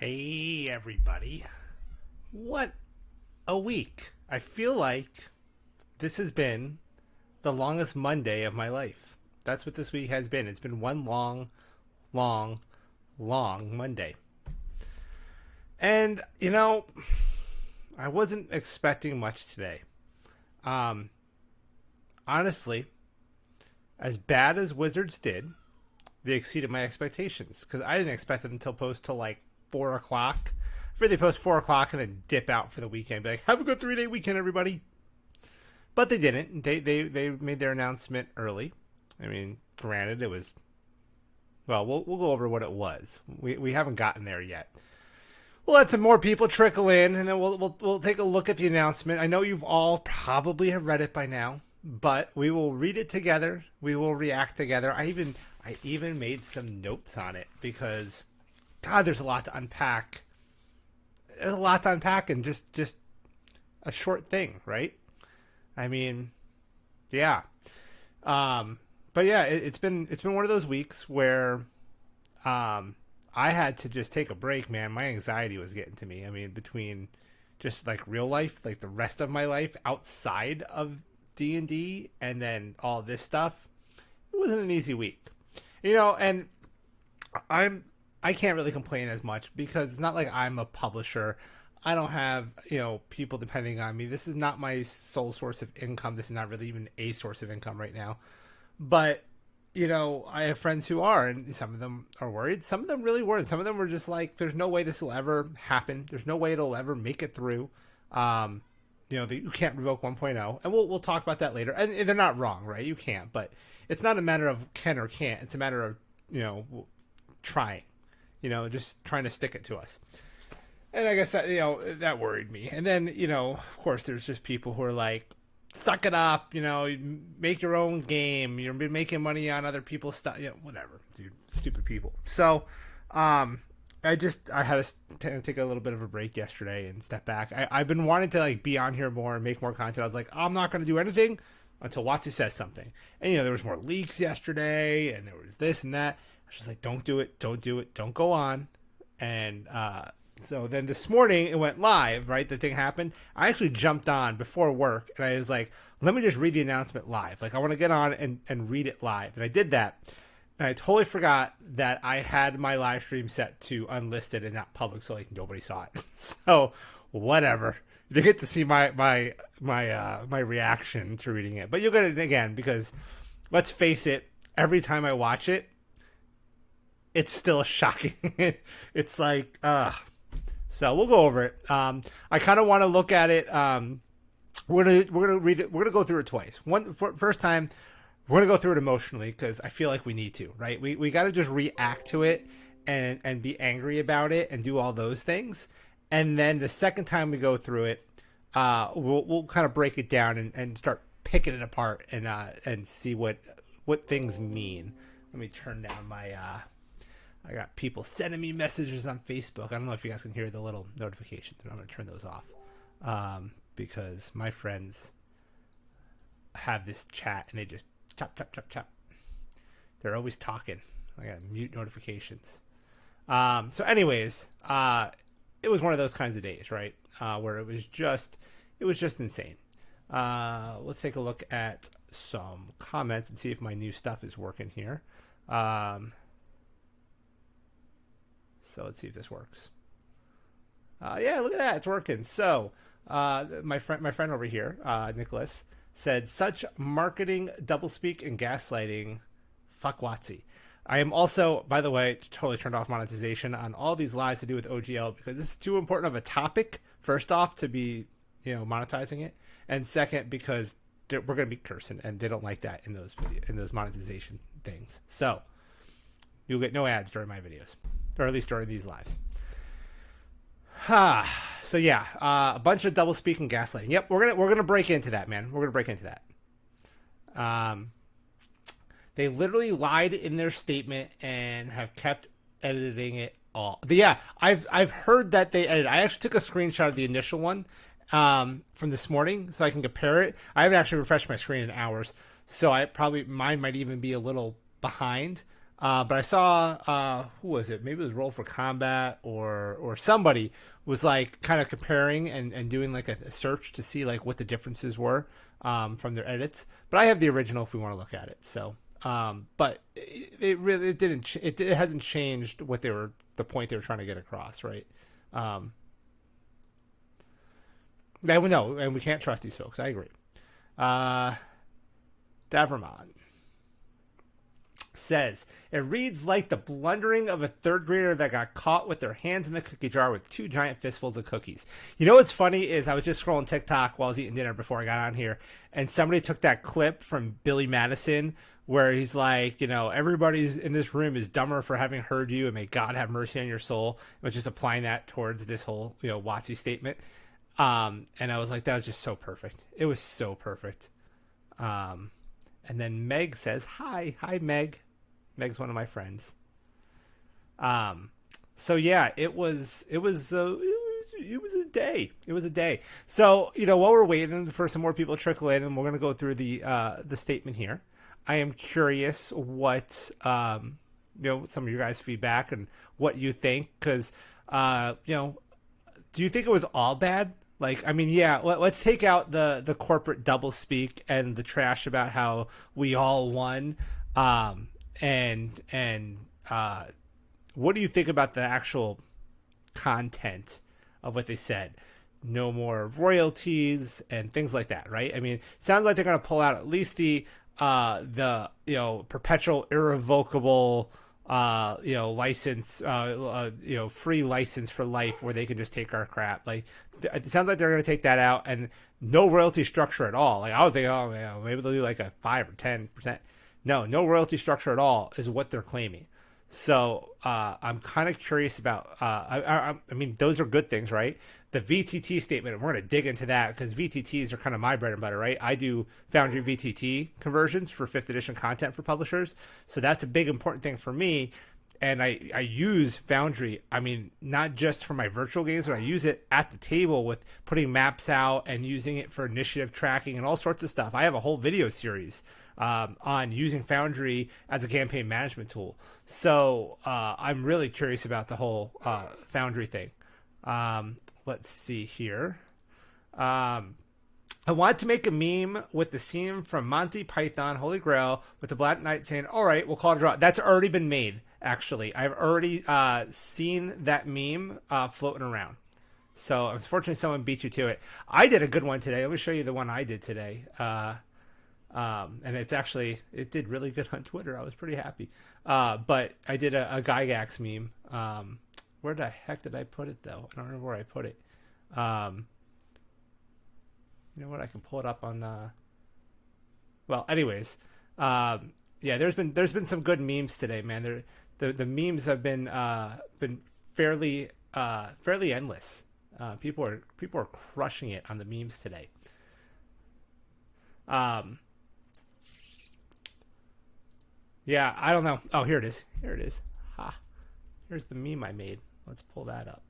Hey, everybody. What a week. I feel like this has been the longest Monday of my life. That's what this week has been. It's been one long, long Monday. And, I wasn't expecting much today. Um, Honestly, as bad as Wizards did, they exceeded my expectations because I didn't expect them until post till like 4 o'clock. I figured they post 4 o'clock and then dip out for the weekend. Be like, have a good 3-day weekend, everybody. But they didn't. They made their announcement early. I mean, granted, it was. Well, we'll go over what it was. We haven't gotten there yet. We'll let some more people trickle in, and then we'll take a look at the announcement. I know you've all probably have read it by now, but we will read it together. We will react together. I even made some notes on it because, God, there's a lot to unpack. There's a lot to unpack in just a short thing, right? I mean, yeah. But yeah, it's been one of those weeks where I had to just take a break, man. My anxiety was getting to me. I mean, between just like real life, like the rest of my life outside of D&D and then all this stuff, it wasn't an easy week. And I can't really complain as much because it's not like I'm a publisher. I don't have, people depending on me. This is not my sole source of income. This is not really even a source of income right now. But, I have friends who are, and some of them are worried. Some of them really weren't. Some of them were just like, there's no way this will ever happen. There's no way it'll ever make it through. You can't revoke 1.0. And we'll talk about that later. And they're not wrong, right? You can't. But it's not a matter of can or can't. It's a matter of, trying. Just trying to stick it to us. And I guess that, that worried me. And then, of course, there's just people who are like, suck it up, make your own game. You're making money on other people's stuff. Whatever, dude. Stupid people. So, I had to take a little bit of a break yesterday and step back. I've been wanting to like be on here more and make more content. I was like, I'm not going to do anything until WoTC says something. And, there was more leaks yesterday and there was this and that. I was just like, don't do it. Don't go on. And, so then this morning it went live, right? The thing happened. I actually jumped on before work and I was like, let me just read the announcement live. Like I want to get on and read it live. And I did that. And I totally forgot that I had my live stream set to unlisted and not public. So like nobody saw it. So whatever. You get to see my reaction to reading it, but you'll get it again because let's face it, every time I watch it, it's still shocking. It's like, So we'll go over it. I kind of want to look at it. We're gonna read it. We're gonna go through it twice. First time, we're gonna go through it emotionally because I feel like we need to. Right? We got to just react to it and be angry about it and do all those things. And then the second time we go through it, we'll kind of break it down and start picking it apart and see what things mean. Let me turn down my. I got people sending me messages on Facebook. I don't know if you guys can hear the little notifications, but I'm going to turn those off because my friends have this chat and they just chop. They're always talking. I got to mute notifications. So anyways, it was one of those kinds of days, right? Where it was just insane. Let's take a look at some comments and see if my new stuff is working here. So let's see if this works. Yeah, look at that. It's working. So my friend over here, Nicholas, said, such marketing, doublespeak, and gaslighting. Fuck WoTC. I am also, by the way, totally turned off monetization on all these lies to do with OGL because this is too important of a topic, first off, to be monetizing it. And second, because we're going to be cursing and they don't like that in those monetization things. So you'll get no ads during my videos. Or at least during these lives. So yeah, a bunch of double speak and gaslighting. Yep, we're gonna break into that, man. We're gonna break into that. They literally lied in their statement and have kept editing it all. But yeah, I've heard that they edited. I actually took a screenshot of the initial one from this morning so I can compare it. I haven't actually refreshed my screen in hours, so mine might even be a little behind. But I saw who was it? Maybe it was Roll for Combat or somebody was like kind of comparing and doing like a search to see like what the differences were from their edits. But I have the original if we want to look at it. So, but it really it hasn't changed what the point they were trying to get across, right? Yeah, we know, and we can't trust these folks. I agree. Davermon says, it reads like the blundering of a third grader that got caught with their hands in the cookie jar with two giant fistfuls of cookies. You know what's funny is I was just scrolling TikTok while I was eating dinner before I got on here, and somebody took that clip from Billy Madison where he's like, you know, everybody's in this room is dumber for having heard you, and may God have mercy on your soul, which is applying that towards this whole, you know, WoTC statement. And I was like, that was just so perfect. It was so perfect. And then Meg says, hi Meg. Meg's one of my friends. So yeah, it was a day. It was a day. So, you know, while we're waiting for some more people to trickle in, and we're going to go through the statement here, I am curious what, you know, some of your guys' feedback and what you think. Cause, you know, do you think it was all bad? Like, I mean, yeah, let's take out the corporate doublespeak and the trash about how we all won. And what do you think about the actual content of what they said? No more royalties and things like that, right? I mean, it sounds like they're going to pull out at least the you know, perpetual irrevocable you know, license, you know, free license for life where they can just take our crap. Like, it sounds like they're going to take that out, and no royalty structure at all. Like, I was thinking, oh, you know, maybe they'll do like a 5 or 10%. No royalty structure at all is what they're claiming. So I'm kind of curious about, I mean, those are good things, right? The VTT statement, and we're going to dig into that because VTTs are kind of my bread and butter, right? I do Foundry VTT conversions for 5th edition content for publishers. So that's a big important thing for me. And I use Foundry, I mean, not just for my virtual games, but I use it at the table with putting maps out and using it for initiative tracking and all sorts of stuff. I have a whole video series on using Foundry as a campaign management tool. So I'm really curious about the whole Foundry thing. Let's see here. I want to make a meme with the scene from Monty Python, Holy Grail, with the Black Knight saying, all right, we'll call it a draw. That's already been made, actually. I've already seen that meme floating around. So unfortunately, someone beat you to it. I did a good one today. Let me show you the one I did today. And it did really good on Twitter. I was pretty happy. But I did a Gygax meme. Where the heck did I put it, though? I don't remember where I put it. You know what? I can pull it up on. Well, anyways, yeah. There's been some good memes today, man. The memes have been fairly endless. People are crushing it on the memes today. Yeah, I don't know. Oh, here it is. Ha. Here's the meme I made. Let's pull that up.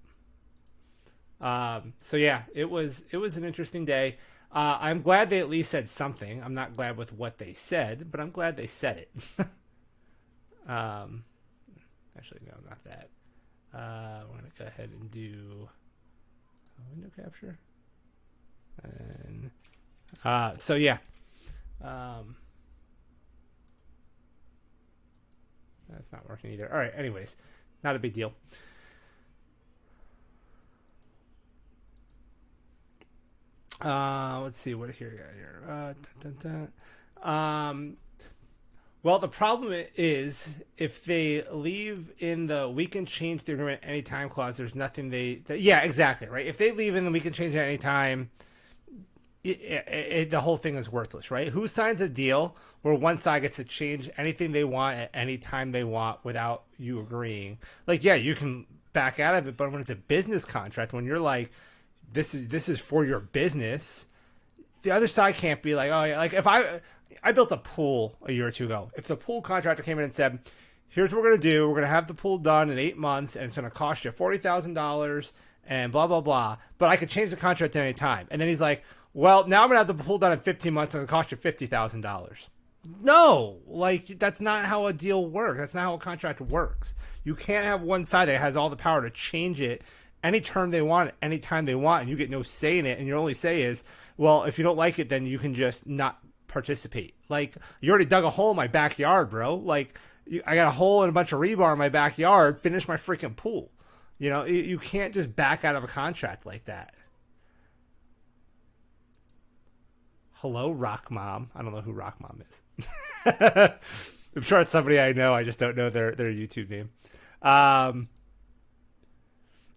So yeah, it was an interesting day. I'm glad they at least said something. I'm not glad with what they said, but I'm glad they said it. Actually, no, not that. We're going to go ahead and do window capture. And so yeah. That's not working either. All right, anyways, not a big deal. Let's see what here we got here. Well, the problem is if they leave in the we can change the agreement anytime clause, there's nothing yeah, exactly, right? If they leave in the we can change it anytime, the whole thing is worthless, right? Who signs a deal where one side gets to change anything they want at any time they want without you agreeing? Like, yeah, you can back out of it, but when it's a business contract, when you're like, this is for your business, the other side can't be like, oh yeah, like if I built a pool a year or two ago. If the pool contractor came in and said, here's what we're going to do. We're going to have the pool done in 8 months, and it's going to cost you $40,000 and blah, blah, blah. But I could change the contract at any time. And then he's like, well, now I'm going to have the pool done in 15 months, and it'll cost you $50,000. No, like that's not how a deal works. That's not how a contract works. You can't have one side that has all the power to change it any term they want, anytime they want, and you get no say in it. And your only say is, well, if you don't like it, then you can just not participate. Like, you already dug a hole in my backyard, bro. Like, I got a hole and a bunch of rebar in my backyard. Finish my freaking pool. You know, you can't just back out of a contract like that. Hello, Rock Mom. I don't know who Rock Mom is. I'm sure it's somebody I know. I just don't know their YouTube name.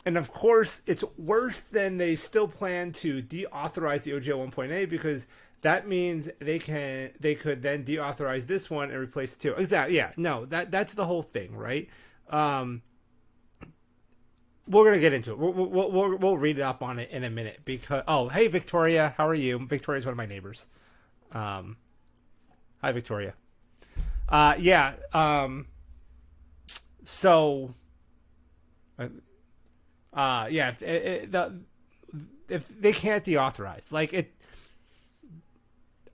And of course, it's worse than they still plan to deauthorize the OGL 1.8 because that means they could then deauthorize this one and replace it too. Exactly. Yeah. No. That's the whole thing, right? We're gonna get into it. We'll read up on it in a minute because hey Victoria, how are you? Victoria's one of my neighbors. Hi Victoria. Yeah. So. Yeah. If they can't deauthorize, like it.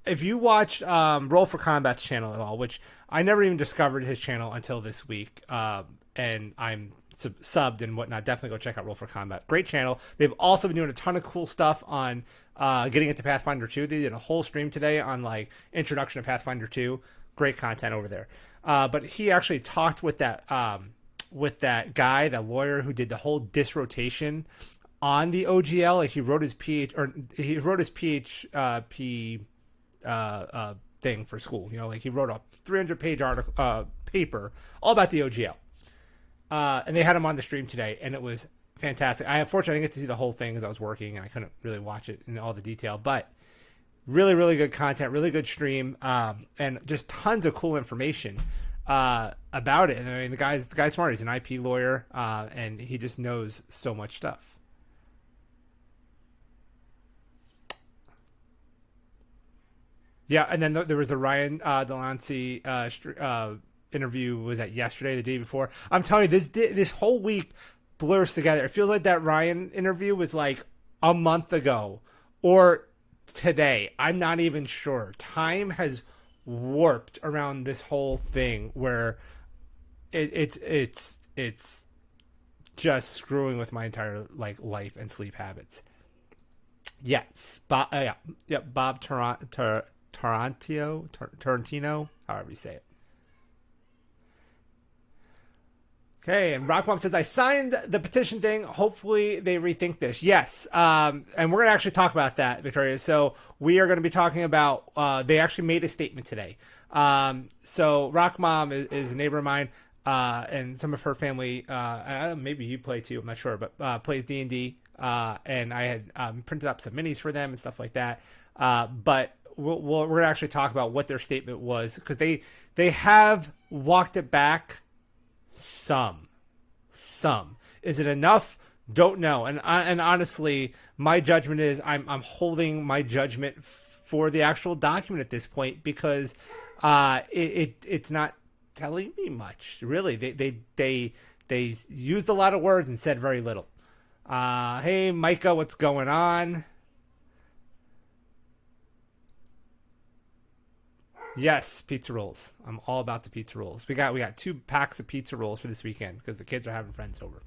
If you watch Roll for Combat's channel at all, which I never even discovered his channel until this week, and I'm subbed and whatnot, definitely go check out Roll for Combat. Great channel. They've also been doing a ton of cool stuff on getting into Pathfinder 2. They did a whole stream today on like introduction to Pathfinder 2. Great content over there. But he actually talked with that guy, that lawyer who did the whole disrotation on the OGL. Like he wrote his PhD thing for school. You know, like he wrote a 300-page article paper all about the OGL. And they had him on the stream today, and it was fantastic. Unfortunately, I didn't get to see the whole thing because I was working, and I couldn't really watch it in all the detail. But really, really good content, really good stream, and just tons of cool information about it. And I mean, the guy's smart. He's an IP lawyer, and he just knows so much stuff. Yeah, and then there was the Ryan Delancey interview. Was that yesterday, the day before? I'm telling you, this whole week blurs together. It feels like that Ryan interview was like a month ago or today. I'm not even sure. Time has warped around this whole thing where it's just screwing with my entire like life and sleep habits. Yes, Bob Tarantino, however you say it. Okay, and Rockmom says, I signed the petition thing. Hopefully they rethink this. Yes, and we're going to actually talk about that, Victoria. So we are going to be talking about, they actually made a statement today. So Rockmom is a neighbor of mine, and some of her family, maybe you play too, I'm not sure, but plays D&D. And I had printed up some minis for them and stuff like that. But we're going to actually talk about what their statement was, because they have walked it back some. Is it enough? Don't know. And honestly, my judgment is I'm holding my judgment for the actual document at this point, because it's not telling me much, really. They used a lot of words and said very little. Hey Micah, what's going on? Yes, pizza rolls. I'm all about the pizza rolls. We got 2 packs of pizza rolls for this weekend because the kids are having friends over.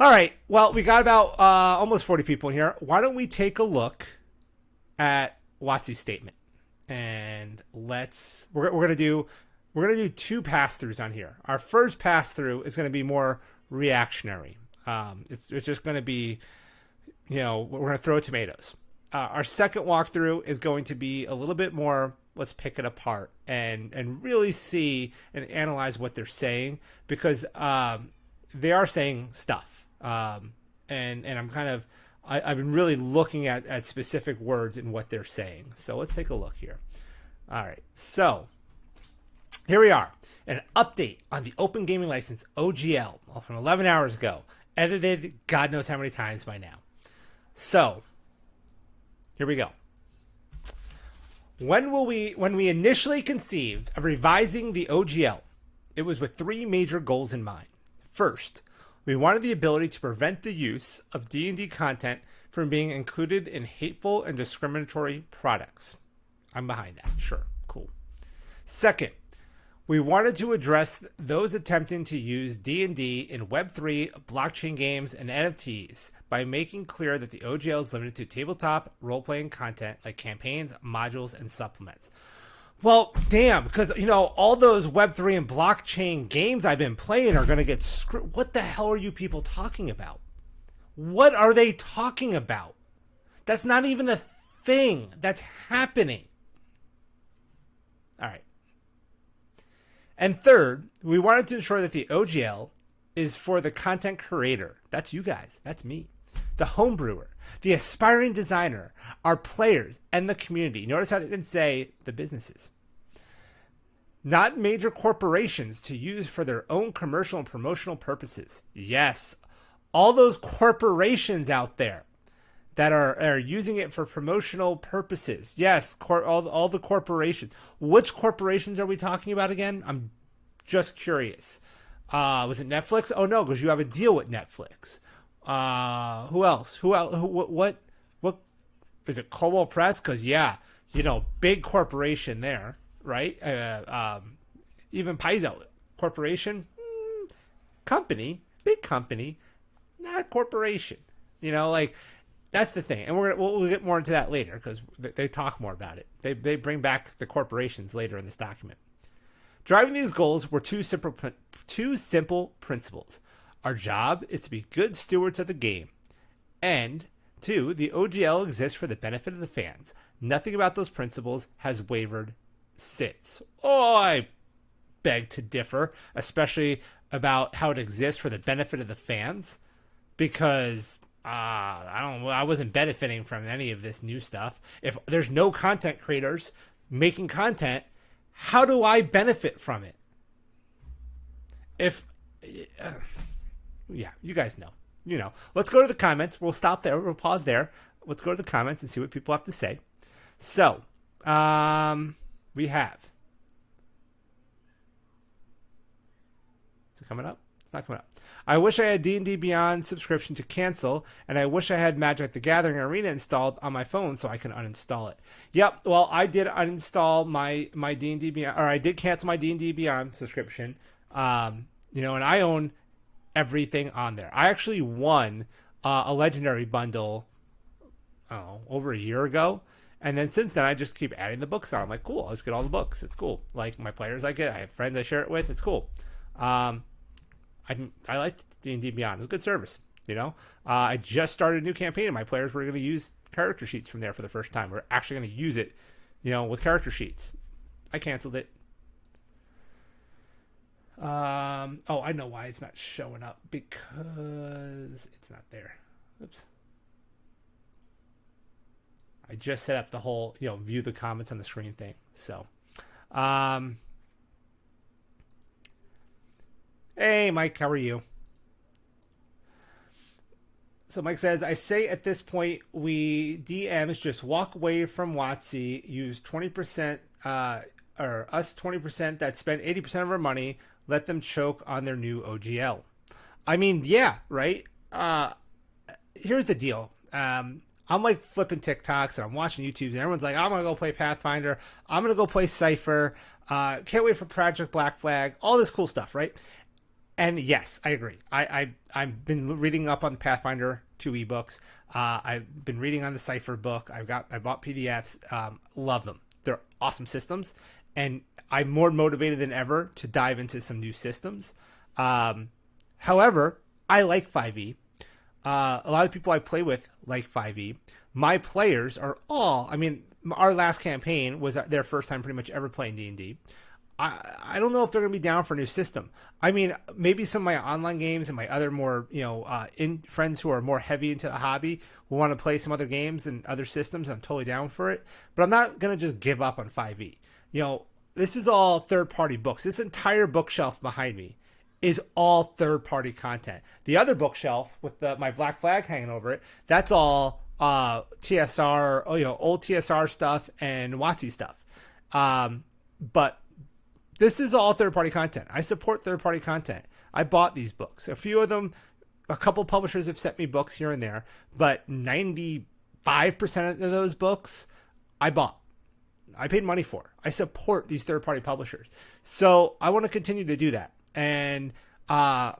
All right. Well, we got about almost 40 people in here. Why don't we take a look at WoTC's statement? And we're gonna do 2 pass-throughs on here. Our first pass-through is going to be more reactionary. It's just going to be, we're going to throw tomatoes. Our second walkthrough is going to be a little bit more, let's pick it apart and really see and analyze what they're saying, because they are saying stuff. And I've been really looking at specific words in what they're saying. So let's take a look here. All right. So here we are. An update on the Open Gaming License, OGL, from 11 hours ago. Edited God knows how many times by now. So here we go. When we initially conceived of revising the OGL, it was with 3 major goals in mind. First, we wanted the ability to prevent the use of D&D content from being included in hateful and discriminatory products. I'm behind that. Sure. Cool. Second, we wanted to address those attempting to use D&D in Web3, blockchain games, and NFTs by making clear that the OGL is limited to tabletop role-playing content like campaigns, modules, and supplements. Well, damn, because, all those Web3 and blockchain games I've been playing are going to get screwed. What the hell are you people talking about? What are they talking about? That's not even a thing that's happening. All right. And third, we wanted to ensure that the OGL is for the content creator. That's you guys. That's me. The homebrewer, the aspiring designer, our players, and the community. Notice how they didn't say the businesses. Not major corporations to use for their own commercial and promotional purposes. Yes, all those corporations out there that are using it for promotional purposes. Yes, all the corporations. Which corporations are we talking about again? I'm just curious. Was it Netflix? Oh no, because you have a deal with Netflix. Who else? What is it? Cobalt Press? Because big corporation there, right? Even Paizo Corporation, company, big company, not corporation. That's the thing, and we'll get more into that later because they talk more about it. They bring back the corporations later in this document. Driving these goals were two simple principles. Our job is to be good stewards of the game, and 2, the OGL exists for the benefit of the fans. Nothing about those principles has wavered since. Oh, I beg to differ, especially about how it exists for the benefit of the fans, because I wasn't benefiting from any of this new stuff. If there's no content creators making content, how do I benefit from it? You guys know. Let's go to the comments. We'll stop there. We'll pause there. Let's go to the comments and see what people have to say. So, we have. Is it coming up? It's not coming up. I wish I had D&D Beyond subscription to cancel, and I wish I had Magic the Gathering Arena installed on my phone so I can uninstall it. Yep, well, I did uninstall my D&D Beyond, or I did cancel my D&D Beyond subscription. And I own everything on there. I actually won a legendary bundle over a year ago, and then since then I just keep adding the books on. I'm like, cool, I'll just get all the books. It's cool. Like my players I get, I have friends I share it with. It's cool. I liked D&D Beyond. It was a good service. I just started a new campaign and my players were going to use character sheets from there for the first time. We're actually going to use it, with character sheets. I canceled it. I know why it's not showing up, because it's not there. Oops. I just set up the whole, view the comments on the screen thing. So, hey, Mike, how are you? So Mike says, I say at this point, we DMs just walk away from WoTC, use 20%, or us 20% that spend 80% of our money, let them choke on their new OGL. I mean, yeah, right? Here's the deal. I'm like flipping TikToks and I'm watching YouTube and everyone's like, I'm going to go play Pathfinder. I'm going to go play Cypher. Can't wait for Project Black Flag. All this cool stuff, right? And yes, I agree. I've been reading up on Pathfinder 2 ebooks. I've been reading on the Cypher book. I bought PDFs. Love them. They're awesome systems, and I'm more motivated than ever to dive into some new systems. However, I like 5e. A lot of people I play with like 5e. My players are all. I mean, our last campaign was their first time pretty much ever playing D&D. I don't know if they're going to be down for a new system. I mean, maybe some of my online games and my other more, friends who are more heavy into the hobby will want to play some other games and other systems. I'm totally down for it. But I'm not going to just give up on 5e. This is all third-party books. This entire bookshelf behind me is all third-party content. The other bookshelf with my Black Flag hanging over it, that's all TSR, old TSR stuff and WoTC stuff. But this is all third-party content. I support third-party content. I bought these books. A few of them, a couple publishers have sent me books here and there, but 95% of those books I bought. I paid money for. I support these third-party publishers. So I want to continue to do that. And I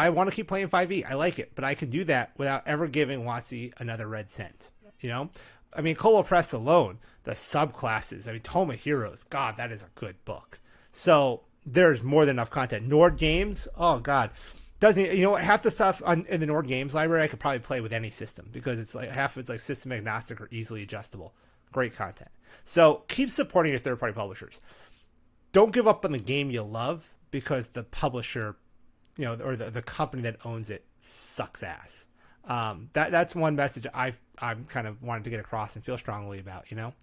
want to keep playing 5e. I like it, but I can do that without ever giving WoTC another red cent. You know? I mean, Colo Press alone, the subclasses. I mean, Tome of Heroes. God, that is a good book. So there's more than enough content. Nord Games. Oh, God. Doesn't, you know, half the stuff in the Nord Games library I could probably play with any system because it's like half of it's like system agnostic or easily adjustable. Great content. So keep supporting your third-party publishers. Don't give up on the game you love because the publisher, you know, or the company that owns it sucks ass. That's one message I'm kind of wanted to get across and feel strongly about, you know.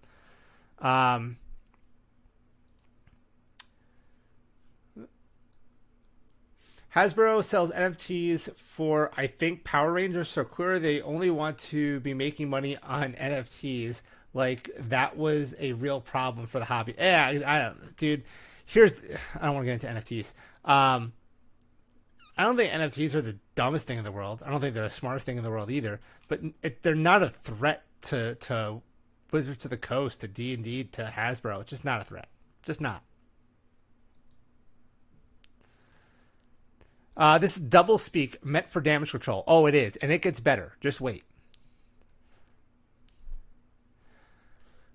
Hasbro sells NFTs for, I think, Power Rangers. So clearly they only want to be making money on NFTs. Like that was a real problem for the hobby. Yeah, dude. I don't want to get into NFTs. I don't think NFTs are the dumbest thing in the world. I don't think they're the smartest thing in the world either. But they're not a threat to Wizards of the Coast, to D&D, to Hasbro. It's just not a threat. Just not. This is double speak meant for damage control. Oh, it is. And it gets better. Just wait.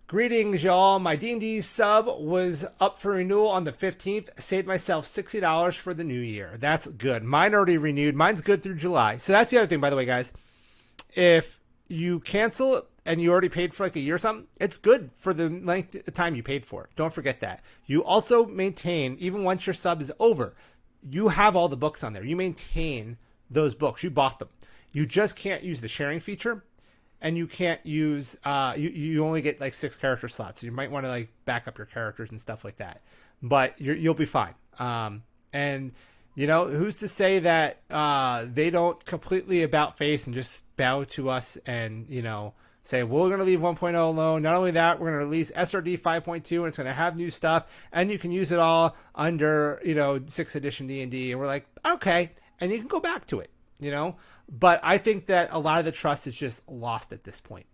Greetings, y'all. My D&D sub was up for renewal on the 15th. Saved myself $60 for the new year. That's good. Mine already renewed. Mine's good through July. So that's the other thing, by the way, guys. If you cancel and you already paid for like a year or something, it's good for the length of time you paid for it. Don't forget that. You also maintain, even once your sub is over, you have all the books on there. You maintain those books. You bought them. You just can't use the sharing feature. And you can't use, you only get like 6 character slots. So you might want to like back up your characters and stuff like that. But you'll be fine. And, you know, who's to say that they don't completely about face and just bow to us and, you know, say, well, we're going to leave 1.0 alone. Not only that, we're going to release SRD 5.2 and it's going to have new stuff. And you can use it all under, you know, 6th edition D&D. And we're like, okay. And you can go back to it, you know. But I think that a lot of the trust is just lost at this point.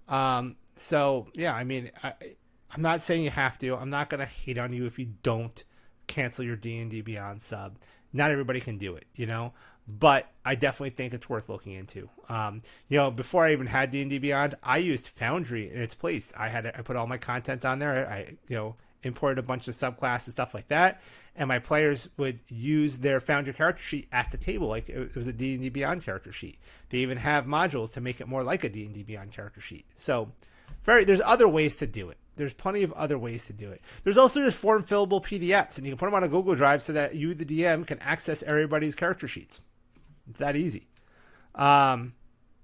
So, yeah, I mean, I'm not saying you have to. I'm not going to hate on you if you don't cancel your D&D Beyond sub. Not everybody can do it, you know. But I definitely think it's worth looking into. You know, before I even had D&D Beyond, I used Foundry in its place. I put all my content on there. I imported a bunch of subclasses, stuff like that, and my players would use their Foundry character sheet at the table like it was a D&D Beyond character sheet. They even have modules to make it more like a D&D Beyond character sheet. So there's other ways to do it. There's plenty of other ways to do it. There's also just form fillable PDFs, and you can put them on a Google Drive so that you, the DM, can access everybody's character sheets. It's that easy. But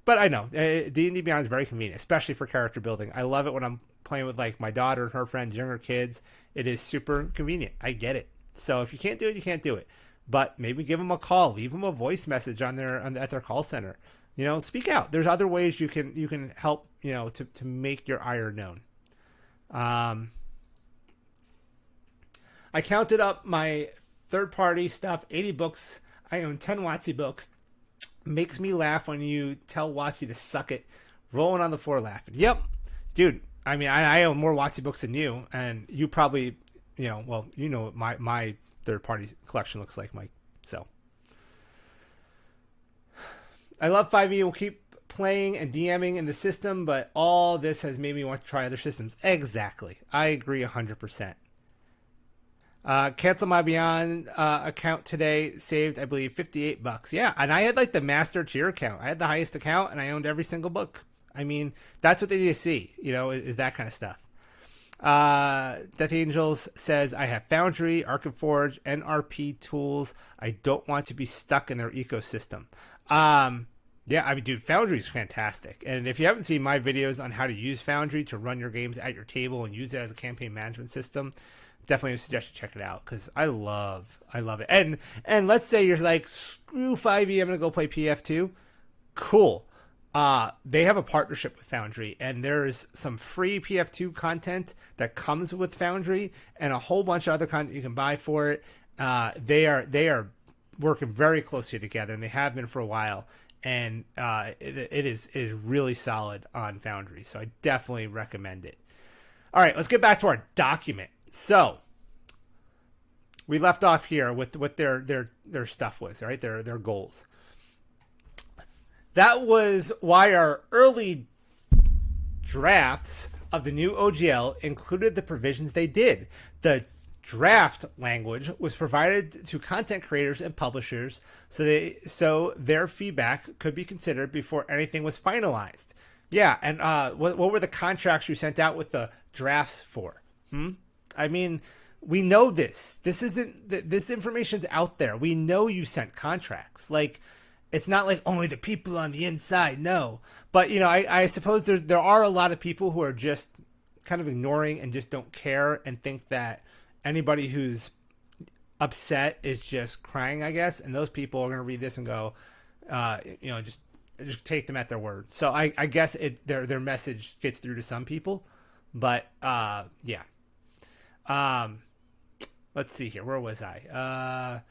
I know D&D Beyond is very convenient, especially for character building. I love it when I'm playing with like my daughter and her friends, younger kids. It is super convenient. I get it. So if you can't do it, you can't do it. But maybe give them a call, leave them a voice message at their call center. You know, speak out. There's other ways you can help, you know, to make your ire known. I counted up my third-party stuff, 80 books. I own 10 WoTC books. Makes me laugh when you tell WoTC to suck it. Rolling on the floor laughing. Yep. Dude, I mean, I own more WoTC books than you, and you probably, you know, well, you know what my third-party collection looks like, Mike. So, I love 5e and will keep playing and DMing in the system, but all this has made me want to try other systems. Exactly. I agree 100%. Cancel my Beyond account today. Saved, I believe, $58. Yeah, and I had like the master tier account. I had the highest account, and I owned every single book. I mean, that's what they need to see, you know, is that kind of stuff. Death Angels says, I have Foundry, Archiforge, NRP tools. I don't want to be stuck in their ecosystem. Yeah, I mean, dude, Foundry is fantastic. And if you haven't seen my videos on how to use Foundry to run your games at your table and use it as a campaign management system, definitely suggest you check it out because I love it. And let's say you're like, screw 5e, I'm going to go play PF2. Cool. They have a partnership with Foundry, and there's some free PF2 content that comes with Foundry and a whole bunch of other content you can buy for it. They are working very closely together, and they have been for a while. And it is really solid on Foundry, so I definitely recommend it. All right, let's get back to our document. So we left off here with what their stuff was, right? Their goals. That was why our early drafts of the new OGL included the provisions they did. The draft language was provided to content creators and publishers so their feedback could be considered before anything was finalized. Yeah, and what were the contracts you sent out with the drafts for? I mean, we know this. This information's out there. We know you sent contracts. Like, it's not like only the people on the inside know. But, you know, I suppose there are a lot of people who are just kind of ignoring and just don't care and think that anybody who's upset is just crying, I guess. And those people are going to read this and go, you know, just take them at their word. So I guess their message gets through to some people. But, yeah. Let's see here. Where was I?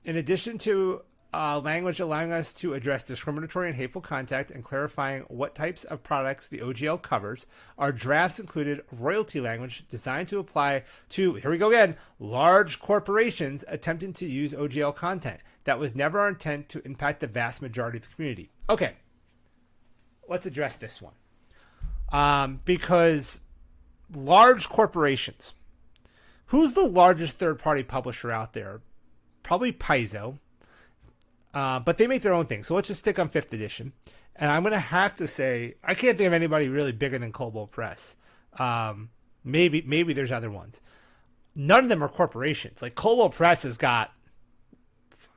In addition to language allowing us to address discriminatory and hateful content and clarifying what types of products the OGL covers, our drafts included royalty language designed to apply to, here we go again, large corporations attempting to use OGL content. That was never our intent to impact the vast majority of the community. Okay, let's address this one. Because large corporations, who's the largest third-party publisher out there? Probably Paizo. But they make their own thing. So let's just stick on 5th edition. And I'm going to have to say, I can't think of anybody really bigger than Cobalt Press. Maybe there's other ones. None of them are corporations. Like, Cobalt Press has got,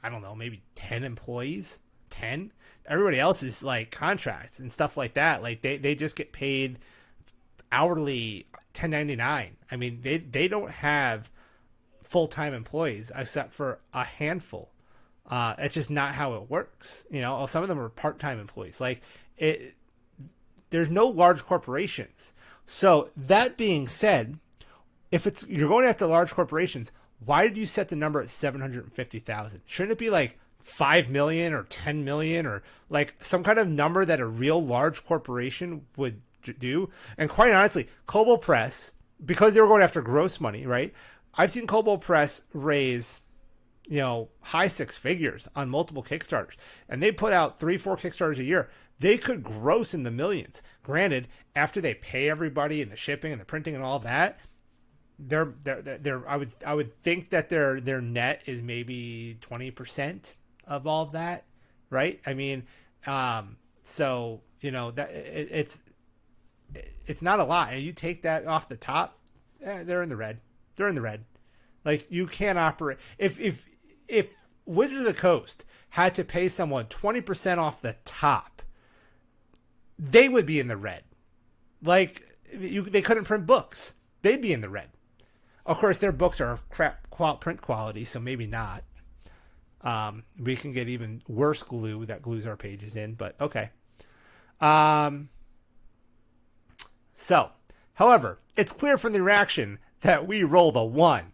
I don't know, maybe 10 employees. 10? Everybody else is like contracts and stuff like that. Like, they just get paid hourly 1099. I mean, they don't have full-time employees except for a handful. It's just not how it works. You know, some of them are part-time employees. Like, there's no large corporations. So that being said, if you're going after large corporations, why did you set the number at 750,000? Shouldn't it be like 5 million or 10 million or like some kind of number that a real large corporation would do? And quite honestly, Cobalt Press, because they were going after gross money, right? I've seen Cobalt Press raise, you know, high 6 figures on multiple Kickstarters, and they put out 3-4 Kickstarters a year. They could gross in the millions. Granted, after they pay everybody and the shipping and the printing and all that, they're I would think that their net is maybe 20% of all of that, right? I mean, so you know that it's not a lot, and you take that off the top, they're in the red. They're in the red. Like, you can't operate if Wizards of the Coast had to pay someone 20% off the top, they would be in the red. Like, they couldn't print books. They'd be in the red. Of course, their books are crap print quality, so maybe not. We can get even worse glue that glues our pages in, but okay. So, however, it's clear from the reaction that we roll the 1.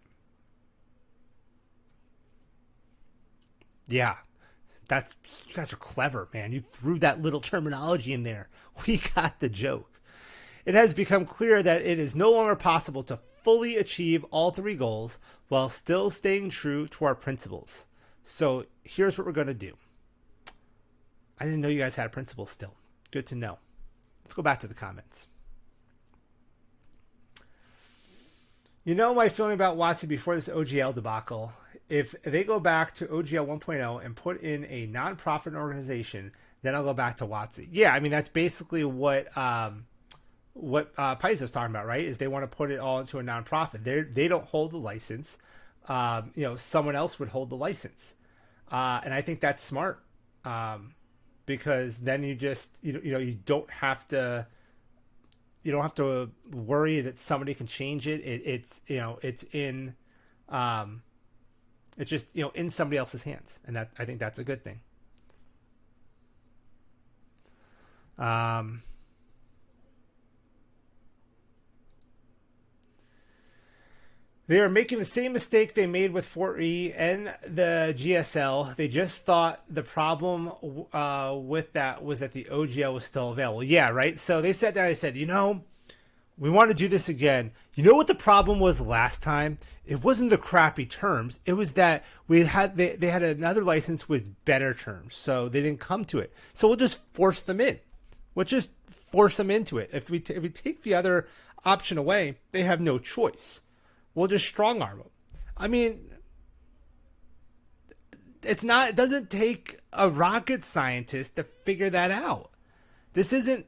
Yeah, you guys are clever, man. You threw that little terminology in there. We got the joke. It has become clear that it is no longer possible to fully achieve all 3 goals while still staying true to our principles. So here's what we're going to do. I didn't know you guys had principles still. Good to know. Let's go back to the comments. You know my feeling about WoTC before this OGL debacle. If they go back to OGL 1.0 and put in a nonprofit organization, then I'll go back to WoTC. Yeah, I mean, that's basically what Paizo's talking about, right? Is they want to put it all into a nonprofit. They don't hold the license. You know, someone else would hold the license. And I think that's smart. Because then you just, you don't have to worry that somebody can change it. It's in, it's just, in somebody else's hands. And I think that's a good thing. They are making the same mistake they made with 4E and the GSL. They just thought the problem with that was that the OGL was still available. Yeah, right? So they sat down and said, We want to do this again. You know what the problem was last time? It wasn't the crappy terms. It was that they had another license with better terms, so they didn't come to it. So we'll just force them in. We'll just force them into it. If we take the other option away, they have no choice. We'll just strong arm them. I mean, it doesn't take a rocket scientist to figure that out. This isn't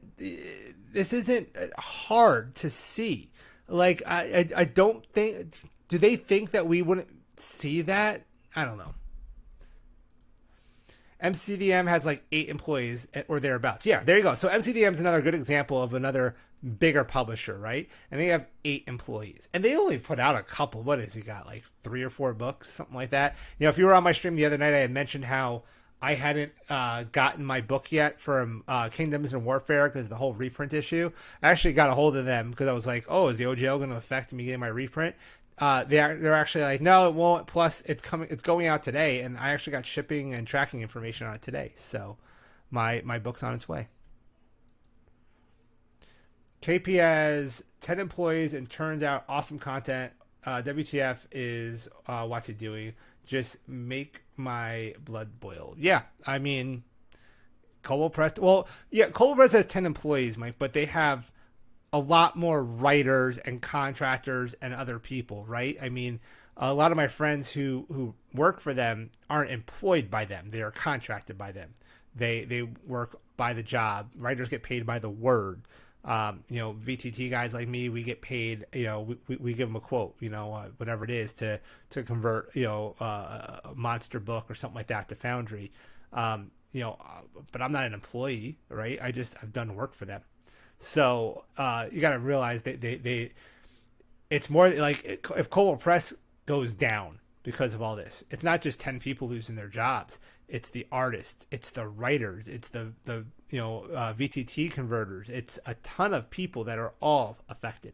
hard to see. Like, I don't think, do they think that we wouldn't see that? I don't know. MCDM has like 8 employees or thereabouts. Yeah, there you go. So MCDM is another good example of another bigger publisher, right? And they have 8 employees. And they only put out a couple. What has he got? Like 3 or 4 books, something like that. You know, if you were on my stream the other night, I had mentioned how I hadn't gotten my book yet from Kingdoms and Warfare because the whole reprint issue. I actually got a hold of them because I was like, oh, is the OGL going to affect me getting my reprint? They're actually like, no, it won't. Plus, it's going out today, and I actually got shipping and tracking information on it today. So my book's on its way. KP has 10 employees and turns out awesome content. WTF is what's he doing? Just make my blood boil. Yeah, I mean, Coldwell Press. Well, yeah, Coldwell Press has 10 employees, Mike, but they have a lot more writers and contractors and other people, right? I mean, a lot of my friends who work for them aren't employed by them; they are contracted by them. They work by the job. Writers get paid by the word. VTT guys like me, we get paid, we give them a quote, whatever it is to convert, a monster book or something like that to Foundry. But I'm not an employee, right? I've done work for them. So, you got to realize that it's more like if Coldwell Press goes down because of all this, it's not just 10 people losing their jobs. It's the artists, it's the writers, it's the VTT converters. It's a ton of people that are all affected.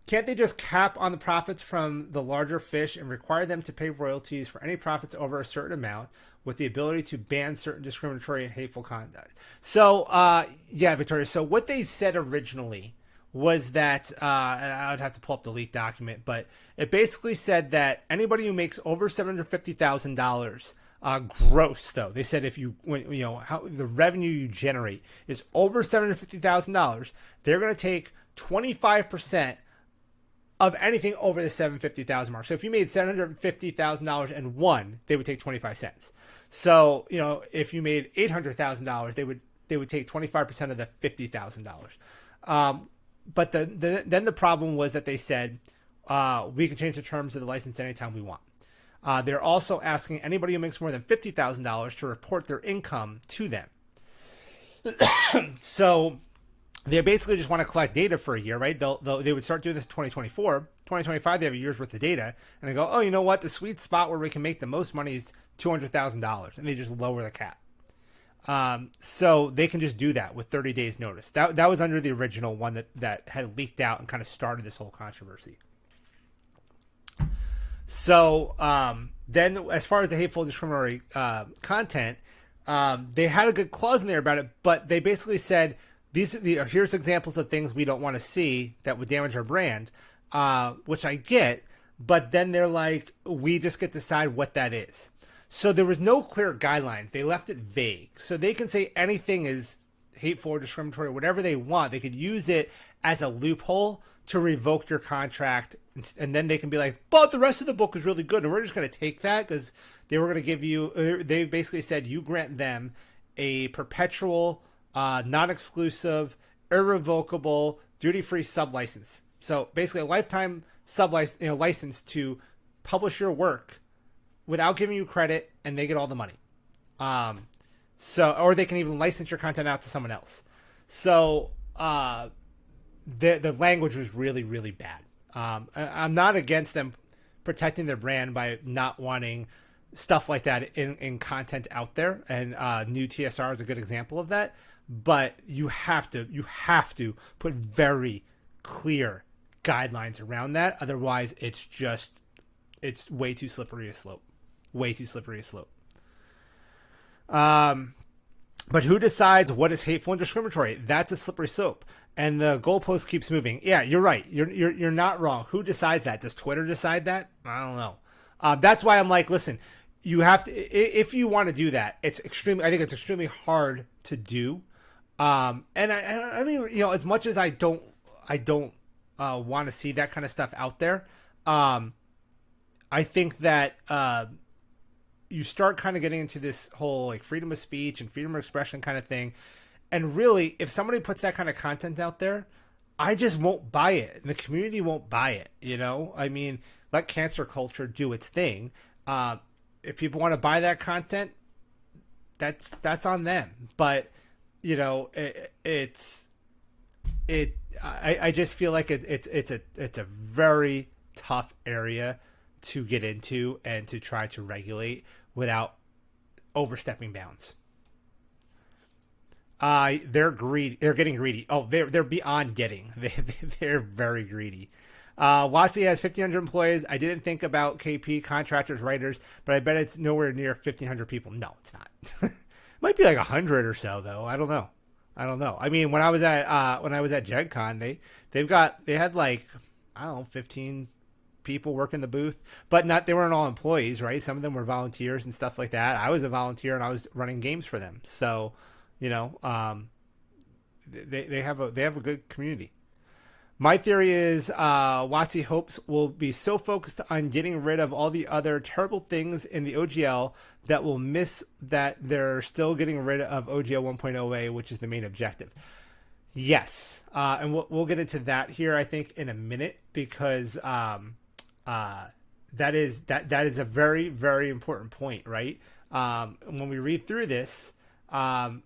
Can't they just cap on the profits from the larger fish and require them to pay royalties for any profits over a certain amount with the ability to ban certain discriminatory and hateful conduct? So, yeah, Victoria. So what they said originally was that, and I would have to pull up the leaked document, but it basically said that anybody who makes over $750,000 gross, though, they said how the revenue you generate is over $750,000, they're going to take 25% of anything over the $750,000 mark. So if you made $750,000 and won, they would take 25 cents. So, if you made $800,000, they would take 25% of the $50,000. But then the problem was that they said we can change the terms of the license anytime we want. They're also asking anybody who makes more than $50,000 to report their income to them. So they basically just want to collect data for a year, right? They would start doing this in 2024. 2025, they have a year's worth of data, and they go, oh, you know what? The sweet spot where we can make the most money is $200,000, and they just lower the cap. So they can just do that with 30 days notice. That was under the original one that had leaked out and kind of started this whole controversy. So then as far as the hateful and discriminatory content, they had a good clause in there about it, but they basically said, here's examples of things we don't want to see that would damage our brand, which I get, but then they're like, we just get to decide what that is. So there was no clear guidelines. They left it vague. So they can say anything is hateful or discriminatory, whatever they want. They could use it as a loophole to revoke your contract. And then they can be like, but the rest of the book is really good. And we're just going to take that because they were going to give you, they basically said you grant them a perpetual, non-exclusive, irrevocable, duty-free sub-license. So basically a lifetime license to publish your work without giving you credit, and they get all the money. Or they can even license your content out to someone else. So the language was really, really bad. I'm not against them protecting their brand by not wanting stuff like that in content out there, and new TSR is a good example of that. But you have to put very clear guidelines around that. Otherwise, it's way too slippery a slope. But who decides what is hateful and discriminatory? That's a slippery slope, and the goalpost keeps moving. Yeah, you're right. You're not wrong. Who decides that? Does Twitter decide that? I don't know. That's why I'm like, listen, you have to, if you want to do that, it's extremely. I think it's extremely hard to do. And I mean, as much as I don't want to see that kind of stuff out there. I think that you start kind of getting into this whole like freedom of speech and freedom of expression kind of thing. And really, if somebody puts that kind of content out there, I just won't buy it. And the community won't buy it. I mean, let cancer culture do its thing. If people want to buy that content, that's on them. But I just feel like it's a very tough area to get into and to try to regulate without overstepping bounds. They're greedy. They're getting greedy. Oh, they're beyond getting. They're very greedy. WoTC has 1,500 employees. I didn't think about KP contractors, writers, but I bet it's nowhere near 1,500 people. No, it's not. Might be like 100 or so, though. I don't know. I mean, when I was at Gen Con, they had like, I don't know, 15 people work in the booth, but they weren't all employees, right? Some of them were volunteers and stuff like that. I was a volunteer and I was running games for them. So, they have a good community. My theory is WoTC hopes will be so focused on getting rid of all the other terrible things in the OGL that will miss that they're still getting rid of OGL 1.0A, which is the main objective. Yes, and we'll get into that here, I think, in a minute, because that is a very, very important point, right? When we read through this, I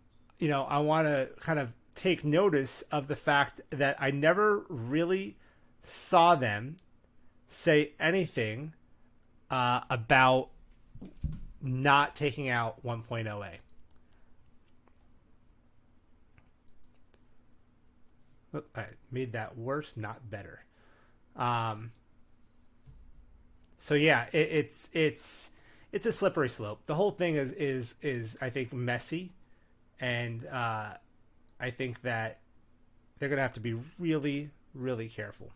want to kind of take notice of the fact that I never really saw them say anything about not taking out 1.0A. I made that worse, not better. So yeah, it's a slippery slope. The whole thing is I think messy, and I think that they're gonna have to be really, really careful.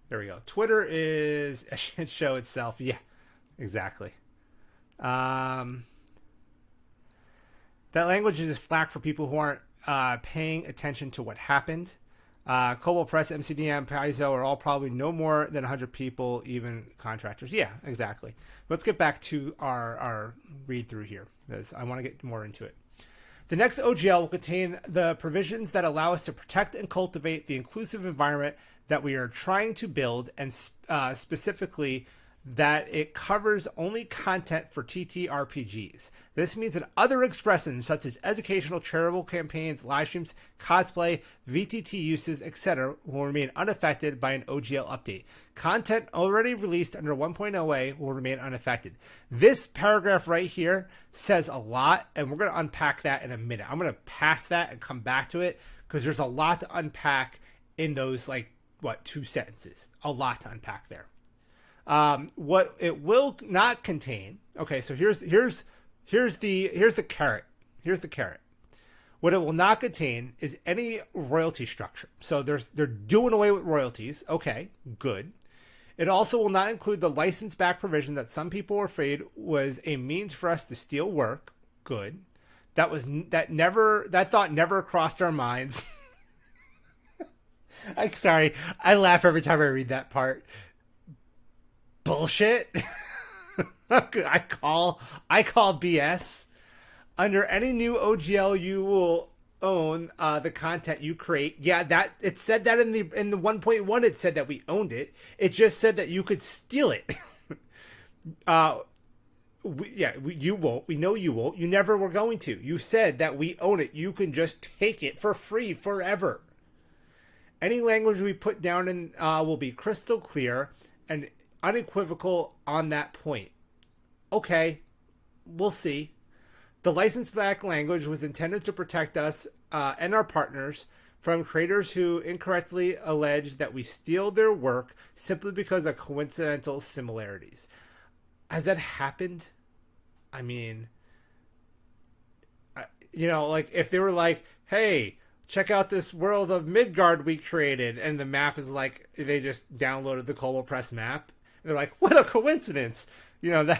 There we go. Twitter is a shit show itself. Yeah, exactly. That language is flack for people who aren't paying attention to what happened. Cobalt Press, MCDM, Paizo are all probably no more than 100 people, even contractors. Yeah, exactly. Let's get back to our read through here, because I want to get more into it. The next OGL will contain the provisions that allow us to protect and cultivate the inclusive environment that we are trying to build, and specifically that it covers only content for TTRPGs. This means that other expressions such as educational, charitable campaigns, live streams, cosplay, VTT uses, etc. will remain unaffected by an OGL update. Content already released under 1.0A will remain unaffected. This paragraph right here says a lot, and we're going to unpack that in a minute. I'm going to pass that and come back to it, because there's a lot to unpack in those, 2 sentences. A lot to unpack there. What it will not contain. Okay, so here's the carrot. Here's the carrot. What it will not contain is any royalty structure. So they're doing away with royalties. Okay, good. It also will not include the license back provision that some people were afraid was a means for us to steal work. Good. That thought never crossed our minds. I'm sorry. I laugh every time I read that part. Bullshit. I call BS. Under any new OGL, you will own the content you create. Yeah, that it said that in the 1.1. It said that we owned it. It just said that you could steal it. You won't. We know you won't. You never were going to. You said that we own it. You can just take it for free forever. Any language we put down in will be crystal clear and unequivocal on that point. Okay, we'll see. The license back language was intended to protect us and our partners from creators who incorrectly allege that we steal their work simply because of coincidental similarities. Has that happened? I mean, like if they were like, hey, check out this world of Midgard we created, and the map is like they just downloaded the Cobalt Press map, and they're like, what a coincidence, that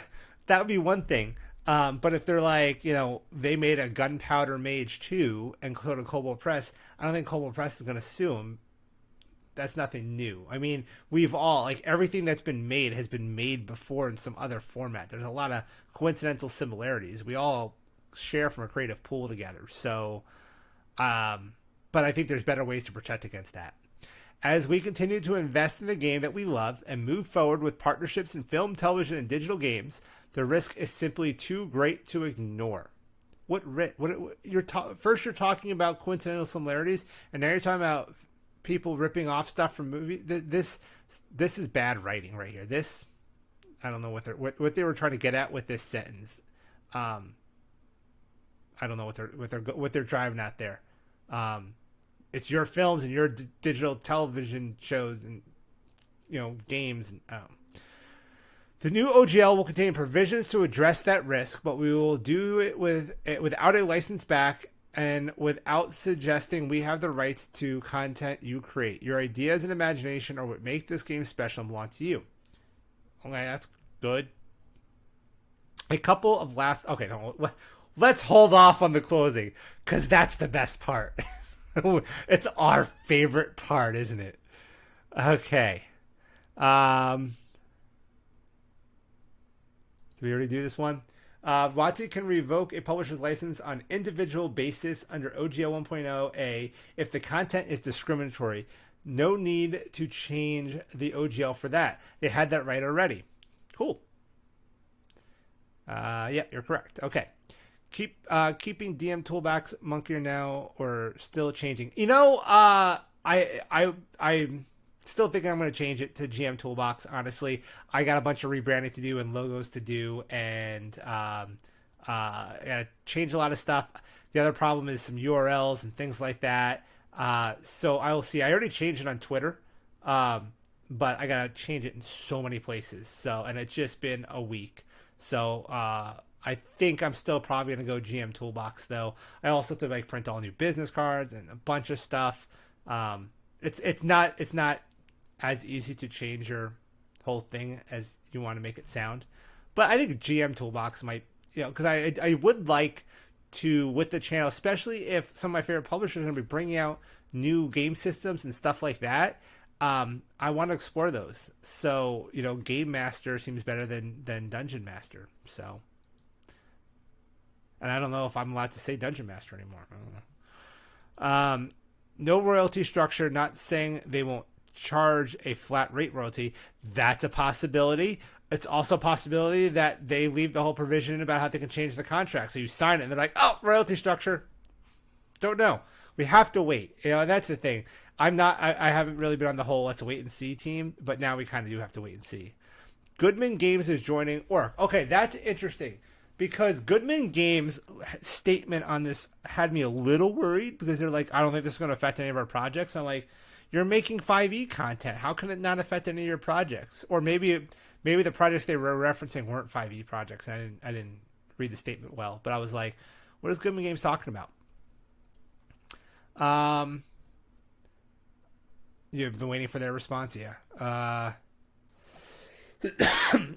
would be one thing. But if they're like, they made a Gunpowder Mage 2 and go to Cobalt Press, I don't think Cobalt Press is going to sue them. That's nothing new. I mean, we've all, like, everything that's been made has been made before in some other format. There's a lot of coincidental similarities. We all share from a creative pool together. So, but I think there's better ways to protect against that. As we continue to invest in the game that we love and move forward with partnerships in film, television, and digital games, the risk is simply too great to ignore. First you're talking about coincidental similarities, and now you're talking about people ripping off stuff from movies. This is bad writing right here. This, I don't know what they were trying to get at with this sentence. I don't know what they're driving at there. It's your films and your digital television shows and games. The new OGL will contain provisions to address that risk, but we will do it without a license back and without suggesting we have the rights to content you create. Your ideas and imagination are what make this game special and belong to you. Okay, that's good. Let's hold off on the closing, because that's the best part. It's our favorite part, isn't it? Okay. Did we already do this one? WoTC can revoke a publisher's license on individual basis under OGL 1.0a if the content is discriminatory. No need to change the OGL for that. They had that right already. Cool. Yeah, you're correct. Okay. Keeping DM toolbox monkier now or still changing? I still think I'm going to change it to GM Toolbox. Honestly, I got a bunch of rebranding to do and logos to do, and I got to change a lot of stuff. The other problem is some URLs and things like that. So I will see. I already changed it on Twitter, but I got to change it in so many places. And it's just been a week. So I think I'm still probably going to go GM Toolbox, though. I also have to print all new business cards and a bunch of stuff. It's not as easy to change your whole thing as you want to make it sound. But I think GM Toolbox might, because I would like to, with the channel, especially if some of my favorite publishers are going to be bringing out new game systems and stuff like that, I want to explore those. So, Game Master seems better than Dungeon Master. So, and I don't know if I'm allowed to say Dungeon Master anymore. I don't know. No royalty structure, not saying they won't charge a flat rate royalty. That's a possibility. It's also a possibility that they leave the whole provision about how they can change the contract. So you sign it and they're like, oh, royalty structure. Don't know. We have to wait. That's the thing. I haven't really been on the whole let's wait and see team, but now we kind of do have to wait and see. Goodman Games is joining Orc. Okay, that's interesting. Because Goodman Games' statement on this had me a little worried, because they're like, I don't think this is going to affect any of our projects. I'm like, you're making 5e content. How can it not affect any of your projects? Or maybe the projects they were referencing weren't 5e projects. I didn't read the statement well, but I was like, what is Goodman Games talking about? You've been waiting for their response, yeah.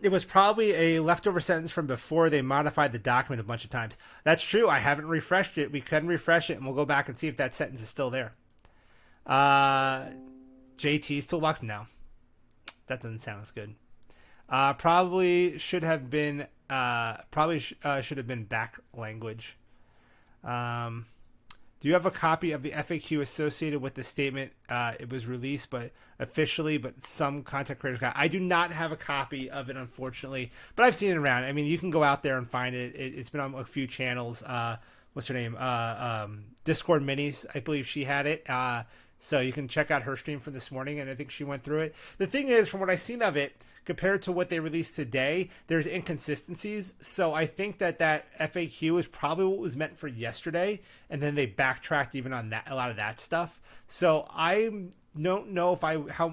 It was probably a leftover sentence from before they modified the document a bunch of times. That's true. I haven't refreshed it. We can refresh it, and we'll go back and see if that sentence is still there. JT's Toolbox? No. That doesn't sound as good. Probably should have been should have been back language. Do you have a copy of the FAQ associated with the statement? It was released, but some content creators got it. I do not have a copy of it, unfortunately, but I've seen it around. I mean, you can go out there and find it. It's been on a few channels. What's her name? Discord Minis, I believe she had it. So you can check out her stream from this morning, and I think she went through it. The thing is, from what I've seen of it, compared to what they released today, there's inconsistencies. So I think that FAQ is probably what was meant for yesterday, and then they backtracked even on that, a lot of that stuff. So I'm don't know if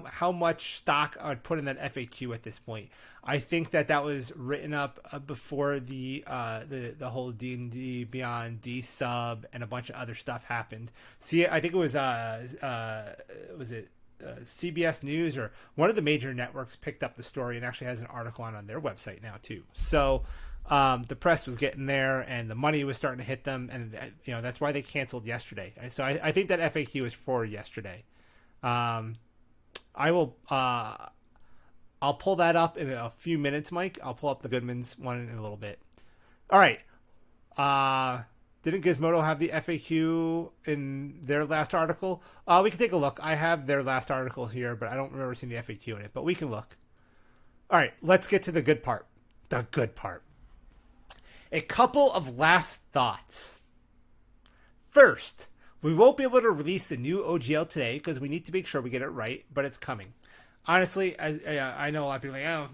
how much stock I would put in that FAQ at this point. I think that was written up before the whole D&D Beyond D sub and a bunch of other stuff happened. See, I think it was CBS News or one of the major networks picked up the story and actually has an article on their website now too. So the press was getting there and the money was starting to hit them, and that's why they canceled yesterday. So I think that FAQ is for yesterday. I will. I'll pull that up in a few minutes, Mike. I'll pull up the Goodman's one in a little bit. All right. Didn't Gizmodo have the FAQ in their last article? We can take a look. I have their last article here, but I don't remember seeing the FAQ in it. But we can look. All right. Let's get to the good part. The good part. A couple of last thoughts. First, we won't be able to release the new OGL today because we need to make sure we get it right, but it's coming. Honestly, I know a lot of people are like, oh,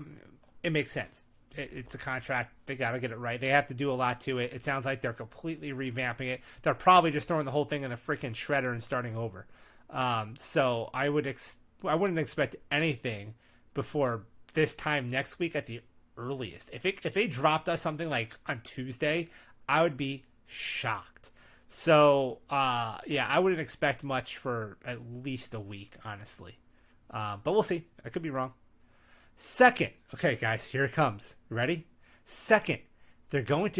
it makes sense. It's a contract. They got to get it right. They have to do a lot to it. It sounds like they're completely revamping it. They're probably just throwing the whole thing in the freaking shredder and starting over. So I wouldn't expect anything before this time next week at the earliest. If they dropped us something like on Tuesday, I would be shocked. So, I wouldn't expect much for at least a week, honestly. But we'll see. I could be wrong. Second, okay, guys, here it comes. Ready? Second, you're going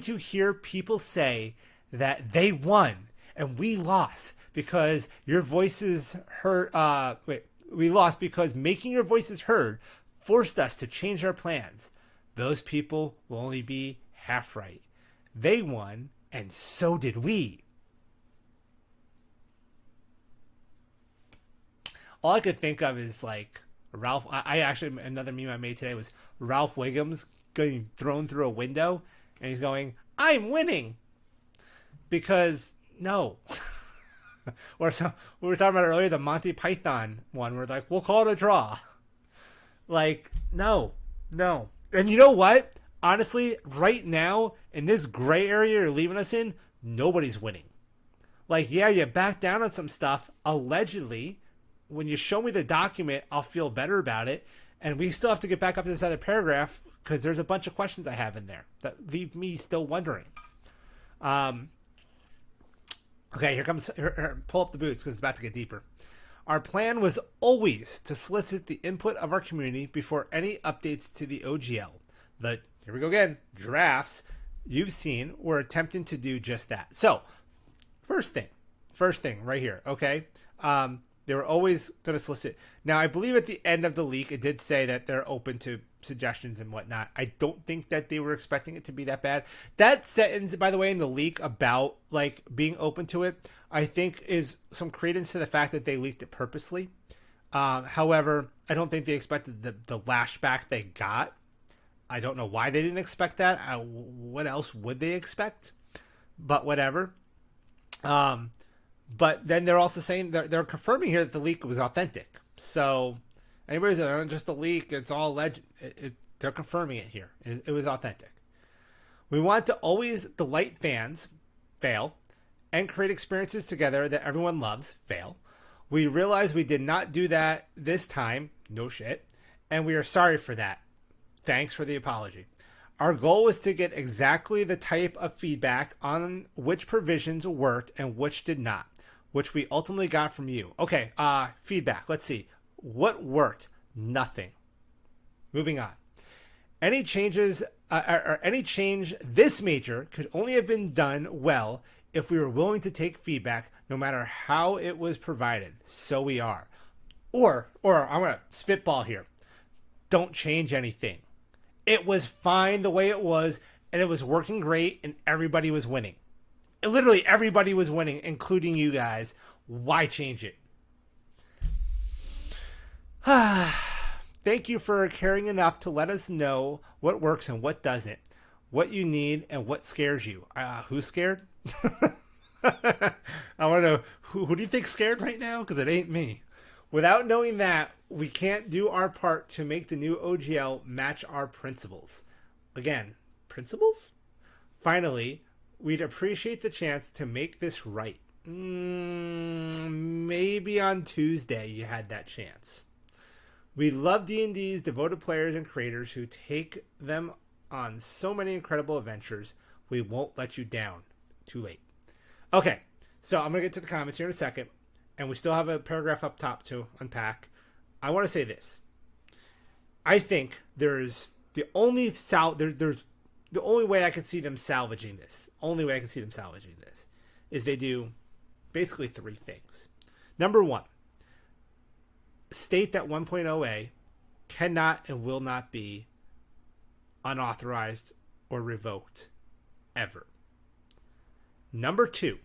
to hear people say that they won and we lost because your voices heard. We lost because making your voices heard forced us to change our plans. Those people will only be half right. They won. And so did we. All I could think of is like Ralph. I actually, another meme I made today was Ralph Wiggum's getting thrown through a window and he's going, I'm winning. Because no. Or so we were talking about earlier, the Monty Python one where like, we'll call it a draw. Like, no. And you know what? Honestly, right now, in this gray area you're leaving us in, nobody's winning. Like, yeah, you back down on some stuff, allegedly. When you show me the document, I'll feel better about it. And we still have to get back up to this other paragraph because there's a bunch of questions I have in there that leave me still wondering. Okay, here comes... pull up the boots because it's about to get deeper. Our plan was always to solicit the input of our community before any updates to the OGL. Here we go again. Drafts you've seen were attempting to do just that. So, first thing right here, okay? They were always going to solicit. Now, I believe at the end of the leak, it did say that they're open to suggestions and whatnot. I don't think that they were expecting it to be that bad. That sentence, by the way, in the leak about like being open to it, I think is some credence to the fact that they leaked it purposely. However, I don't think they expected the lashback they got. I don't know why they didn't expect that. What else would they expect? But whatever. But then they're also saying they're confirming here that the leak was authentic. So anybody's just a leak. It's all legend. They're confirming it here. It was authentic. We want to always delight fans, fail, and create experiences together that everyone loves, fail. We realize we did not do that this time, no shit, and we are sorry for that. Thanks for the apology. Our goal was to get exactly the type of feedback on which provisions worked and which did not, which we ultimately got from you. Okay, feedback. Let's see. What worked? Nothing. Moving on. Any changes or any change this major could only have been done well if we were willing to take feedback, no matter how it was provided. So we are. Or I'm going to spitball here. Don't change anything. It was fine the way it was, and it was working great, and everybody was winning. Literally everybody was winning, including you guys. Why change it? Thank you for caring enough to let us know what works and what doesn't, what you need and what scares you. Who's scared? I want to know, who do you think's scared right now? Because it ain't me. Without knowing that, we can't do our part to make the new OGL match our principles. Again, principles? Finally, we'd appreciate the chance to make this right. Maybe on Tuesday you had that chance. We love D&D's devoted players and creators who take them on so many incredible adventures. We won't let you down. Too late. Okay, so I'm going to get to the comments here in a second, and we still have a paragraph up top to unpack. I want to say this. I think there's the only there's the only way I can see them salvaging this. Only way I can see them salvaging this is they do basically three things. Number one, state that 1.0a cannot and will not be unauthorized or revoked ever. Number two,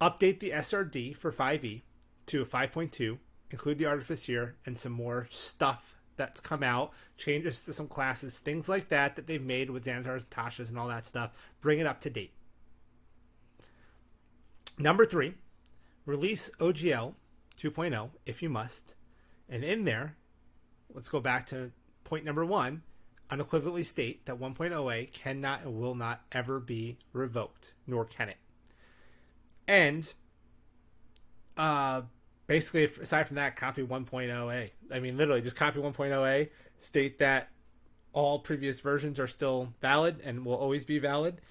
update the SRD for 5e to a 5.2, include the Artificer and some more stuff that's come out, changes to some classes, things like that that they've made with Xanatars, Tashas, and all that stuff. Bring it up to date. Number three, release OGL 2.0 if you must. And in there, let's go back to point number one, unequivocally state that 1.0a cannot and will not ever be revoked, nor can it. And basically, aside from that, copy 1.0a. I mean, literally, just copy 1.0a, state that all previous versions are still valid and will always be valid.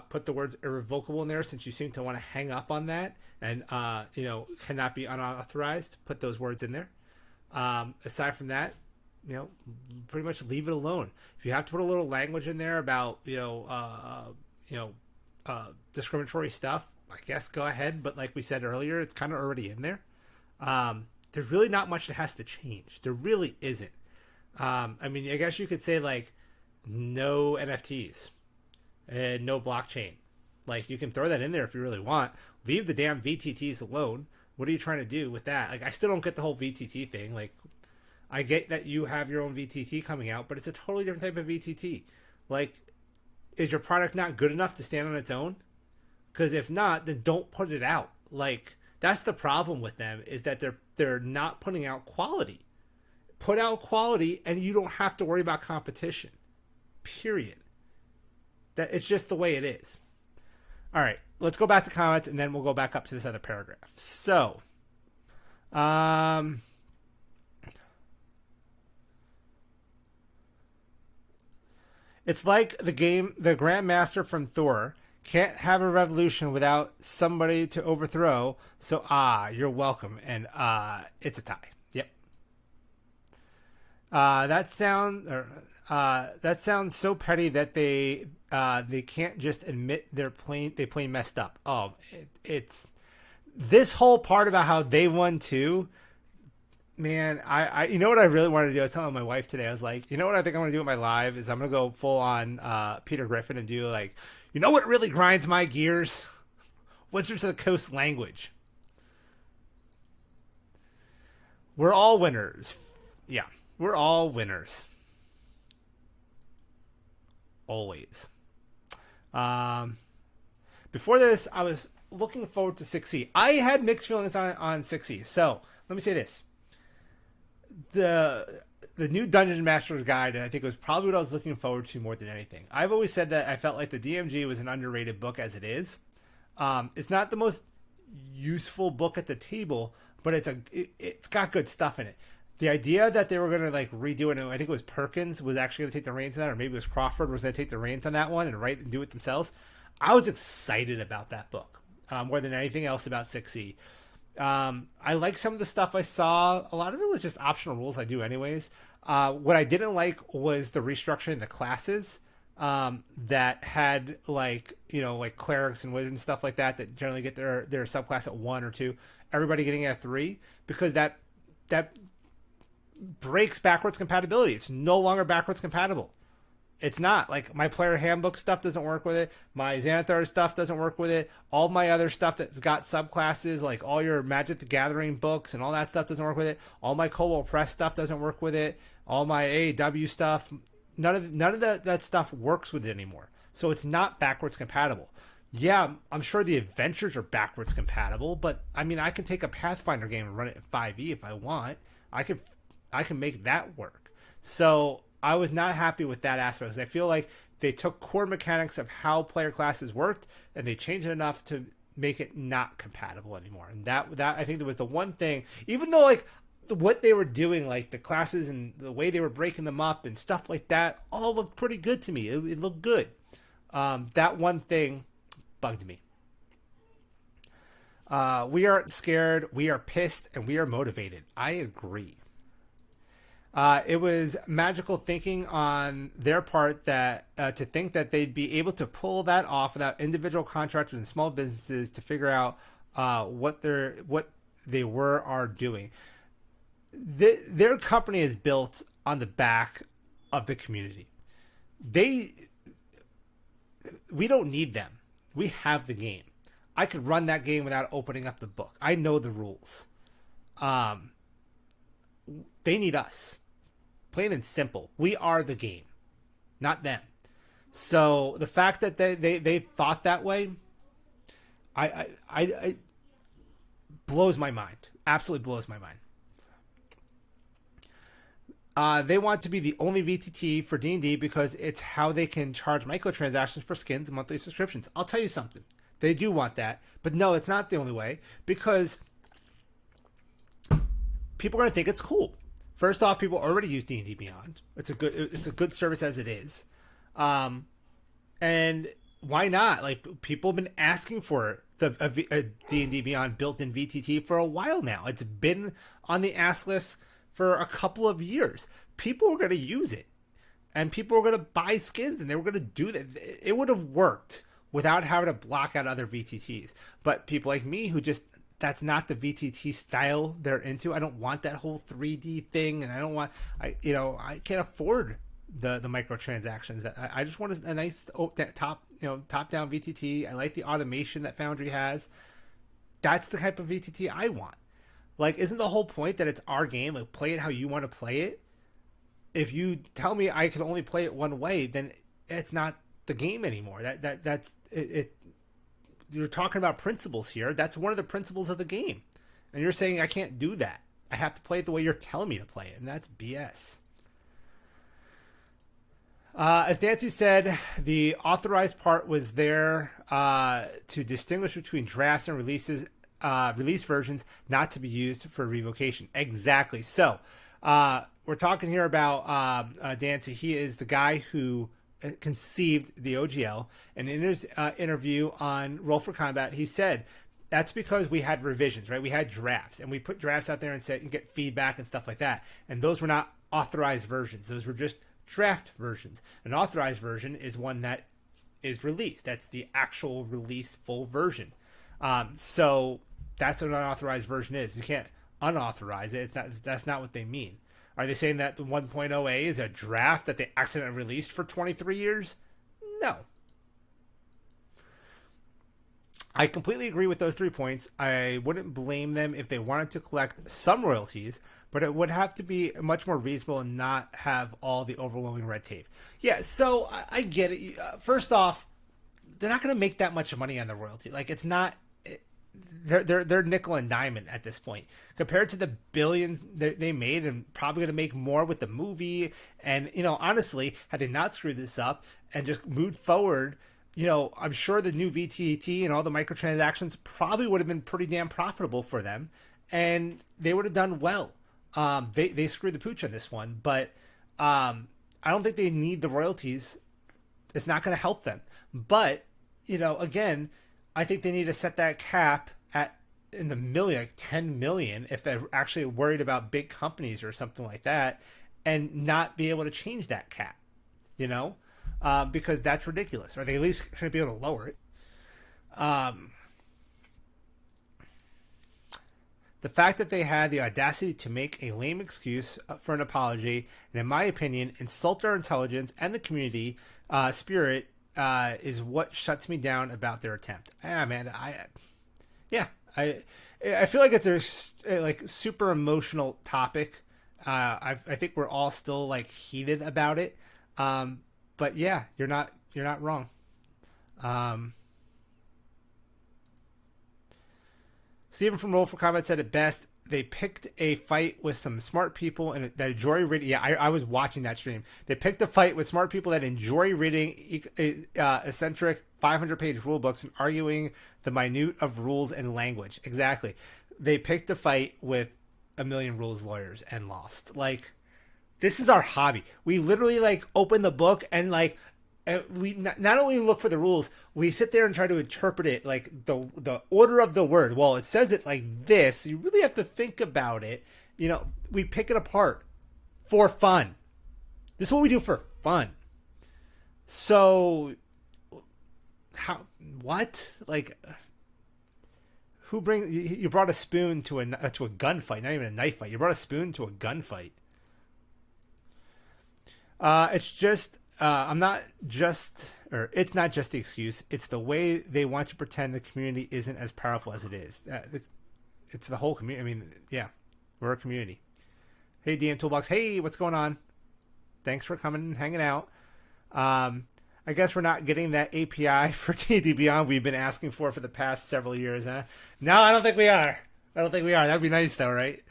Put the words irrevocable in there, since you seem to want to hang up on that and, cannot be unauthorized. Put those words in there. Aside from that, pretty much leave it alone. If you have to put a little language in there about, discriminatory stuff, I guess go ahead. But like we said earlier, it's kind of already in there. There's really not much that has to change. There really isn't. I guess you could say like no NFTs and no blockchain. Like, you can throw that in there if you really want. Leave the damn VTTs alone. What are you trying to do with that? Like, I still don't get the whole VTT thing. Like, I get that you have your own VTT coming out, but it's a totally different type of VTT. Like, is your product not good enough to stand on its own? Because if not, then don't put it out. Like, that's the problem with them, is that they're not putting out quality. Put out quality, and you don't have to worry about competition. Period. That it's just the way it is. All right, let's go back to comments, and then we'll go back up to this other paragraph. So, it's like the Grandmaster from Thor can't have a revolution without somebody to overthrow. So, you're welcome, and it's a tie. Yep. That sounds so petty that they can't just admit they plain messed up. Oh, it's this whole part about how they won too. Man, I you know what I really wanted to do? I was telling my wife today. I was like, you know what I think I'm gonna do with my live is I'm gonna go full on Peter Griffin and do like, you know what really grinds my gears? Wizards of the Coast language. We're all winners. Yeah, we're all winners. Always. Before this, I was looking forward to 6e. I had mixed feelings on 6e. So let me say this: the new Dungeon Master's Guide, I think, was probably what I was looking forward to more than anything. I've always said that I felt like the DMG was an underrated book as it is. It's not the most useful book at the table, but it's got good stuff in it. The idea that they were going to like redo it, and I think it was Perkins was actually going to take the reins on that, or maybe it was Crawford was going to take the reins on that one and write and do it themselves. I was excited about that book more than anything else about 6e. I like some of the stuff I saw. A lot of it was just optional rules I do anyways. What I didn't like was the restructuring the classes that had like clerics and wizards and stuff like that generally get their subclass at 1 or 2. Everybody getting at 3, because that breaks backwards compatibility. It's no longer backwards compatible. It's not. Like, my player handbook stuff doesn't work with it. My Xanathar stuff doesn't work with it. All my other stuff that's got subclasses, like all your Magic the Gathering books and all that stuff doesn't work with it. All my Cobalt Press stuff doesn't work with it. All my AAW stuff, none of that stuff works with it anymore. So it's not backwards compatible. Yeah, I'm sure the adventures are backwards compatible, but I mean, I can take a Pathfinder game and run it in 5e if I want. I can make that work. So I was not happy with that aspect, because I feel like they took core mechanics of how player classes worked and they changed it enough to make it not compatible anymore. And that I think that was the one thing, even though like what they were doing, like the classes and the way they were breaking them up and stuff like that, all looked pretty good to me. It looked good. That one thing bugged me. We aren't scared, we are pissed, and we are motivated. I agree. It was magical thinking on their part that to think that they'd be able to pull that off without individual contractors and small businesses to figure out what they are doing. Their company is built on the back of the community. We don't need them. We have the game. I could run that game without opening up the book. I know the rules. They need us. Plain and simple. We are the game, not them. So the fact that they thought that way, I blows my mind. Absolutely blows my mind. They want to be the only VTT for D&D because it's how they can charge microtransactions for skins and monthly subscriptions. I'll tell you something. They do want that, but no, it's not the only way, because people are going to think it's cool. First off, people already use D&D Beyond. It's a good service as it is. And why not? Like, people have been asking for a D&D Beyond built-in VTT for a while now. It's been on the ask list for a couple of years. People were going to use it, and people were going to buy skins, and they were going to do that. It would have worked without having to block out other VTTs. But people like me who just, that's not the VTT style they're into. I don't want that whole 3D thing, and I can't afford the microtransactions. I just want a nice top-down VTT. I like the automation that Foundry has. That's the type of VTT I want. Like, isn't the whole point that it's our game? Like, play it how you want to play it. If you tell me I can only play it one way, then it's not the game anymore. That's it. You're talking about principles here. That's one of the principles of the game, and you're saying I can't do that. I have to play it the way you're telling me to play it, and that's BS. As Nancy said, the authorized part was there to distinguish between drafts and release versions, not to be used for revocation. Exactly. So we're talking here about Nancy. He is the guy who conceived the OGL, and in his interview on Roll for Combat, he said that's because we had revisions, right? We had drafts, and we put drafts out there and said you get feedback and stuff like that, and those were not authorized versions. Those were just draft versions. An authorized version is one that is released. That's the actual released full version. So that's what an unauthorized version is. You can't unauthorize it. That's not what they mean. Are they saying that the 1.0A is a draft that they accidentally released for 23 years? No. I completely agree with those 3 points. I wouldn't blame them if they wanted to collect some royalties, but it would have to be much more reasonable and not have all the overwhelming red tape. Yeah, so I get it. First off, they're not going to make that much money on the royalty. Like, it's not... They're nickel and diamond at this point compared to the billions they made, and probably going to make more with the movie. And honestly, had they not screwed this up and just moved forward, I'm sure the new VTT and all the microtransactions probably would have been pretty damn profitable for them, and they would have done well. They screwed the pooch on this one, but I don't think they need the royalties. It's not going to help them. But again, I think they need to set that cap in the million, like 10 million, if they're actually worried about big companies or something like that, and not be able to change that cap, because that's ridiculous. Or they at least should be able to lower it. The fact that they had the audacity to make a lame excuse for an apology, and in my opinion, insult our intelligence and the community spirit, is what shuts me down about their attempt. I feel like it's a super emotional topic. I think we're all still heated about it. But yeah, you're not wrong. Stephen from Roll for Combat said it best. they picked a fight with some smart people and that enjoy reading. Yeah, I was watching that stream. They picked a fight with smart people that enjoy reading eccentric 500-page rule books and arguing the minute of rules and language. Exactly. They picked a fight with a million rules lawyers and lost. Like, this is our hobby. We literally like open the book and like we not only look for the rules, we sit there and try to interpret it, like the order of the word. Well, it says it like this. You really have to think about it. You know, we pick it apart for fun. This is what we do for fun. So, what? Like, who you brought a spoon to a gunfight? Not even a knife fight. You brought a spoon to a gunfight. It's just. It's not just the excuse. It's the way they want to pretend the community isn't as powerful as it is. It's the whole community. I mean, yeah, we're a community. Hey, DM Toolbox. Hey, what's going on? Thanks for coming and hanging out. I guess we're not getting that API for D&D Beyond we've been asking for the past several years, huh? No, I don't think we are. That'd be nice, though, right?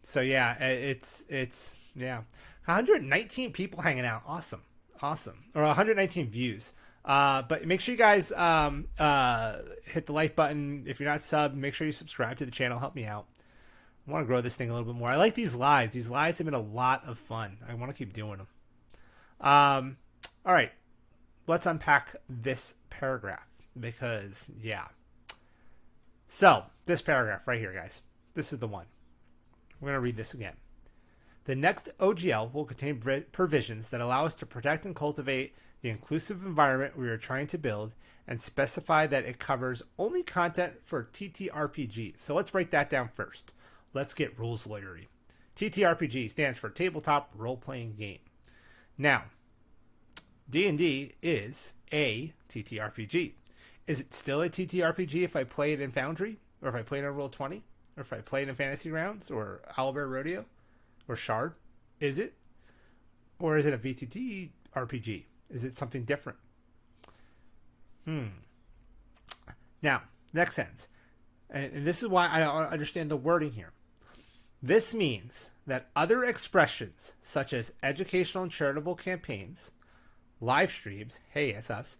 So yeah, it's yeah. 119 people hanging out. Awesome. Or 119 views. But make sure you guys hit the like button. If you're not subbed, make sure you subscribe to the channel. Help me out. I want to grow this thing a little bit more. I like these lives. These lives have been a lot of fun. I want to keep doing them. All right. Let's unpack this paragraph because, yeah. So, this paragraph right here, guys. This is the one. We're going to read this again. The next OGL will contain provisions that allow us to protect and cultivate the inclusive environment we are trying to build and specify that it covers only content for TTRPG. So let's break that down first. Let's get rules lawyery. TTRPG stands for Tabletop Role-Playing Game. Now, D&D is a TTRPG. Is it still a TTRPG if I play it in Foundry? Or if I play it on Roll20? Or if I play it in Fantasy Rounds? Or Owlbear Rodeo? Or Shard? Is it? Or is it a VTT RPG? Is it something different? Now, next sentence. And this is why I don't understand the wording here. This means that other expressions, such as educational and charitable campaigns, live streams, hey, it's us,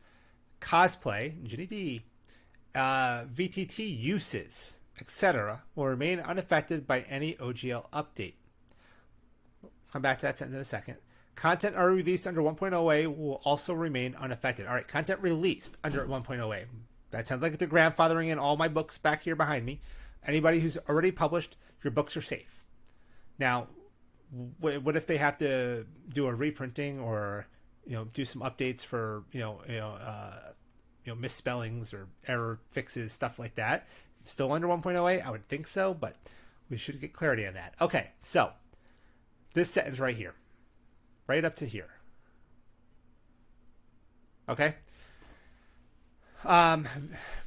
cosplay, Ginny D, VTT uses, etc., will remain unaffected by any OGL update. Come back to that sentence in a second. Content already released under 1.0a will also remain unaffected. All right, content released under 1.0a. That sounds like they're grandfathering in all my books back here behind me. Anybody who's already published, your books are safe. Now, what if they have to do a reprinting or do some updates for misspellings or error fixes, stuff like that? Still under 1.0a? I would think so, but we should get clarity on that. Okay, so this sentence right here, right up to here. Okay?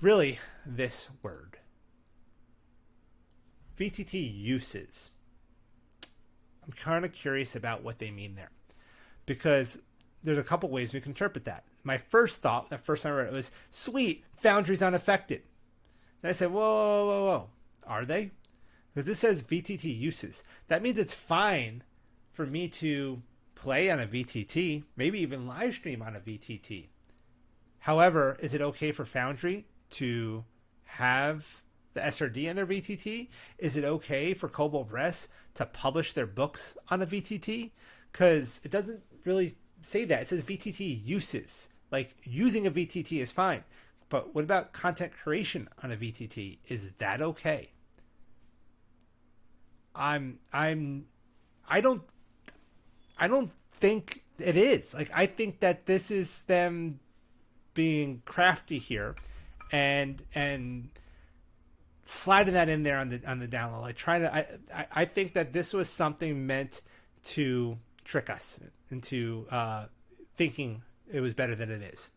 Really, this word. VTT uses. I'm kind of curious about what they mean there. Because there's a couple ways we can interpret that. My first thought, the first time I read it, was, sweet, Foundry's unaffected. Then I said, whoa. Are they? Because this says VTT uses. That means it's fine for me to play on a VTT, maybe even live stream on a VTT. However, is it okay for Foundry to have the SRD in their VTT? Is it okay for Cobalt Press to publish their books on a VTT? Because it doesn't really say that. It says VTT uses. Like, using a VTT is fine. But what about content creation on a VTT? Is that okay? I don't think it is. Like, I think that this is them being crafty here and sliding that in there on the download. Like, I think that this was something meant to trick us into thinking it was better than it is.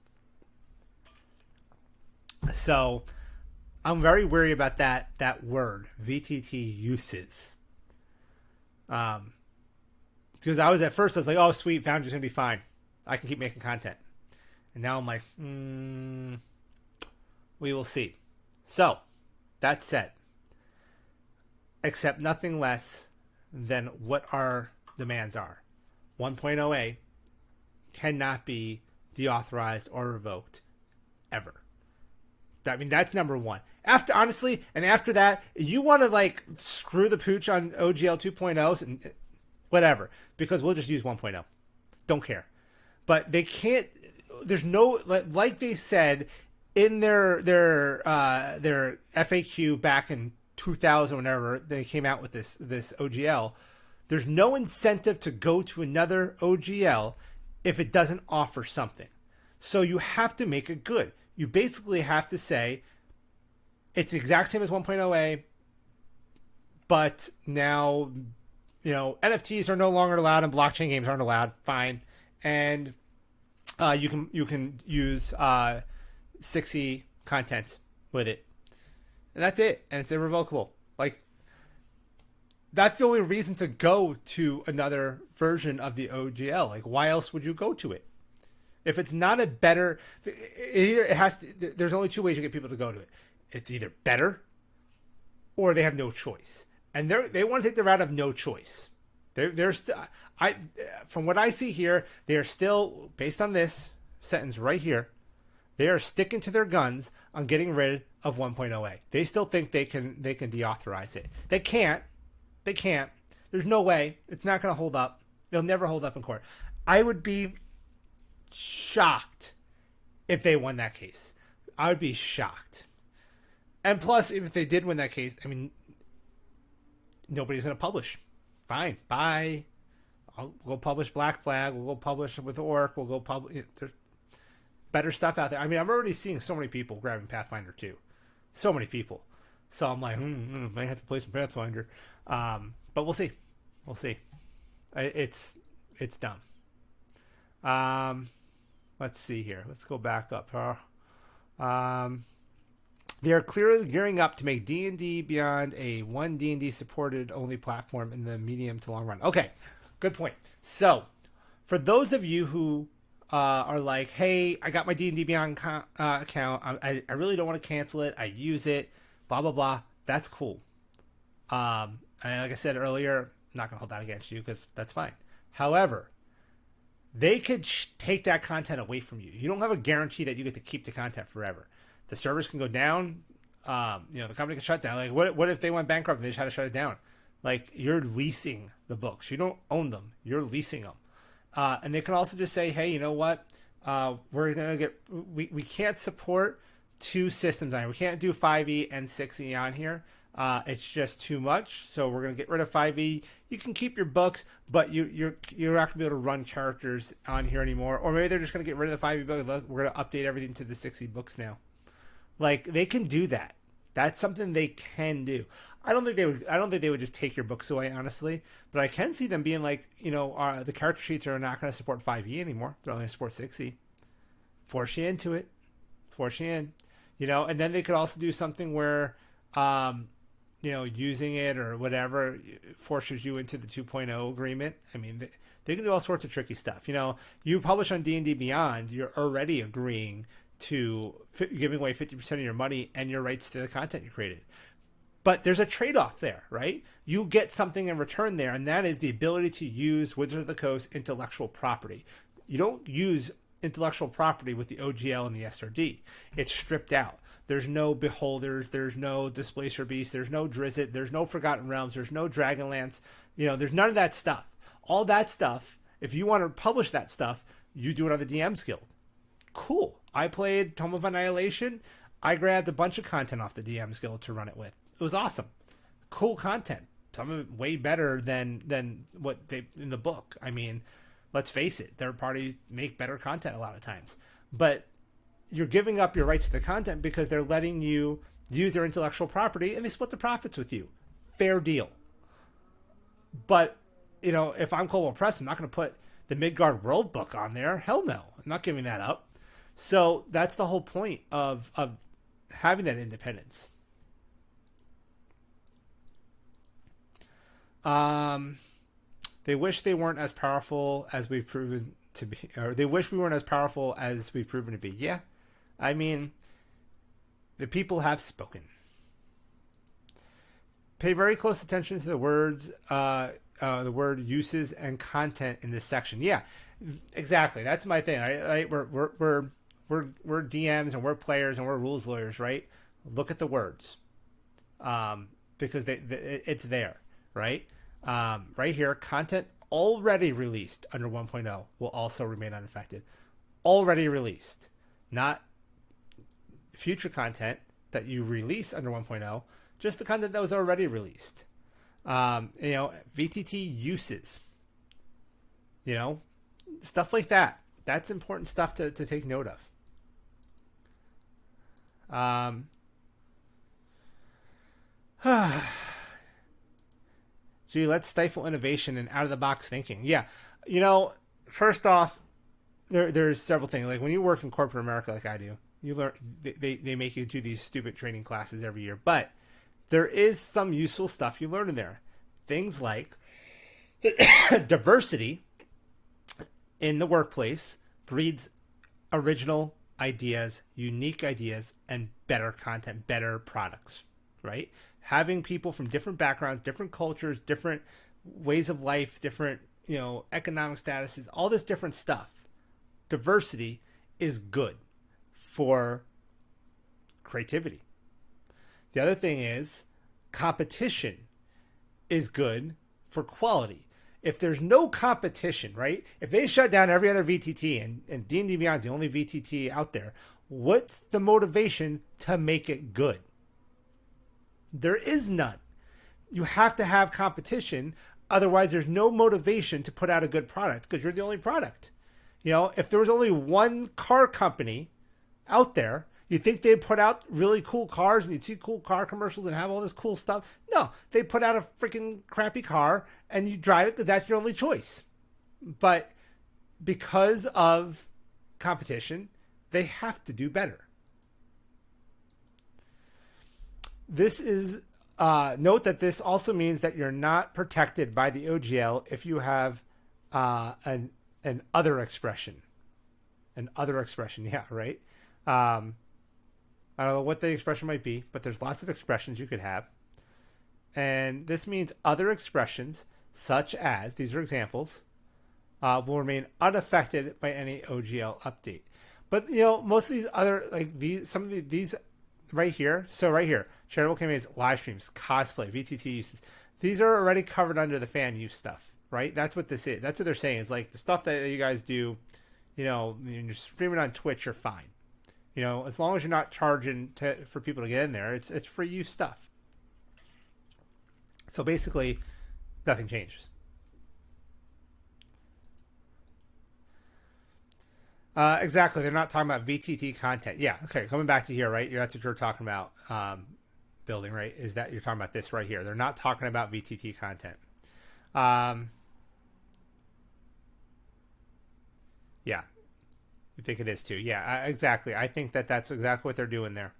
So I'm very wary about that word, VTT uses. Because I was like, oh, sweet, Foundry's going to be fine. I can keep making content. And now I'm like, we will see. So, that said, accept nothing less than what our demands are. 1.0a cannot be deauthorized or revoked ever. I mean, that's number one. After that, you want to like screw the pooch on OGL 2.0 and whatever, because we'll just use 1.0. Don't care. But they can't. There's no, like they said in their FAQ back in 2000, whenever they came out with this OGL. There's no incentive to go to another OGL if it doesn't offer something. So you have to make it good. You basically have to say it's the exact same as 1.0a, but now, NFTs are no longer allowed and blockchain games aren't allowed. Fine. And you can use 6e content with it. And that's it. And it's irrevocable. Like, that's the only reason to go to another version of the OGL. Like, why else would you go to it? If it's not a better, there's only two ways you get people to go to it. It's either better or they have no choice. And they want to take the route of no choice. From what I see here, they are still, based on this sentence right here, they are sticking to their guns on getting rid of 1.0a. They still think they can deauthorize it. They can't. There's no way. It's not going to hold up. It'll never hold up in court. I would be shocked if they won that case. I would be shocked. And plus, if they did win that case, I mean, nobody's going to publish. Fine. Bye. We'll go publish Black Flag. We'll go publish with Orc. We'll go publish. There's better stuff out there. I mean, I'm already seeing so many people grabbing Pathfinder 2. So many people. So I'm like, might have to play some Pathfinder. But we'll see. We'll see. It's dumb. Let's see here. Let's go back up. They are clearly gearing up to make D&D Beyond a one D&D supported only platform in the medium to long run. Okay, good point. So, for those of you who are like, hey, I got my D&D Beyond account. I really don't want to cancel it. I use it. Blah, blah, blah. That's cool. And like I said earlier, I'm not going to hold that against you because that's fine. However, they could take that content away from you. You don't have a guarantee that you get to keep the content forever. The servers can go down. The company can shut down. Like, what if they went bankrupt and they just had to shut it down? Like, you're leasing the books. You don't own them. You're leasing them. And they can also just say, hey, you know what? We're going to get... We can't support two systems on here. We can't do 5e and 6e on here. It's just too much, so we're gonna get rid of 5e. You can keep your books, but you're not gonna be able to run characters on here anymore. Or maybe they're just gonna get rid of the 5e book. Look, we're gonna update everything to the 6e books now. Like, they can do that. That's something they can do. I don't think they would just take your books away, honestly. But I can see them being like, the character sheets are not gonna support 5e anymore. They're only gonna support 6e. Force you into it. Force you in. And then they could also do something where using it or whatever forces you into the 2.0 agreement. I mean, they can do all sorts of tricky stuff. You publish on D&D Beyond, you're already agreeing to giving away 50% of your money and your rights to the content you created. But there's a trade-off there, right? You get something in return there, and that is the ability to use Wizards of the Coast intellectual property. You don't use intellectual property with the OGL and the SRD. It's stripped out. There's no Beholders, there's no Displacer Beast, there's no Drizzt, there's no Forgotten Realms, there's no Dragonlance. There's none of that stuff. All that stuff, if you want to publish that stuff, you do it on the DM's Guild. Cool. I played Tome of Annihilation. I grabbed a bunch of content off the DM's Guild to run it with. It was awesome. Cool content. Some of it way better than what they in the book. I mean, let's face it, third parties make better content a lot of times. But you're giving up your rights to the content because they're letting you use their intellectual property and they split the profits with you. Fair deal. But, if I'm Coldwell Press, I'm not going to put the Midgard World book on there. Hell no. I'm not giving that up. So that's the whole point of having that independence. They wish they weren't as powerful as we've proven to be, or they wish we weren't as powerful as we've proven to be. Yeah. I mean, the people have spoken. pay very close attention to the words, the word uses and content in this section. Yeah, exactly. That's my thing. Right? We're DMs and we're players and we're rules lawyers, right? Look at the words, because it's there, right? Right here, content already released under 1.0 will also remain unaffected. Already released, not future content that you release under 1.0, just the content that was already released. VTT uses, stuff like that. That's important stuff to take note of. Gee, let's stifle innovation and out-of-the-box thinking. Yeah, first off, there's several things. Like when you work in corporate America like I do, you learn they make you do these stupid training classes every year. But there is some useful stuff you learn in there. Things like diversity in the workplace breeds original ideas, unique ideas, and better content, better products, right? Having people from different backgrounds, different cultures, different ways of life, different, economic statuses, all this different stuff. Diversity is good for creativity. The other thing is competition is good for quality. If there's no competition, right? If they shut down every other VTT and D&D Beyond's the only VTT out there, what's the motivation to make it good? There is none. You have to have competition. Otherwise, there's no motivation to put out a good product because you're the only product. If there was only one car company out there, you'd think they'd put out really cool cars and you'd see cool car commercials and have all this cool stuff. No, they put out a freaking crappy car and you drive it because that's your only choice. But because of competition, they have to do better. This is note that this also means that you're not protected by the OGL if you have an other expression. An other expression, yeah, right? I don't know what the expression might be, but there's lots of expressions you could have. And this means other expressions, such as, these are examples, will remain unaffected by any OGL update. But, most of these other, some of these right here, charitable campaigns, live streams, cosplay, VTT uses, these are already covered under the fan use stuff, right? That's what this is. That's what they're saying is the stuff that you guys do, you're streaming on Twitch, you're fine. As long as you're not charging for people to get in there, it's free use stuff. So basically, nothing changes. Exactly. They're not talking about VTT content. Yeah. Okay. Coming back to here, right? That's what you're talking about. Building, right? Is that you're talking about this right here? They're not talking about VTT content. Yeah. You think it is too? Yeah, exactly. I think that's exactly what they're doing there.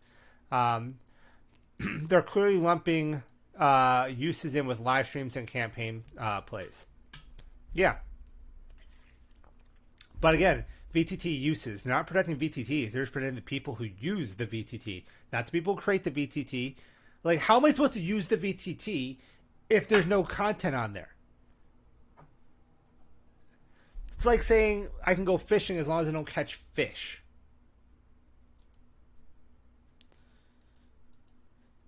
They're clearly lumping uses in with live streams and campaign plays. Yeah. But again, VTT uses. They're not protecting VTTs. They're just protecting the people who use the VTT, not the people who create the VTT. How am I supposed to use the VTT if there's no content on there? It's like saying I can go fishing as long as I don't catch fish.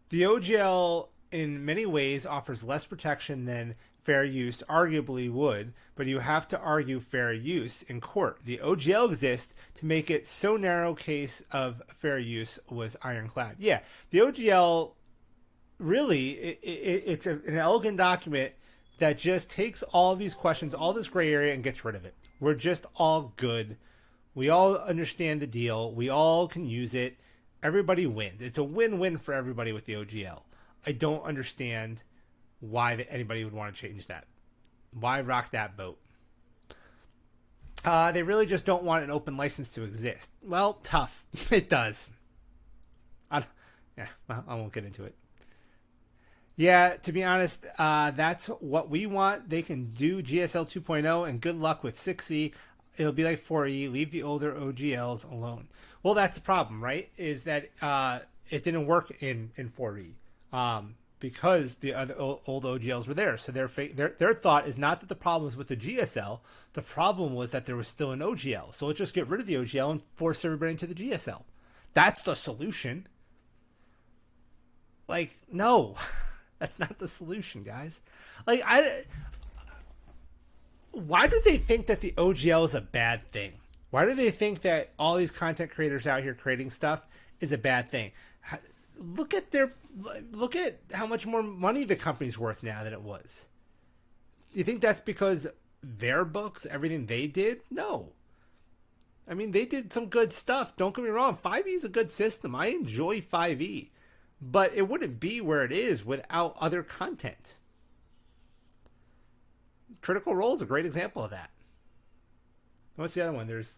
The OGL in many ways offers less protection than fair use arguably would, but you have to argue fair use in court. The OGL exists to make it so narrow case of fair use was ironclad. Yeah, the OGL really, it's an elegant document that just takes all these questions, all this gray area, and gets rid of it. We're just all good. We all understand the deal. We all can use it. Everybody wins. It's a win-win for everybody with the OGL. I don't understand why anybody would want to change that. Why rock that boat? They really just don't want an open license to exist. Well, tough. It does. I won't get into it. Yeah, to be honest, that's what we want. They can do GSL 2.0 and good luck with 6E. It'll be like 4E. Leave the older OGLs alone. Well, that's the problem, right? Is that it didn't work in 4E because the other old OGLs were there. So their thought is not that the problem was with the GSL. The problem was that there was still an OGL. So let's just get rid of the OGL and force everybody into the GSL. That's the solution. Like, no, that's not the solution, guys. Like, why do they think that the OGL is a bad thing? Why do they think that all these content creators out here creating stuff is a bad thing? Look at how much more money the company's worth now than it was. Do you think that's because their books, everything they did? No. I mean, they did some good stuff. Don't get me wrong. 5e is a good system. I enjoy 5e. But it wouldn't be where it is without other content. Critical Role is a great example of that. What's the other one? There's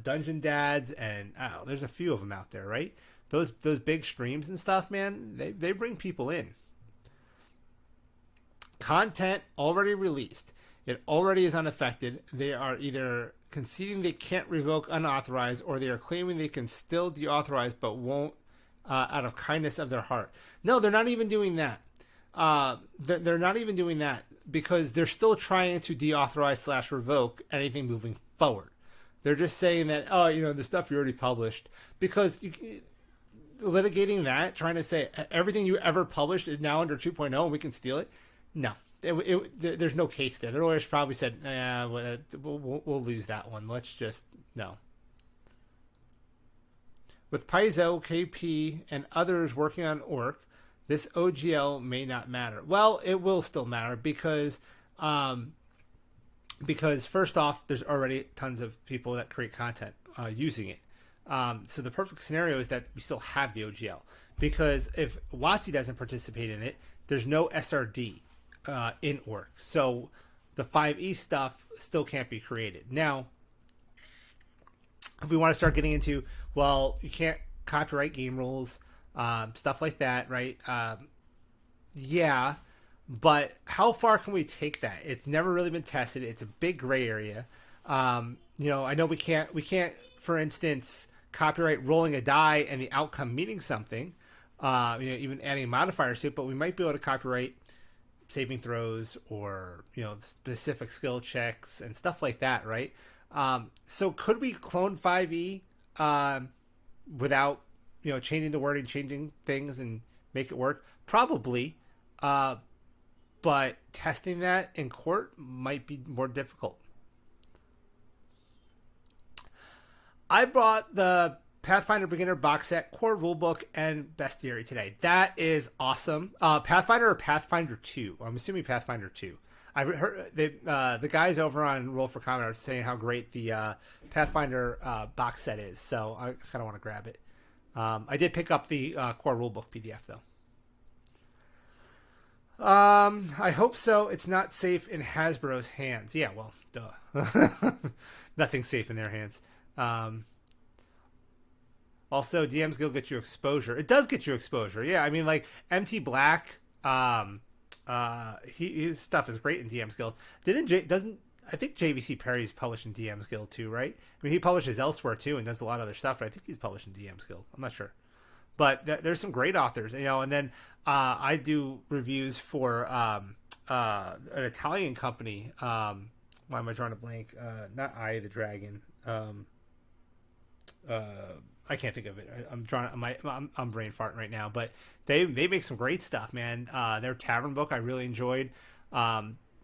Dungeon Dads, and there's a few of them out there, right? Those big streams and stuff, man, they bring people in. Content already released. It already is unaffected. They are either conceding they can't revoke unauthorized, or they are claiming they can still deauthorize but won't out of kindness of their heart. No, they're not even doing that. They're not even doing that because they're still trying to deauthorize / revoke anything moving forward. They're just saying that, the stuff you already published, because litigating that, trying to say everything you ever published is now under 2.0 and we can steal it. No, there's no case there. The lawyers probably said, we'll lose that one. Let's just, no. With Paizo, KP, and others working on ORC, this OGL may not matter. Well, it will still matter because first off, there's already tons of people that create content using it. So the perfect scenario is that we still have the OGL, because if WoTC doesn't participate in it, there's no SRD in ORC. So the 5e stuff still can't be created. Now, if we want to start getting into, well, you can't copyright game rules, stuff like that, right? Yeah, but how far can we take that? It's never really been tested. It's a big gray area. I know we can't, for instance, copyright rolling a die and the outcome meaning something, even adding modifiers to it, but we might be able to copyright saving throws or, specific skill checks and stuff like that, right? So could we clone 5e without, changing the wording, changing things and make it work? Probably. But testing that in court might be more difficult. I bought the Pathfinder Beginner box set, core rulebook, and bestiary today. That is awesome. Pathfinder or Pathfinder 2? I'm assuming Pathfinder 2. I heard the guys over on Roll for Comment are saying how great the Pathfinder box set is, so I kind of want to grab it. I did pick up the core rulebook PDF though. I hope so. It's not safe in Hasbro's hands. Yeah, well, duh. Nothing's safe in their hands. Also, DM's Guild gets you exposure. It does get you exposure. Yeah, I mean, like MT Black. His stuff is great in DM's Guild. I think JVC Perry's published in DM's Guild too, right? I mean, he publishes elsewhere too and does a lot of other stuff, but I think he's published in DM's Guild. I'm not sure, but there's some great authors, and then I do reviews for an Italian company. Why am I drawing a blank? Not Eye of the Dragon. I can't think of it. I'm brain farting right now, but they make some great stuff, man. Their tavern book I really enjoyed.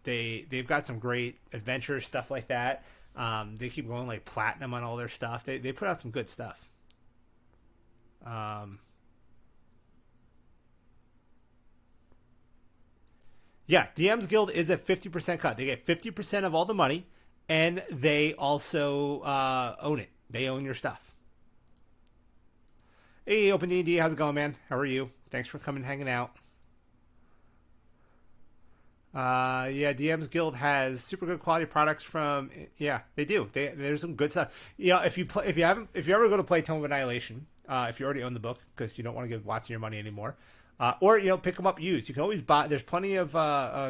They've got some great adventures, stuff like that. They keep going like platinum on all their stuff. They put out some good stuff. Yeah, DM's Guild is a 50% cut. They get 50% of all the money, and they also own it. They own your stuff. Hey, Open D&D, how's it going, man? How are you? Thanks for coming and hanging out. Yeah, DM's Guild has super good quality products from. Yeah, they do. There's some good stuff. If you ever go to play Tome of Annihilation, if you already own the book because you don't want to give WoTC your money anymore, or pick them up used. You can always buy. There's plenty of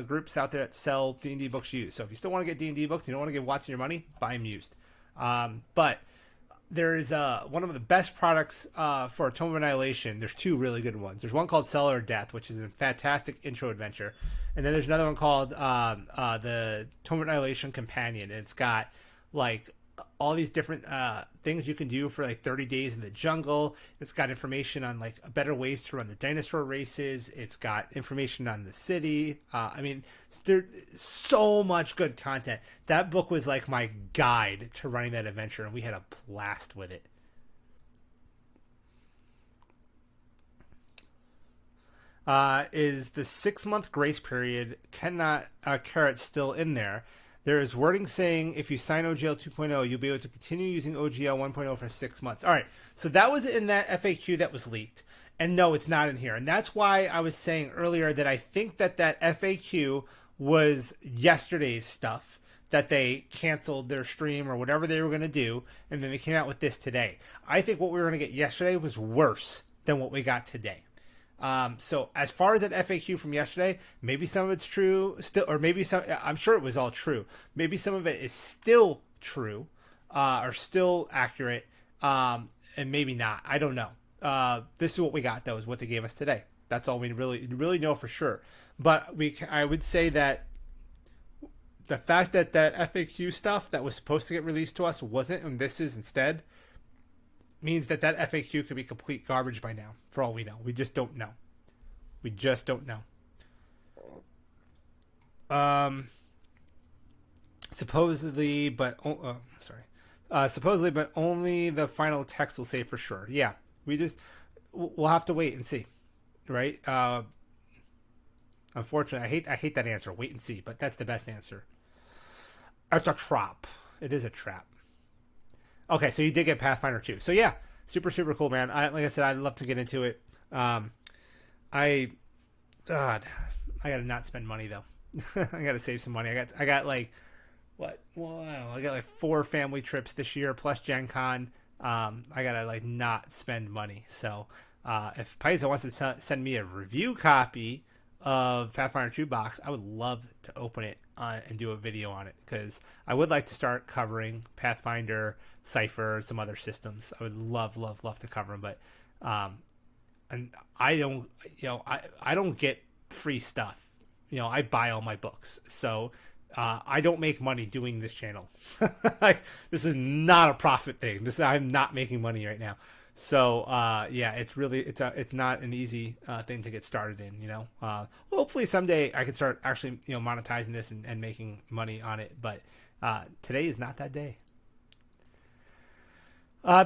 groups out there that sell D&D books used. So if you still want to get D&D books, you don't want to give WoTC your money, buy them used. But there is one of the best products for Tome of Annihilation. There's two really good ones. There's one called Cellar of Death, which is a fantastic intro adventure, and then there's another one called the Tome of Annihilation Companion, and it's got like all these different things you can do for like 30 days in the jungle. It's got information on like better ways to run the dinosaur races. It's got information on the city. I mean, there's so much good content. That book was like my guide to running that adventure, and we had a blast with it. Is the 6-month grace period cannot carrot still in there? There is wording saying if you sign OGL 2.0, you'll be able to continue using OGL 1.0 for 6 months. All right, so that was in that FAQ that was leaked. And no, it's not in here. And that's why I was saying earlier that I think that that FAQ was yesterday's stuff, that they canceled their stream or whatever they were going to do, and then they came out with this today. I think what we were going to get yesterday was worse than what we got today. So as far as that FAQ from yesterday, maybe some of it's true still, or maybe some, I'm sure it was all true. Maybe some of it is still true, or still accurate, and maybe not. I don't know. This is what we got, though, is what they gave us today. That's all we really know for sure. But I would say that the fact that that FAQ stuff that was supposed to get released to us wasn't, and this is instead, means that that FAQ could be complete garbage by now, for all we know. We just don't know. We just don't know. Supposedly, but supposedly, but only the final text will say for sure. Yeah, we'll have to wait and see, right? Unfortunately, I hate that answer. Wait and see, but that's the best answer. It's a trap. It is a trap. Okay, so you did get Pathfinder 2. So yeah, super cool, man. Like I said, I'd love to get into it. I gotta not spend money though. I gotta save some money. I got like what? Well, I got like 4 family trips this year plus Gen Con. I gotta like not spend money. So if Paisa wants to send me a review copy of Pathfinder 2 box, I would love to open it and do a video on it, because I would like to start covering Pathfinder, Cypher, some other systems. I would love to cover them, but and I don't, I don't get free stuff. I buy all my books, so I don't make money doing this channel. Like, this is not a profit thing. I'm not making money right now. So yeah, it's not an easy thing to get started in. Hopefully someday I can start actually monetizing this and making money on it. But today is not that day.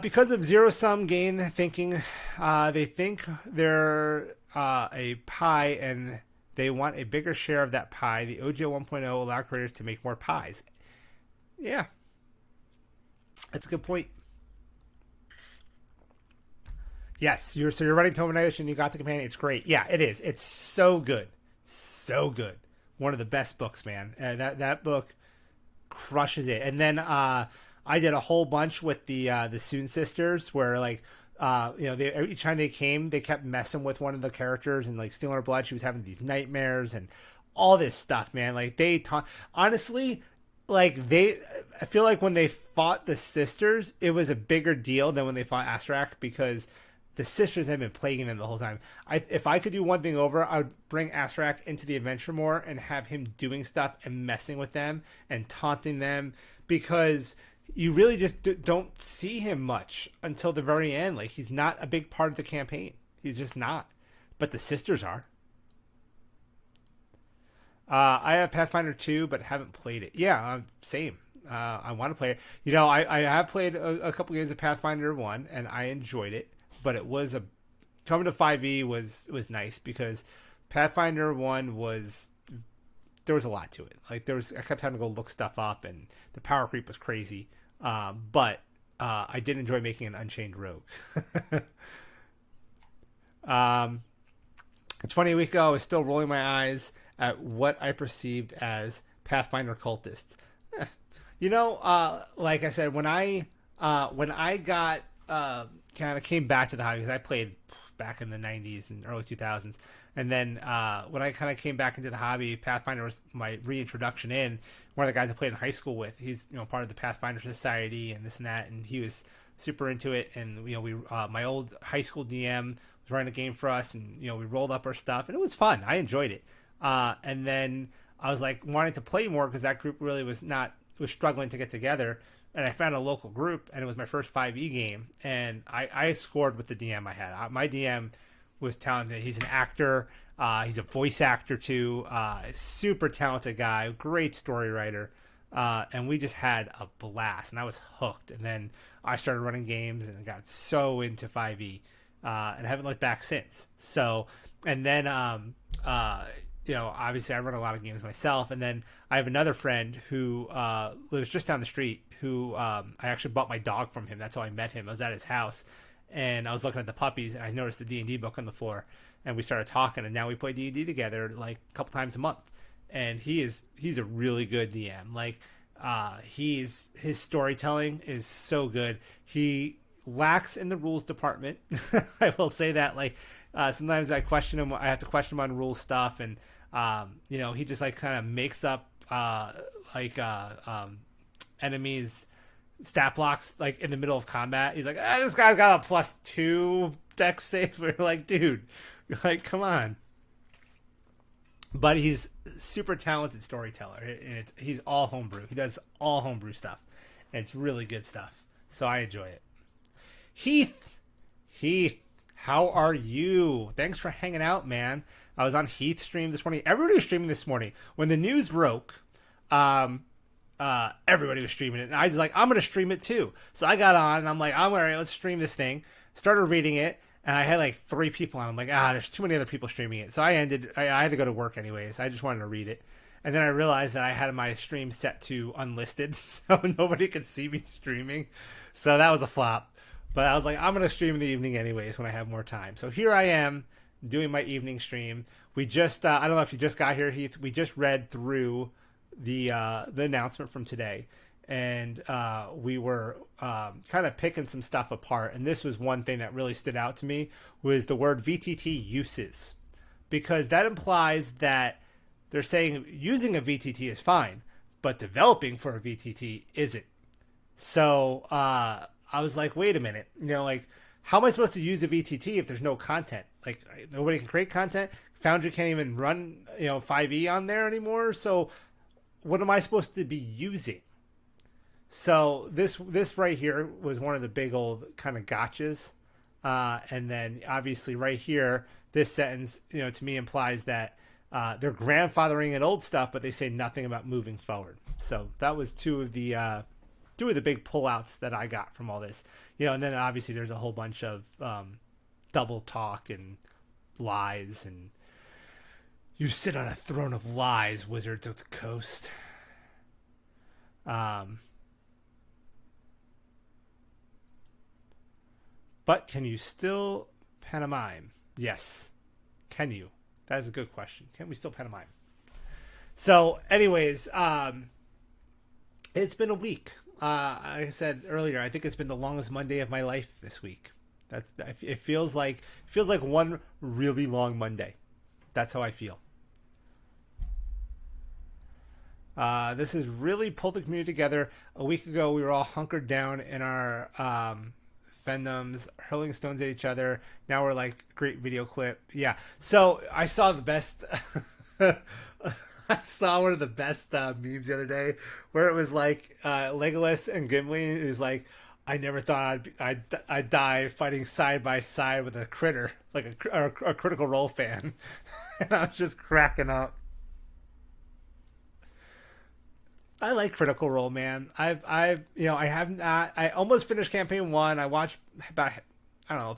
Because of zero-sum game thinking, they think they're a pie and they want a bigger share of that pie. The OGL 1.0 allow creators to make more pies. Yeah, that's a good point. Yes, you're running Tome of Annihilation. You got the companion. It's great. Yeah, it is. It's so good, so good. One of the best books, man. That book crushes it. And then I did a whole bunch with the Soon sisters, where like they each time they came, they kept messing with one of the characters and like stealing her blood. She was having these nightmares and all this stuff, man. Like honestly. Like I feel like when they fought the sisters, it was a bigger deal than when they fought Astrak, because the sisters have been plaguing them the whole time. If I could do one thing over, I would bring Astrak into the adventure more and have him doing stuff and messing with them and taunting them, because you really just don't see him much until the very end. Like, he's not a big part of the campaign. He's just not. But the sisters are. I have Pathfinder 2, but haven't played it. Yeah, same. I want to play it. I have played a couple games of Pathfinder 1, and I enjoyed it. But it was coming to 5e was nice, because Pathfinder 1 there was a lot to it. Like, I kept having to go look stuff up, and the power creep was crazy. But I did enjoy making an Unchained Rogue. It's funny, a week ago I was still rolling my eyes at what I perceived as Pathfinder cultists. Like I said, when I got kind of came back to the hobby, because I played back in the 90s and early 2000s, and then when I kind of came back into the hobby, Pathfinder was my reintroduction in. One of the guys I played in high school with, he's part of the Pathfinder Society and this and that, and he was super into it. And we my old high school DM was running a game for us, and we rolled up our stuff, and it was fun. I enjoyed it. And then I was like wanting to play more because that group really was struggling to get together. And I found a local group, and it was my first 5e game, and I scored with the DM I had. My DM was talented. He's an actor. He's a voice actor too. Super talented guy. Great story writer. And we just had a blast, and I was hooked. And then I started running games and got so into 5e, and I haven't looked back since. So, and then obviously I run a lot of games myself, and then I have another friend who lives just down the street who I actually bought my dog from him. That's how I met him. I was at his house, and I was looking at the puppies, and I noticed the D&D book on the floor, and we started talking, and now we play D&D together like a couple times a month. And he's a really good DM. Like his storytelling is so good. He lacks in the rules department. I will say that. Like sometimes I question him. I have to question him on rule stuff, and he just like kind of makes up enemies stat blocks like in the middle of combat. He's like, this guy's got a +2 dex save. We're like, dude, like, come on. But he's super talented storyteller, and he's all homebrew. He does all homebrew stuff, and it's really good stuff. So I enjoy it. Heath, how are you? Thanks for hanging out, man. I was on Heath's stream this morning. Everybody was streaming this morning. When the news broke, everybody was streaming it, and I was like, I'm gonna stream it too. So I got on, and I'm like, all right, let's stream this thing. Started reading it, and I had like 3 people on. I'm like, there's too many other people streaming it. So I had to go to work anyways. I just wanted to read it, and then I realized that I had my stream set to unlisted, so nobody could see me streaming. So that was a flop. But I was like, I'm gonna stream in the evening anyways when I have more time. So here I am doing my evening stream. We just I don't know if you just got here, Heath. We just read through the announcement from today, and we were kind of picking some stuff apart, and this was one thing that really stood out to me was the word VTT uses, because that implies that they're saying using a VTT is fine, but developing for a VTT isn't. So I was like, wait a minute, like, how am I supposed to use a VTT if there's no content? Like, nobody can create content. Foundry can't even run 5e on there anymore. So what am I supposed to be using? So this right here was one of the big old kind of gotchas. And then obviously right here, this sentence, to me implies that they're grandfathering in old stuff, but they say nothing about moving forward. So that was two of the big pullouts that I got from all this. And then obviously there's a whole bunch of double talk and lies, and you sit on a throne of lies, Wizards of the Coast. But can you still pantomime? Yes. Can you? That is a good question. Can we still pantomime? So, anyways, it's been a week. Like I said earlier, I think it's been the longest Monday of my life this week. It feels like one really long Monday. That's how I feel. This has really pulled the community together. A week ago, we were all hunkered down in our fandoms, hurling stones at each other. Now we're like, great video clip. Yeah. So I saw the best. I saw one of the best memes the other day, where it was like Legolas and Gimli is like, I never thought I'd die fighting side by side with a critter, like a Critical Role fan, and I was just cracking up. I like Critical Role, man. I almost finished campaign 1. I watched about,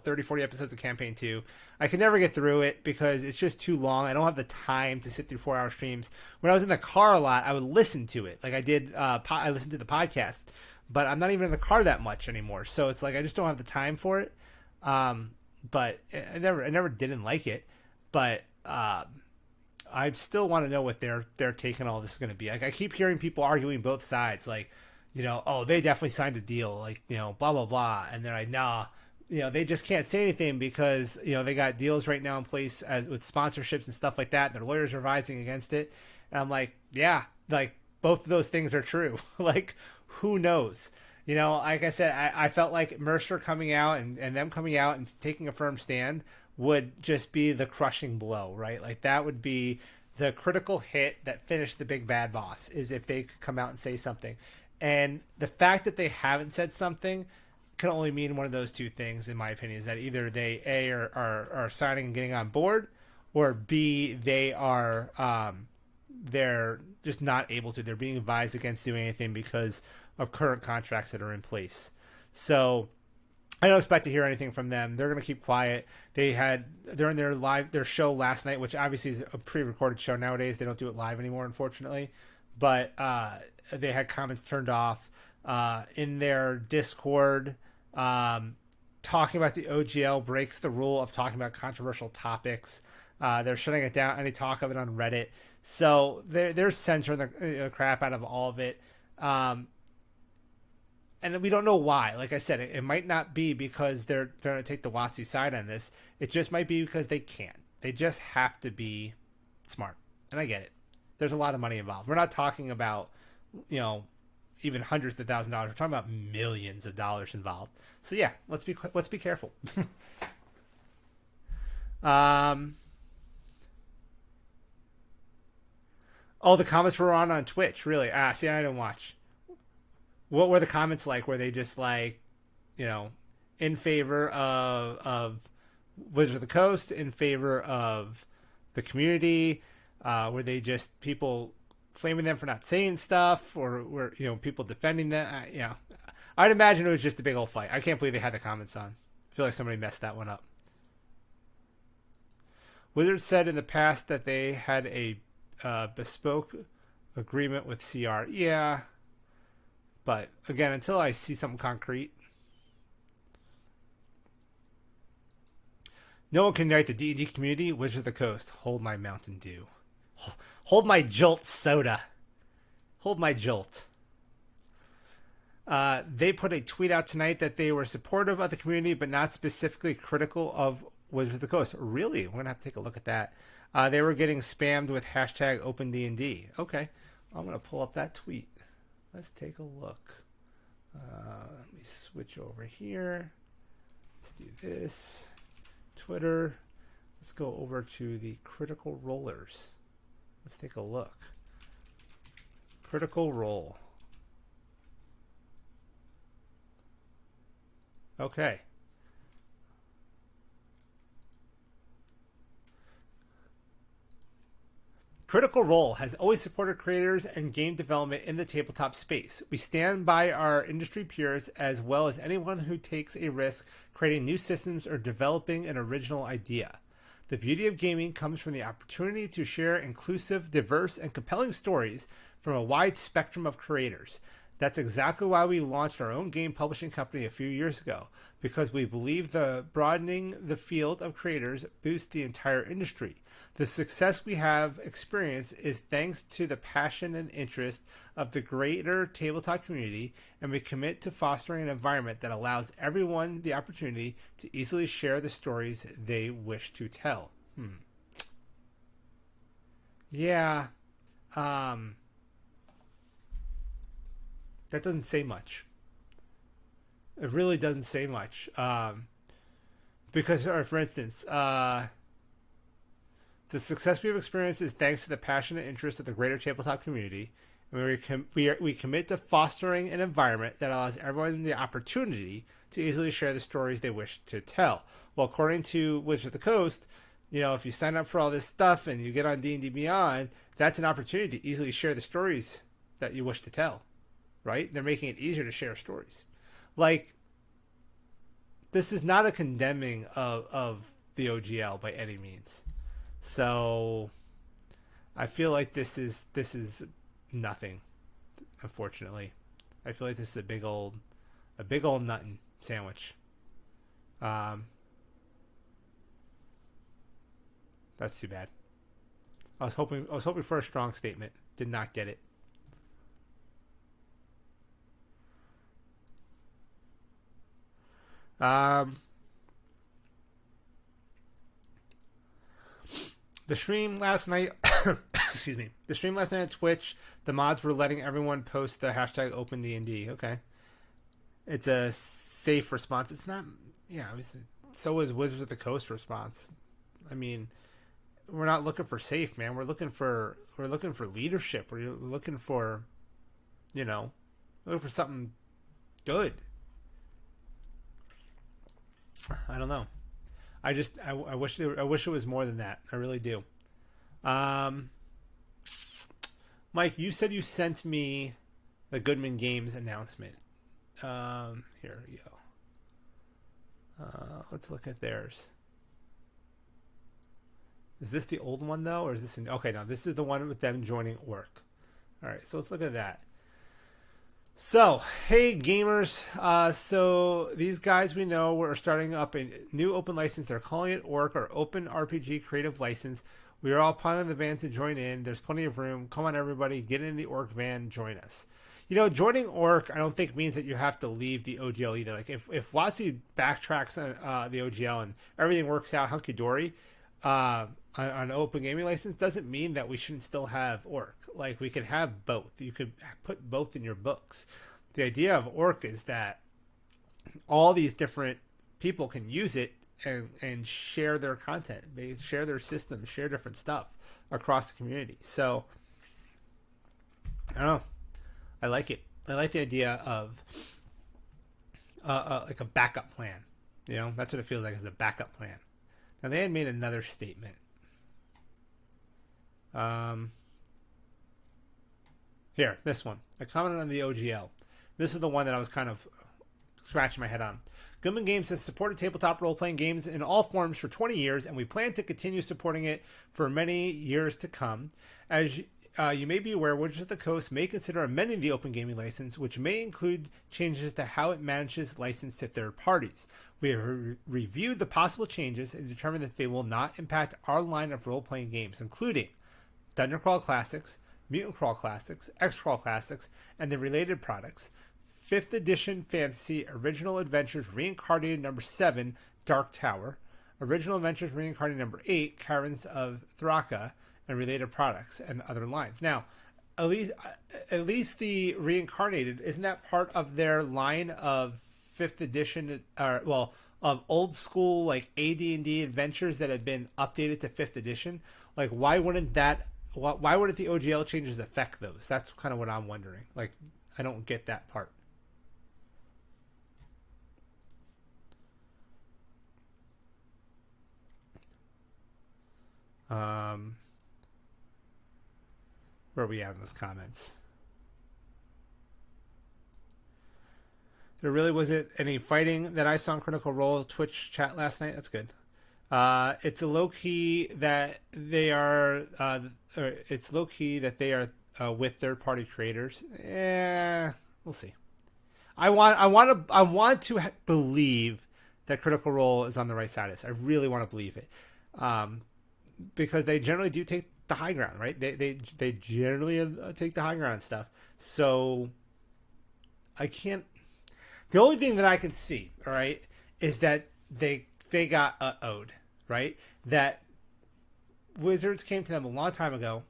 30, 40 episodes of campaign 2. I could never get through it because it's just too long. I don't have the time to sit through 4-hour streams. When I was in the car a lot, I would listen to it. Like I did, I listened to the podcast, but I'm not even in the car that much anymore. So it's like, I just don't have the time for it. But I never didn't like it, but, I still want to know what their take on all this is going to be. Like, I keep hearing people arguing both sides, like, oh, they definitely signed a deal, like, blah, blah, blah. And they're like, nah, they just can't say anything because, they got deals right now in place with sponsorships and stuff like that. Their lawyers are advising against it. And I'm like, yeah, like, both of those things are true. Like, who knows? You know, like I said, I felt like Mercer coming out and them coming out and taking a firm stand would just be the crushing blow, right? Like that would be the critical hit that finished the big bad boss, is if they could come out and say something. And the fact that they haven't said something can only mean one of those two things, in my opinion, is that either they A are signing and getting on board, or B, they're just not able to. They're being advised against doing anything because of current contracts that are in place. So I don't expect to hear anything from them. They're going to keep quiet. They're in their show last night, which obviously is a pre-recorded show nowadays. They don't do it live anymore, unfortunately. But they had comments turned off in their Discord. Talking about the OGL breaks the rule of talking about controversial topics. They're shutting it down. Any talk of it on Reddit. So they're censoring the crap out of all of it. And we don't know why. Like I said, it might not be because they're going to take the WoTC side on this. It just might be because they can't. They just have to be smart. And I get it. There's a lot of money involved. We're not talking about, even hundreds of $1,000s. We're talking about millions of dollars involved. So yeah, let's be careful. Oh, the comments were on Twitch. Really? See, I didn't watch. What were the comments like? Were they just like, in favor of Wizards of the Coast, in favor of the community? Were they just people flaming them for not saying stuff, or were people defending them? I'd imagine it was just a big old fight. I can't believe they had the comments on. I feel like somebody messed that one up. Wizards said in the past that they had a bespoke agreement with CR. Yeah. But again, until I see something concrete, no one can unite the D&D community. Wizards of the Coast, hold my Mountain Dew. Hold my Jolt soda. Hold my Jolt. They put a tweet out tonight that they were supportive of the community, but not specifically critical of Wizards of the Coast. Really? We're going to have to take a look at that. They were getting spammed with hashtag OpenD&D. Okay. I'm going to pull up that tweet. Let's take a look. Let me switch over here. Let's do this. Twitter. Let's go over to the Critical Rollers. Let's take a look. Critical Role. Okay. Critical Role has always supported creators and game development in the tabletop space. We stand by our industry peers as well as anyone who takes a risk creating new systems or developing an original idea. The beauty of gaming comes from the opportunity to share inclusive, diverse, and compelling stories from a wide spectrum of creators. That's exactly why we launched our own game publishing company a few years ago, because we believe the broadening the field of creators boosts the entire industry. The success we have experienced is thanks to the passion and interest of the greater tabletop community, and we commit to fostering an environment that allows everyone the opportunity to easily share the stories they wish to tell. Yeah. That doesn't say much. It really doesn't say much. Because, for instance, the success we've experienced is thanks to the passion and interest of the greater tabletop community, and we commit to fostering an environment that allows everyone the opportunity to easily share the stories they wish to tell. Well, according to Wizards of the Coast, if you sign up for all this stuff and you get on D&D Beyond, that's an opportunity to easily share the stories that you wish to tell, right? They're making it easier to share stories. Like, this is not a condemning of the OGL by any means. So I feel like this is nothing, unfortunately. I feel like this is a big old nuttin' sandwich. That's too bad. I was hoping for a strong statement. Did not get it. The stream last night, excuse me. The stream last night on Twitch, the mods were letting everyone post the hashtag OpenD&D. Okay. it's a safe response. It's not. Yeah, so is Wizards of the Coast response. I mean, we're not looking for safe, man. We're looking for leadership. We're looking for, you know, looking for something good. I don't know. I wish it was more than that. I really do. Mike, you said you sent me the Goodman Games announcement. Here we go. Let's look at theirs. Is this the old one though, or is this okay? No, this is the one with them joining Orc. All right, so let's look at that. So, hey gamers, so these guys we know are starting up a new open license. They're calling it Orc, or Open RPG Creative License. We are all piling the van to join in. There's plenty of room. Come on, everybody, get in the Orc van, join us. You know, joining Orc, I don't think means that you have to leave the OGL either. Like, if WoTC backtracks on the OGL and everything works out hunky-dory on an open gaming license, doesn't mean that we shouldn't still have Orc. Like, we can have both. You could put both in your books. The idea of Orc is that all these different people can use it and share their content. They share their systems, share different stuff across the community. So, I don't know. I like it. I like the idea of like a backup plan. You know, that's what it feels like, is a backup plan. Now, they had made another statement. Here, this one. I commented on the OGL. This is the one that I was kind of scratching my head on. Goodman Games has supported tabletop role-playing games in all forms for 20 years, and we plan to continue supporting it for many years to come. As you may be aware, Wizards of the Coast may consider amending the Open Gaming License, which may include changes to how it manages license to third parties. We have reviewed the possible changes and determined that they will not impact our line of role-playing games, including Dungeon Crawl Classics, Mutant Crawl Classics, X-Crawl Classics, and the related products. 5th Edition Fantasy Original Adventures Reincarnated number 7, Dark Tower, Original Adventures Reincarnated number 8, Caverns of Thraka, and related products and other lines. Now, at least the Reincarnated, isn't that part of their line of 5th edition, of old school like AD&D adventures that have been updated to 5th edition? Like, why wouldn't the OGL changes affect those? That's kind of what I'm wondering. Like, I don't get that part. Where are we at in those comments? There really wasn't any fighting that I saw in Critical Role Twitch chat last night. That's good. It's a low key that they are. It's low key that they are with third party creators. We'll see. I want to believe that Critical Role is on the right side of this. I really want to believe it, because they generally do take the high ground, right? They generally take the high ground and stuff. So I can't. The only thing that I can see, all right, is that they got owed, right? That Wizards came to them a long time ago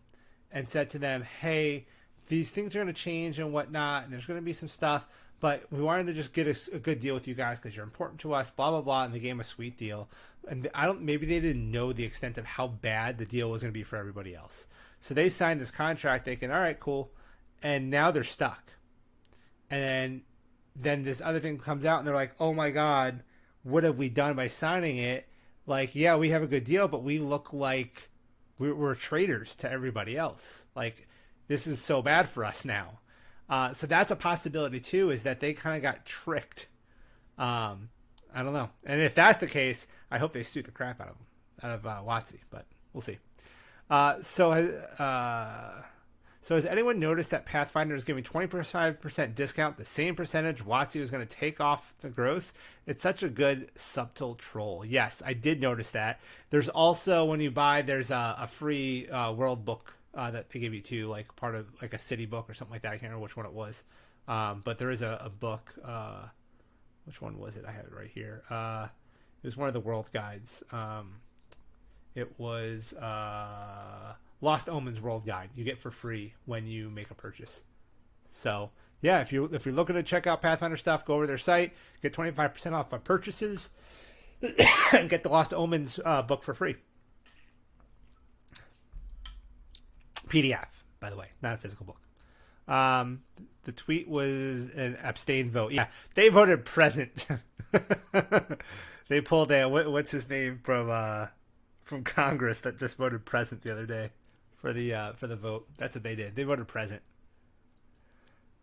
and said to them, hey, these things are going to change and whatnot, and there's going to be some stuff, but we wanted to just get a good deal with you guys because you're important to us, blah, blah, blah, and they gave them a sweet deal. And maybe they didn't know the extent of how bad the deal was going to be for everybody else. So they signed this contract thinking, all right, cool. And now they're stuck. And then this other thing comes out and they're like, oh my God, what have we done by signing it? Like, yeah, we have a good deal, but we look like we're traitors to everybody else. Like, this is so bad for us now. So that's a possibility too, is that they kind of got tricked. I don't know. And if that's the case, I hope they sue the crap out of WoTC, but we'll see. So has anyone noticed that Pathfinder is giving 25% discount, the same percentage WoTC was going to take off the gross? It's such a good subtle troll. Yes, I did notice that. There's also, when you buy, there's a free world book that they give you too, like part of like a city book or something like that. I can't remember which one it was. But there is a book. Which one was it? I have it right here. It was one of the world guides. It was Lost Omens World Guide. You get for free when you make a purchase. So Yeah, if you're looking to check out Pathfinder stuff, go over to their site, get 25% off on purchases, and get the Lost Omens book for free. PDF, by the way, not a physical book. The tweet was an abstain vote. Yeah, they voted present. They pulled a what's his name from Congress that just voted present the other day for the vote. That's what they did. They voted present.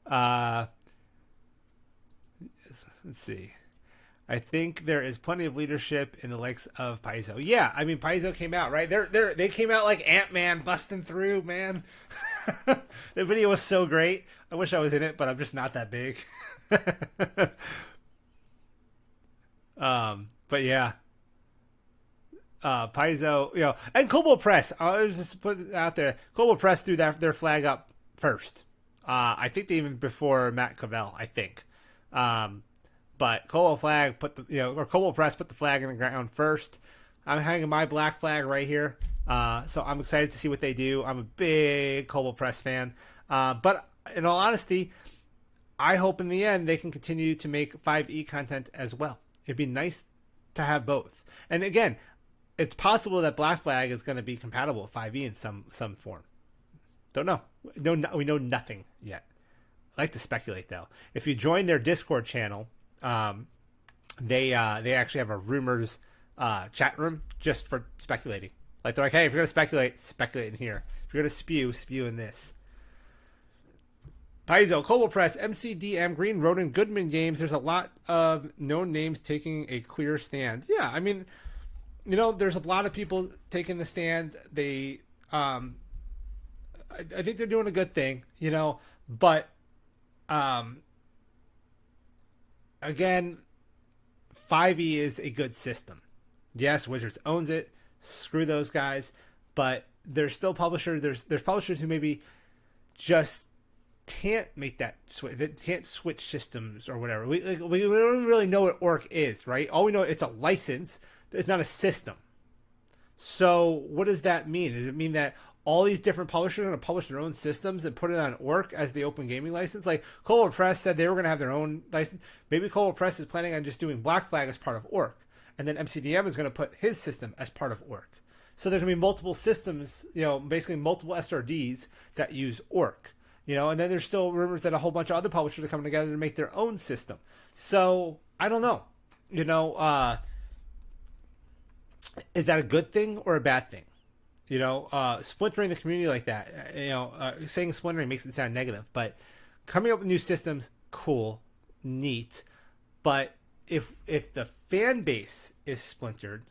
Let's see. I think there is plenty of leadership in the likes of Paizo. Yeah, I mean Paizo came out, right? They came out like Ant-Man busting through, man. The video was so great. I wish I was in it, but I'm just not that big. But yeah. Paizo, and Kobold Press. I was just put it out there. Kobold Press threw their flag up first. I think they even before Matt Cavell, I think. But Kobold Flag Kobold Press put the flag in the ground first. I'm hanging my black flag right here. So I'm excited to see what they do. I'm a big Kobold Press fan. But in all honesty, I hope in the end they can continue to make 5e content as well. It'd be nice to have both. And again, it's possible that Black Flag is going to be compatible with 5e in some form. Don't know. We know nothing yet. I like to speculate though. If you join their Discord channel, they actually have a rumors chat room just for speculating. Like they're like, hey, if you're gonna speculate in here. If you're gonna spew in this. Paizo, Kobold Press, MCDM, Green Rodent, Goodman Games. There's a lot of known names taking a clear stand. Yeah, I mean, there's a lot of people taking the stand. They, I think they're doing a good thing, but, again, 5e is a good system. Yes, Wizards owns it. Screw those guys. But there's still publishers. There's publishers who maybe just can't make that switch. They can't switch systems or whatever. We don't really know what Orc is, right? All we know, it's a license. It's not a system. So what does that mean? Does it mean that all these different publishers are going to publish their own systems and put it on Orc as the open gaming license? Like Kobold Press said they were going to have their own license. Maybe Kobold Press is planning on just doing Black Flag as part of Orc. And then MCDM is going to put his system as part of Orc. So there's going to be multiple systems, basically multiple SRDs that use Orc. And then there's still rumors that a whole bunch of other publishers are coming together to make their own system. So I don't know. Is that a good thing or a bad thing? Splintering the community like that, saying splintering makes it sound negative, but coming up with new systems, cool, neat. But if the fan base is splintered,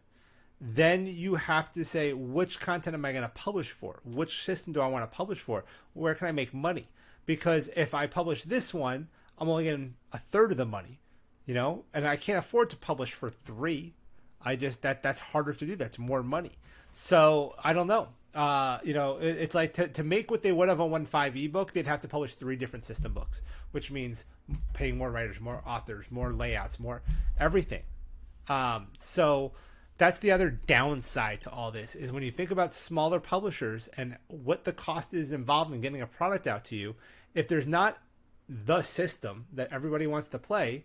then you have to say, which content am I going to publish for? Which system do I want to publish for? Where can I make money? Because if I publish this one, I'm only getting a third of the money, and I can't afford to publish for 3. That's harder to do. That's more money. So I don't know. It's like to make what they would have on one 5e book, they'd have to publish 3 different system books, which means paying more writers, more authors, more layouts, more everything. So that's the other downside to all this is when you think about smaller publishers and what the cost is involved in getting a product out to you, if there's not the system that everybody wants to play,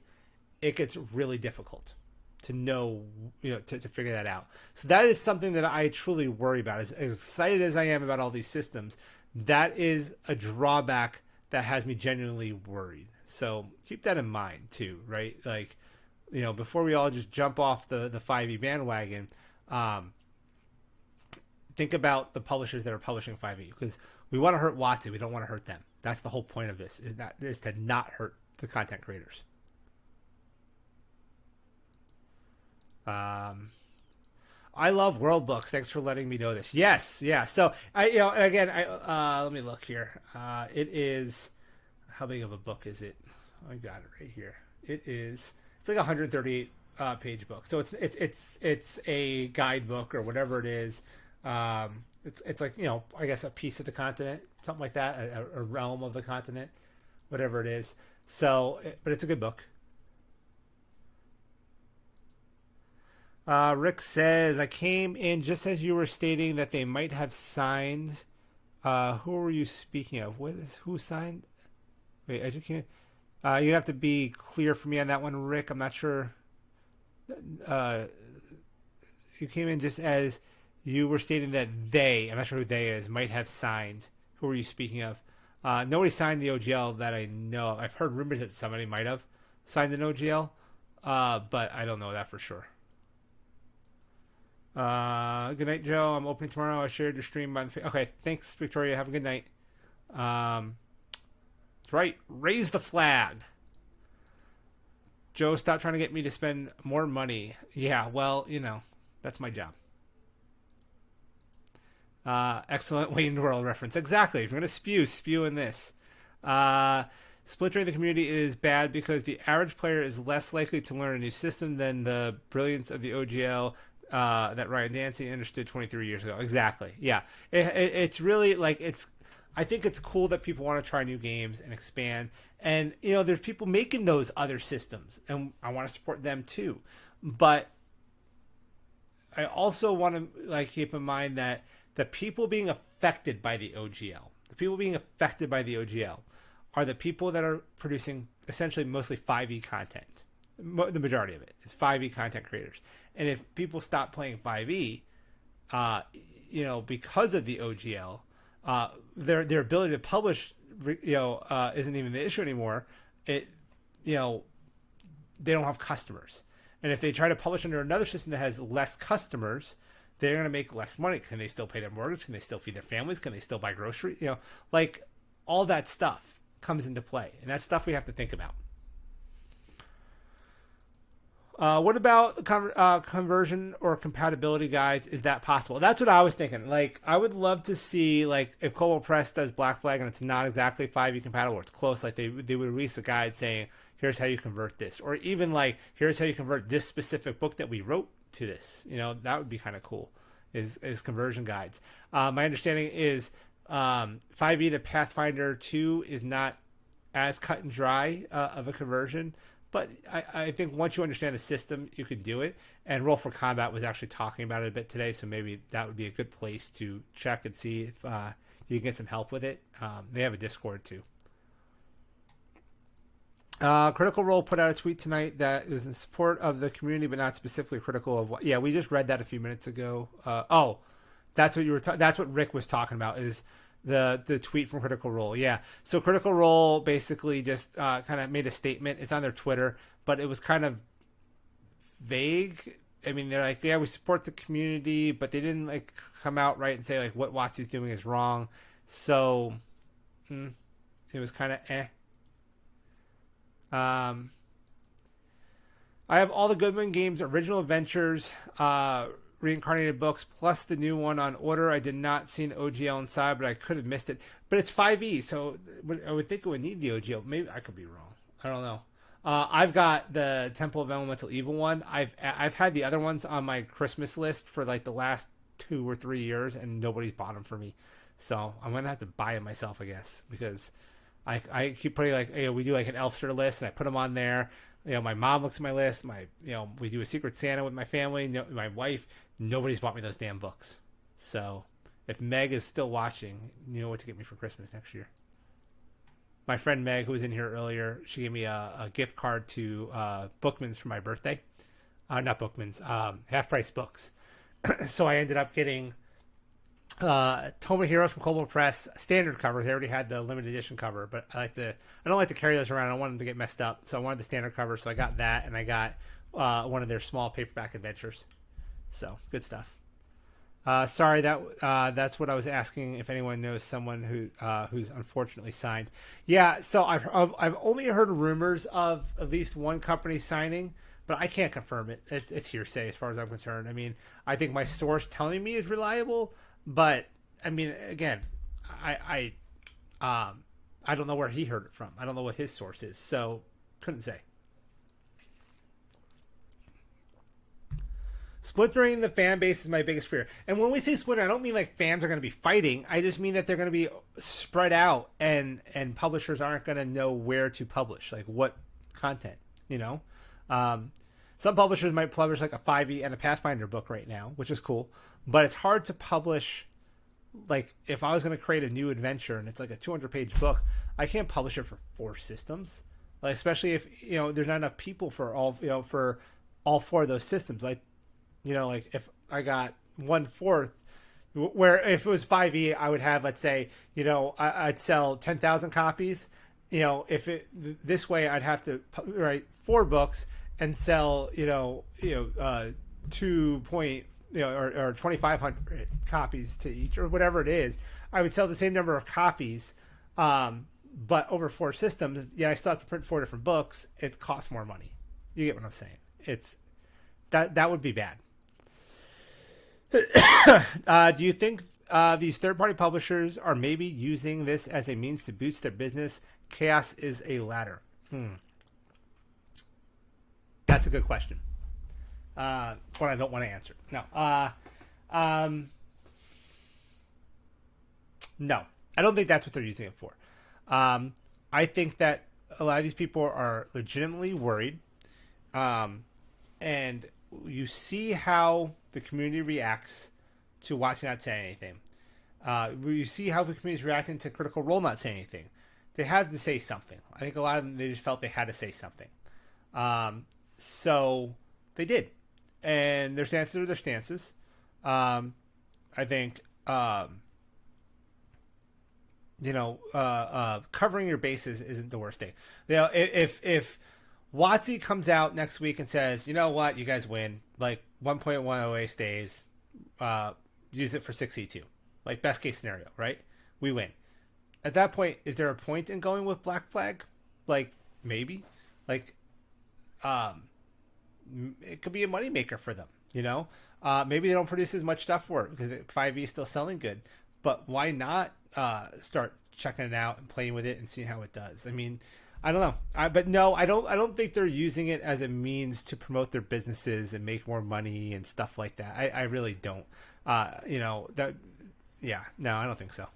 it gets really difficult to know, to figure that out. So that is something that I truly worry about. As excited as I am about all these systems, that is a drawback that has me genuinely worried. So keep that in mind too, right? Like, before we all just jump off the 5e bandwagon, think about the publishers that are publishing 5e, because we want to hurt WoTC. We don't want to hurt them. That's the whole point of this, is to not hurt the content creators. I love world books. Thanks for letting me know this. Yes, yeah. So let me look here. It is, how big of a book is it? I got it right here. It's like a 138 page book. So it's a guidebook or whatever it is. It's like, I guess a piece of the continent, something like that, a realm of the continent, whatever it is. So, but it's a good book. Rick says, I came in just as you were stating that they might have signed. Who were you speaking of? Who signed? Wait, educate. You have to be clear for me on that one, Rick. I'm not sure. Uh, you came in just as you were stating that they, I'm not sure who they is, might have signed. Who were you speaking of? Nobody signed the OGL that I know of. I've heard rumors that somebody might have signed an OGL, but I don't know that for sure. Good night, Joe. I'm opening tomorrow. I shared your stream by the okay, thanks, Victoria. Have a good night. That's right. Raise the flag. Joe, stop trying to get me to spend more money. Yeah, well, that's my job. Excellent Wayne World reference. Exactly. If you're going to spew in this. Splintering the community is bad because the average player is less likely to learn a new system than the brilliance of the OGL that Ryan Dancy understood 23 years ago. Exactly. Yeah. It's really like I think it's cool that people want to try new games and expand. And, there's people making those other systems, and I want to support them too. But I also want to keep in mind that the people being affected by the OGL, are the people that are producing essentially mostly 5e content. The majority of it is 5e content creators. And if people stop playing 5e, because of the OGL, their ability to publish, isn't even the issue anymore. They don't have customers. And if they try to publish under another system that has less customers, they're going to make less money. Can they still pay their mortgage? Can they still feed their families? Can they still buy groceries? All that stuff comes into play. And that's stuff we have to think about. What about conversion or compatibility guides? Is that possible? That's what I was thinking. I would love to see, if Cobalt Press does Black Flag and it's not exactly 5e compatible, or it's close, they would release a guide saying, here's how you convert this. Or even, here's how you convert this specific book that we wrote to this. That would be kind of cool, is conversion guides. My understanding is 5e to Pathfinder 2 is not as cut and dry of a conversion. But I think once you understand the system, you can do it. And Roll for Combat was actually talking about it a bit today, so maybe that would be a good place to check and see if you can get some help with it. They have a Discord, too. Critical Role put out a tweet tonight that is in support of the community, but not specifically critical of what... Yeah, we just read that a few minutes ago. That's what that's what Rick was talking about, is the tweet from Critical Role. Yeah. So Critical Role basically just kind of made a statement. It's on their Twitter, but it was kind of vague. I mean, they're like, yeah, we support the community, but they didn't come out right and say what WoTC's doing is wrong. So it was kind of eh. I have all the Goodman Games original adventures, reincarnated books, plus the new one on order. I did not see an OGL inside, but I could have missed it. But it's 5e, so I would think it would need the OGL. Maybe I could be wrong. I don't know. I've got the Temple of Elemental Evil one. I've had the other ones on my Christmas list for the last 2 or 3 years, and nobody's bought them for me. So I'm gonna have to buy them myself, I guess, because I keep putting we do an Elfster list, and I put them on there. My mom looks at my list. We do a Secret Santa with my family. My wife. Nobody's bought me those damn books. So if Meg is still watching, you know what to get me for Christmas next year. My friend Meg, who was in here earlier, she gave me a gift card to Bookman's for my birthday. Not Bookman's, Half Price Books. So I ended up getting Tome of Heroes from Cobalt Press, standard cover. They already had the limited edition cover, but I don't like to carry those around. I don't want them to get messed up, so I wanted the standard cover. So I got that, and I got one of their small paperback adventures. So good stuff. Sorry, that's what I was asking. If anyone knows someone who's unfortunately signed. Yeah, so I've only heard rumors of at least one company signing, but I can't confirm it. It's hearsay as far as I'm concerned. I mean, I think my source telling me is reliable. But I mean, again, I don't know where he heard it from. I don't know what his source is, so couldn't say. Splintering the fan base is my biggest fear. And when we say splinter, I don't mean fans are going to be fighting. I just mean that they're going to be spread out, and publishers aren't going to know where to publish, what content. Some publishers might publish a 5e and a Pathfinder book right now, which is cool. But it's hard to publish like if I was going to create a new adventure and it's like a 200-page book, I can't publish it for 4 systems. Like especially if there's not enough people for all 4 of those systems. Like like if I got 1/4, where if it was 5e, I would have, let's say, I'd sell 10,000 copies. If it this way, I'd have to write 4 books and sell 2 point or 2,500 copies to each, or whatever it is. I would sell the same number of copies, but over 4 systems. Yeah, I still have to print 4 different books. It costs more money. You get what I'm saying? It's that would be bad. Do you think these third-party publishers are maybe using this as a means to boost their business? Chaos is a ladder. That's a good question. One I don't want to answer. No. No. I don't think that's what they're using it for. I think that a lot of these people are legitimately worried. And you see how the community reacts to WoTC not saying anything. You see how the community is reacting to Critical Role not saying anything. They had to say something. I think a lot of them, they just felt they had to say something. So they did. And their stances are their stances. I think, covering your bases isn't the worst thing. If WoTC comes out next week and says, you know what, you guys win, like 1.108 stays, use it for 6E2. Like best case scenario, right? We win. At that point, is there a point in going with Black Flag? Like, maybe. Like, it could be a moneymaker for them, Maybe they don't produce as much stuff for it because 5e is still selling good. But why not start checking it out and playing with it and seeing how it does? I mean, I don't know. But no, I don't think they're using it as a means to promote their businesses and make more money and stuff like that. I really don't. No, I don't think so.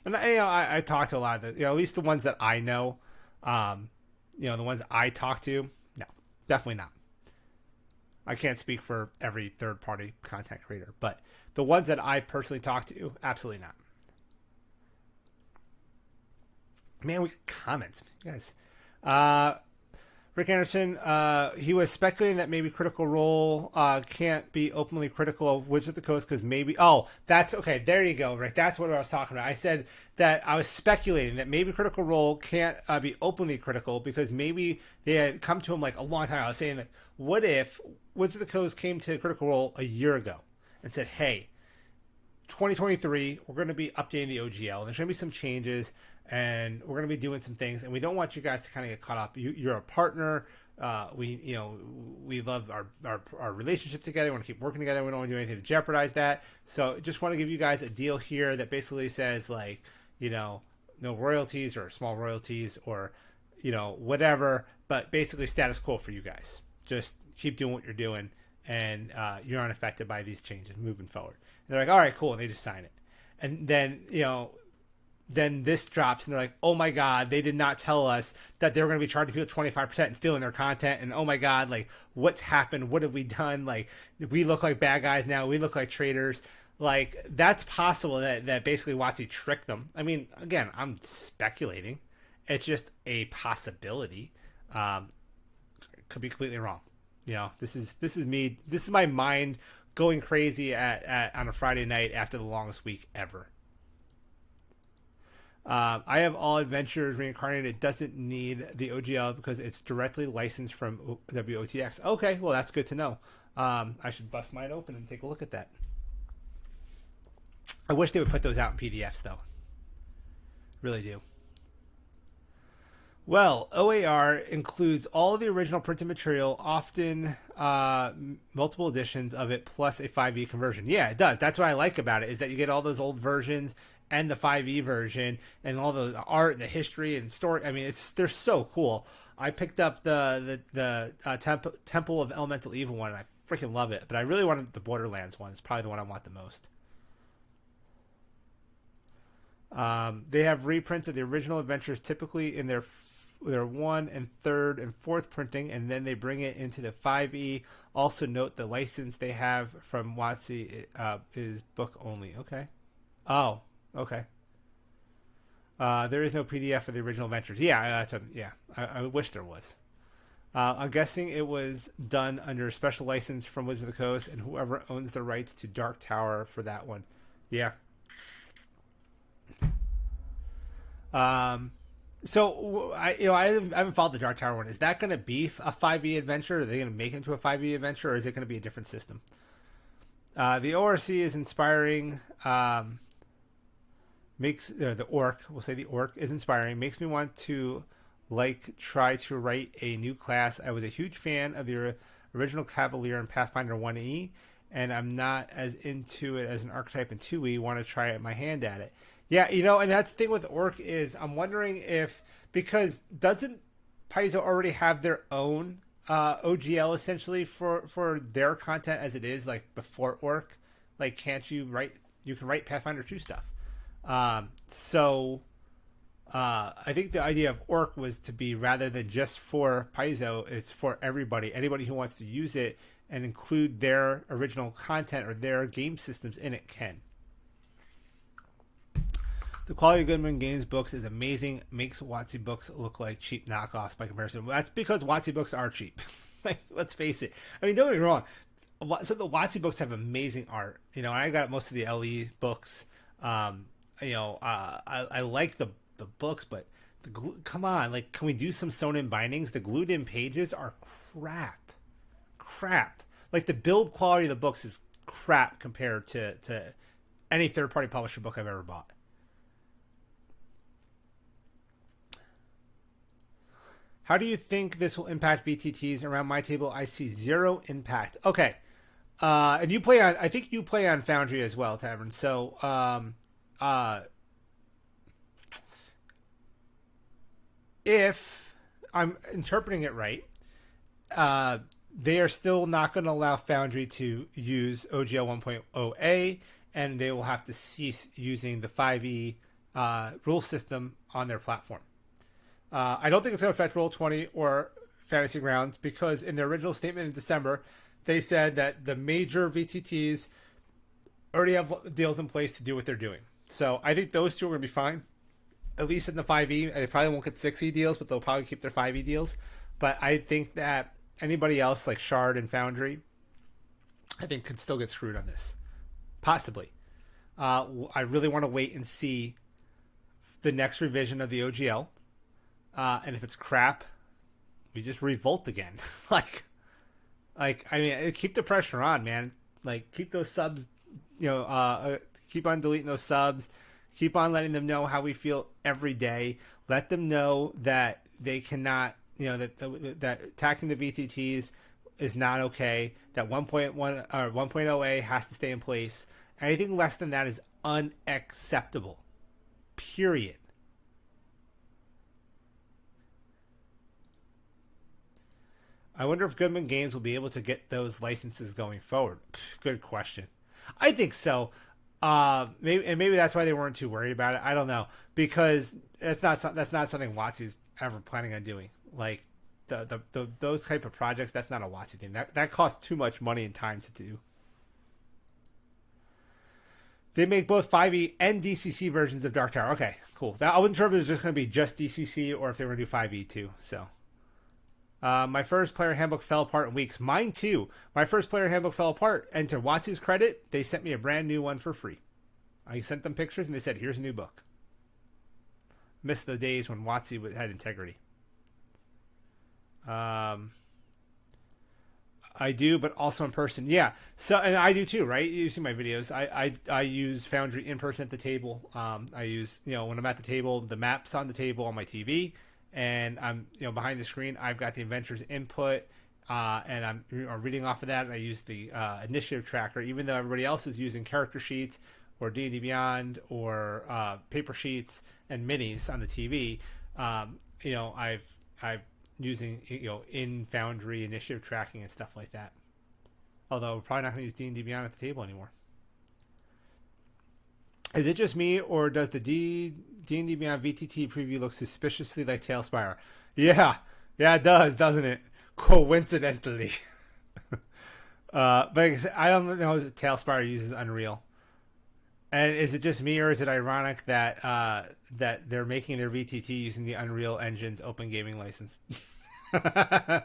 And I talk to a lot of the, at least the ones that I know, the ones I talk to, no, definitely not. I can't speak for every third-party content creator, but the ones that I personally talk to, absolutely not. Man, we got comments, you guys. Rick Anderson, he was speculating that maybe Critical Role can't be openly critical of Wizards of the Coast because maybe... Oh, that's... Okay, there you go, Rick. That's what I was talking about. I said that I was speculating that maybe Critical Role can't be openly critical because maybe they had come to him like a long time. I was saying, like, what if Wizards of the Coast came to Critical Role a year ago and said, hey, 2023, we're going to be updating the OGL. There's going to be some changes, and we're going to be doing some things, and we don't want you guys to kind of get caught up. You're a partner. We love our relationship together. We want to keep working together. We don't want to do anything to jeopardize that. So just want to give you guys a deal here that basically says, like, no royalties or small royalties or, whatever, but basically status quo for you guys. Just keep doing what you're doing, and you're unaffected by these changes moving forward. And they're like, all right, cool, and they just sign it. And then, then this drops, and they're like, oh my God, they did not tell us that they were going to be charging people 25% and stealing their content. And oh my God, like, what's happened? What have we done? Like, we look like bad guys now. We look like traitors. Like, that's possible that basically WoTC tricked them. I mean, again, I'm speculating. It's just a possibility. Could be completely wrong. This is me. This is my mind going crazy on a Friday night after the longest week ever. I have all adventures reincarnated. It doesn't need the OGL because it's directly licensed from WoTX. Okay, well, that's good to know. I should bust mine open and take a look at that. I wish they would put those out in PDFs, though. Really do. Well, OAR includes all the original printed material, often multiple editions of it, plus a 5e conversion. Yeah, it does. That's what I like about it, is that you get all those old versions and the 5e version and all the art and the history and story. I mean, they're so cool. I picked up the Temple of Elemental Evil one, and I freaking love it. But I really wanted the Borderlands one. It's probably the one I want the most. They have reprints of the original adventures, typically in their their 1 and 3rd and 4th printing, and then they bring it into the 5e. Also note the license they have from WoTC is book only. Okay. Oh, okay. There is no PDF for the original adventures. Yeah, I wish there was. I'm guessing it was done under a special license from Wizards of the Coast, and whoever owns the rights to Dark Tower for that one. Yeah. So I haven't followed the Dark Tower one. Is that going to be a 5e adventure? Are they going to make it into a 5e adventure, or is it going to be a different system? The ORC is inspiring. The orc, we'll say the orc is inspiring. Makes me want to try to write a new class. I was a huge fan of the original Cavalier in Pathfinder 1e, and I'm not as into it as an archetype in 2e. Want to try my hand at it. Yeah, and that's the thing with orc is I'm wondering because doesn't Paizo already have their own OGL essentially for their content as it is, like before orc? Like, can't you can write Pathfinder 2 stuff. I think the idea of orc was to be, rather than just for Paizo, it's for everybody. Anybody who wants to use it and include their original content or their game systems in it can. The quality of Goodman Games books is amazing. Makes WoTC books look like cheap knockoffs by comparison. That's because WoTC books are cheap. Let's face it. I mean, don't get me wrong. Some of the WoTC books have amazing art. I got most of the LE books. I like the books, but come on, can we do some sewn in bindings? The glued in pages are crap. Like, the build quality of the books is crap compared to any third party publisher book I've ever bought. How do you think this will impact VTTs around my table? I see zero impact. Okay. And I think you play on Foundry as well, Tavern. So, if I'm interpreting it right, they are still not going to allow Foundry to use OGL 1.0a, and they will have to cease using the 5e rule system on their platform. I don't think it's going to affect Roll20 or Fantasy Grounds, because in their original statement in December, they said that the major VTTs already have deals in place to do what they're doing. So I think those two are going to be fine, at least in the 5e. They probably won't get 6e deals, but they'll probably keep their 5e deals. But I think that anybody else like Shard and Foundry, I think, could still get screwed on this. Possibly. I really want to wait and see the next revision of the OGL. And if it's crap, we just revolt again. Keep the pressure on, man. Keep those subs, keep on deleting those subs. Keep on letting them know how we feel every day. Let them know that they cannot, that attacking the VTTs is not okay. That 1.1 or 1.0a has to stay in place. Anything less than that is unacceptable. Period. I wonder if Goodman Games will be able to get those licenses going forward. Good question. I think so. Maybe that's why they weren't too worried about it. I don't know, because that's not something WoTC's ever planning on doing. Like those type of projects, that's not a WoTC thing. That costs too much money and time to do. They make both 5e and DCC versions of Dark Tower. Okay, cool. I wasn't sure if it was just going to be just DCC or if they were going to do 5e too. So. My first player handbook fell apart in weeks. Mine too. My first player handbook fell apart. And to WoTC's credit, they sent me a brand new one for free. I sent them pictures and they said, here's a new book. Missed the days when WoTC had integrity. I do, but also in person. Yeah. So, and I do too, right? You see my videos. I use Foundry in person at the table. I use, when I'm at the table, the map's on the table on my TV. And I'm, behind the screen, I've got the adventures input, and I'm reading off of that. And I use the initiative tracker, even though everybody else is using character sheets or D&D Beyond or paper sheets and minis on the TV. I've using in Foundry initiative tracking and stuff like that. Although we're probably not going to use D&D Beyond at the table anymore. Is it just me, or does the D&D Beyond VTT preview looks suspiciously like Tailspire. Yeah, it does, doesn't it? Coincidentally. But I don't know if Tailspire uses Unreal. And is it just me, or is it ironic that that they're making their VTT using the Unreal Engine's open gaming license? 100%.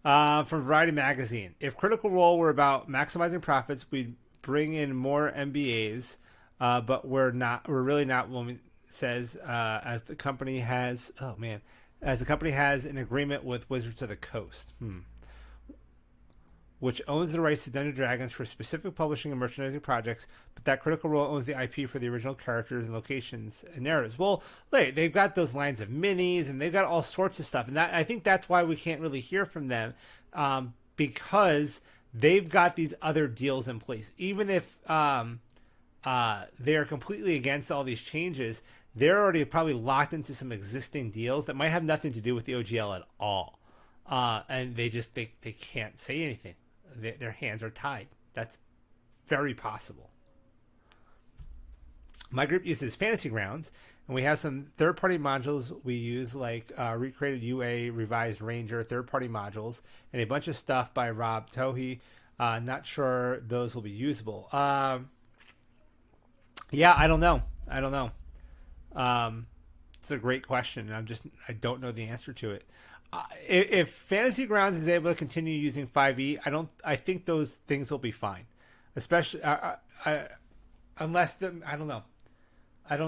From Variety Magazine, if Critical Role were about maximizing profits, we'd bring in more MBAs, but we're not. We're really not. Woman says as the company has. Oh man, as the company has an agreement with Wizards of the Coast. Which owns the rights to Dungeons & Dragons for specific publishing and merchandising projects, but that Critical Role owns the IP for the original characters and locations and narratives. Well, they've got those lines of minis, and they've got all sorts of stuff, and I think that's why we can't really hear from them, because they've got these other deals in place. Even if they are completely against all these changes, they're already probably locked into some existing deals that might have nothing to do with the OGL at all, and they can't say anything. Their hands are tied. That's very possible. My group uses Fantasy Grounds, and we have some third-party modules we use, like Recreated UA, Revised Ranger, third-party modules, and a bunch of stuff by Rob Tohi. Not sure those will be usable. Yeah, I don't know. It's a great question, and I don't know the answer to it. If Fantasy Grounds is able to continue using 5e, I think those things will be fine, especially unless I don't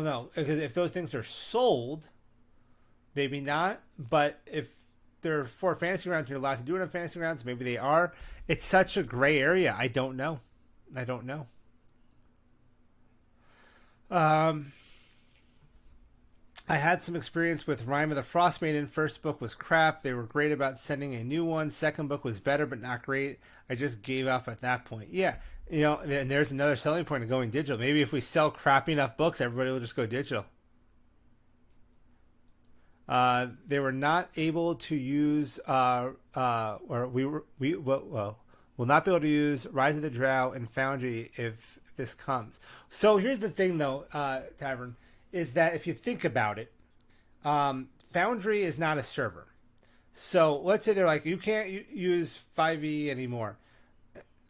know, because if those things are sold, maybe not. But if they're for Fantasy Grounds, you're allowed to do it on Fantasy Grounds. Maybe they are. It's such a gray area. I don't know. I had some experience with Rime of the Frost Maiden. First book was crap. They were great about sending a new one. Second book was better, but not great. I just gave up at that point. Yeah, and there's another selling point of going digital. Maybe if we sell crappy enough books, everybody will just go digital. They were not able to use, will not be able to use Rise of the Drow and Foundry if this comes. So here's the thing, though, Tavern, is that if you think about it, Foundry is not a server. So let's say they're like, you can't use 5e anymore.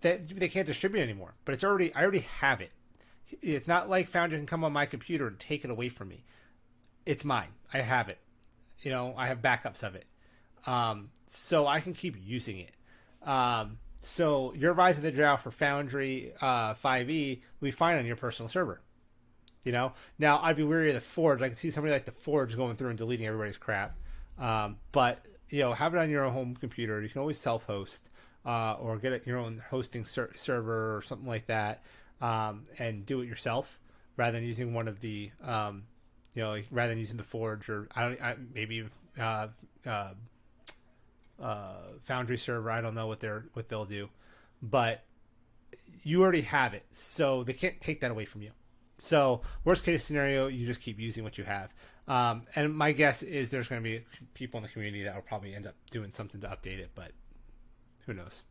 They can't distribute anymore. But I already have it. It's not like Foundry can come on my computer and take it away from me. It's mine. I have it. I have backups of it. So I can keep using it. So your Rise of the Drow for Foundry 5e will be fine on your personal server. Now I'd be wary of the Forge. I can see somebody like the Forge going through and deleting everybody's crap. But have it on your own home computer. You can always self-host or get your own hosting server or something like that, and do it yourself rather than using one of the rather than using the Forge or maybe Foundry server. I don't know what they'll do, but you already have it, so they can't take that away from you. So worst case scenario, you just keep using what you have. And my guess is there's going to be people in the community that will probably end up doing something to update it, but who knows?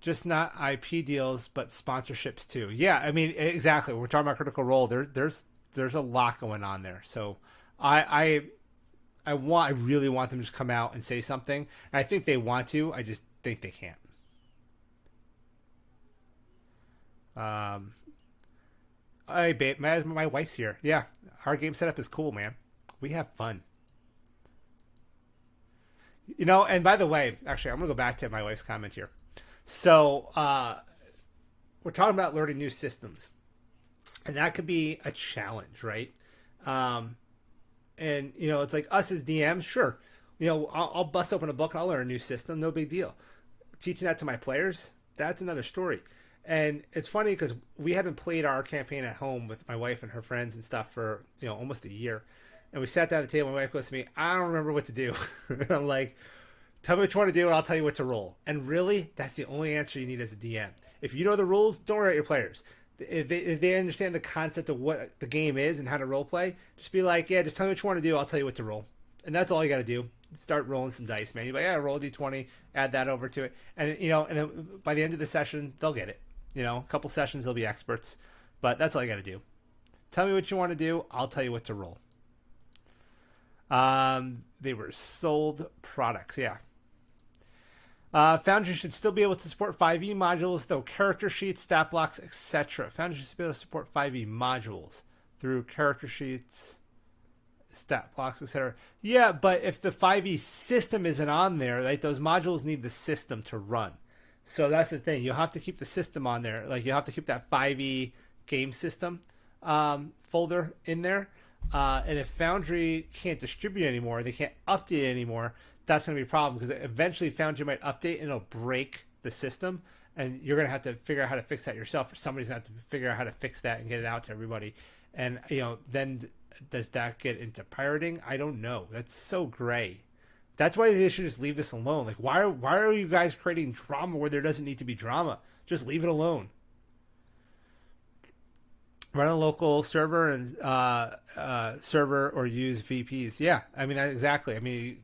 Just not IP deals, but sponsorships too. Yeah, I mean, exactly. We're talking about Critical Role. There's a lot going on there. So I really want them to just come out and say something. And I think they want to. I just think they can't. Hey babe, my wife's here. Yeah, our game setup is cool, man. We have fun. And by the way, actually, I'm gonna go back to my wife's comment here. So we're talking about learning new systems, and that could be a challenge, right? And it's like us as DMs, sure. I'll bust open a book, I'll learn a new system, no big deal. Teaching that to my players, that's another story. And it's funny because we haven't played our campaign at home with my wife and her friends and stuff for, almost a year. And we sat down at the table. My wife goes to me, I don't remember what to do. And I'm like, tell me what you want to do and I'll tell you what to roll. And really, that's the only answer you need as a DM. If you know the rules, don't worry about your players. If they understand the concept of what the game is and how to role play, just be like, yeah, just tell me what you want to do. I'll tell you what to roll. And that's all you got to do. start rolling some dice, man. You're like, yeah, roll a d20, add that over to it, and and then by the end of the session, they'll get it. A couple sessions, they'll be experts, but that's all you got to do. Tell me what you want to do. I'll tell you what to roll. They were sold products, yeah. Foundry should still be able to support 5e modules, though character sheets, stat blocks, etc. Foundry should be able to support 5e modules through character sheets, stat blocks, etc. Yeah, but if the 5e system isn't on there, like those modules need the system to run. So that's the thing. You'll have to keep the system on there. Like you'll have to keep that 5e game system folder in there. And if Foundry can't distribute anymore, they can't update it anymore, that's going to be a problem because eventually Foundry might update and it'll break the system. And you're going to have to figure out how to fix that yourself, or somebody's going to have to figure out how to fix that and get it out to everybody. And, then does that get into pirating? I don't know. That's so gray. That's why they should just leave this alone. Like, why are you guys creating drama where there doesn't need to be drama? Just leave it alone. Run a local server and server or use VPs. Yeah, I mean, exactly. I mean,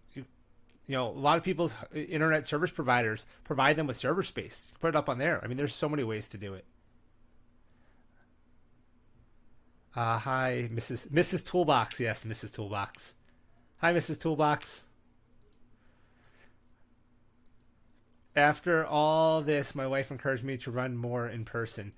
a lot of people's internet service providers provide them with server space. Put it up on there. I mean, there's so many ways to do it. Hi, Mrs. Toolbox. Yes, Mrs. Toolbox. Hi, Mrs. Toolbox. After all this, my wife encouraged me to run more in person.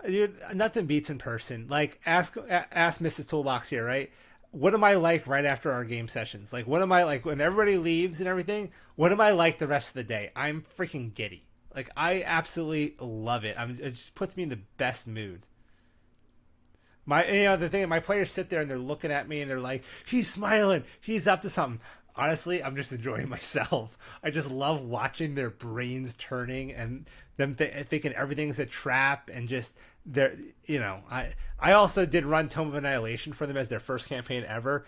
Dude, nothing beats in person. Like, ask Mrs. Toolbox here, right? What am I like right after our game sessions? Like, what am I like when everybody leaves and everything? What am I like the rest of the day? I'm freaking giddy. Like, I absolutely love it. It just puts me in the best mood. My players sit there and they're looking at me and they're like, he's smiling, he's up to something. Honestly, I'm just enjoying myself. I just love watching their brains turning and them thinking everything's a trap and just they're, I also did run Tome of Annihilation for them as their first campaign ever.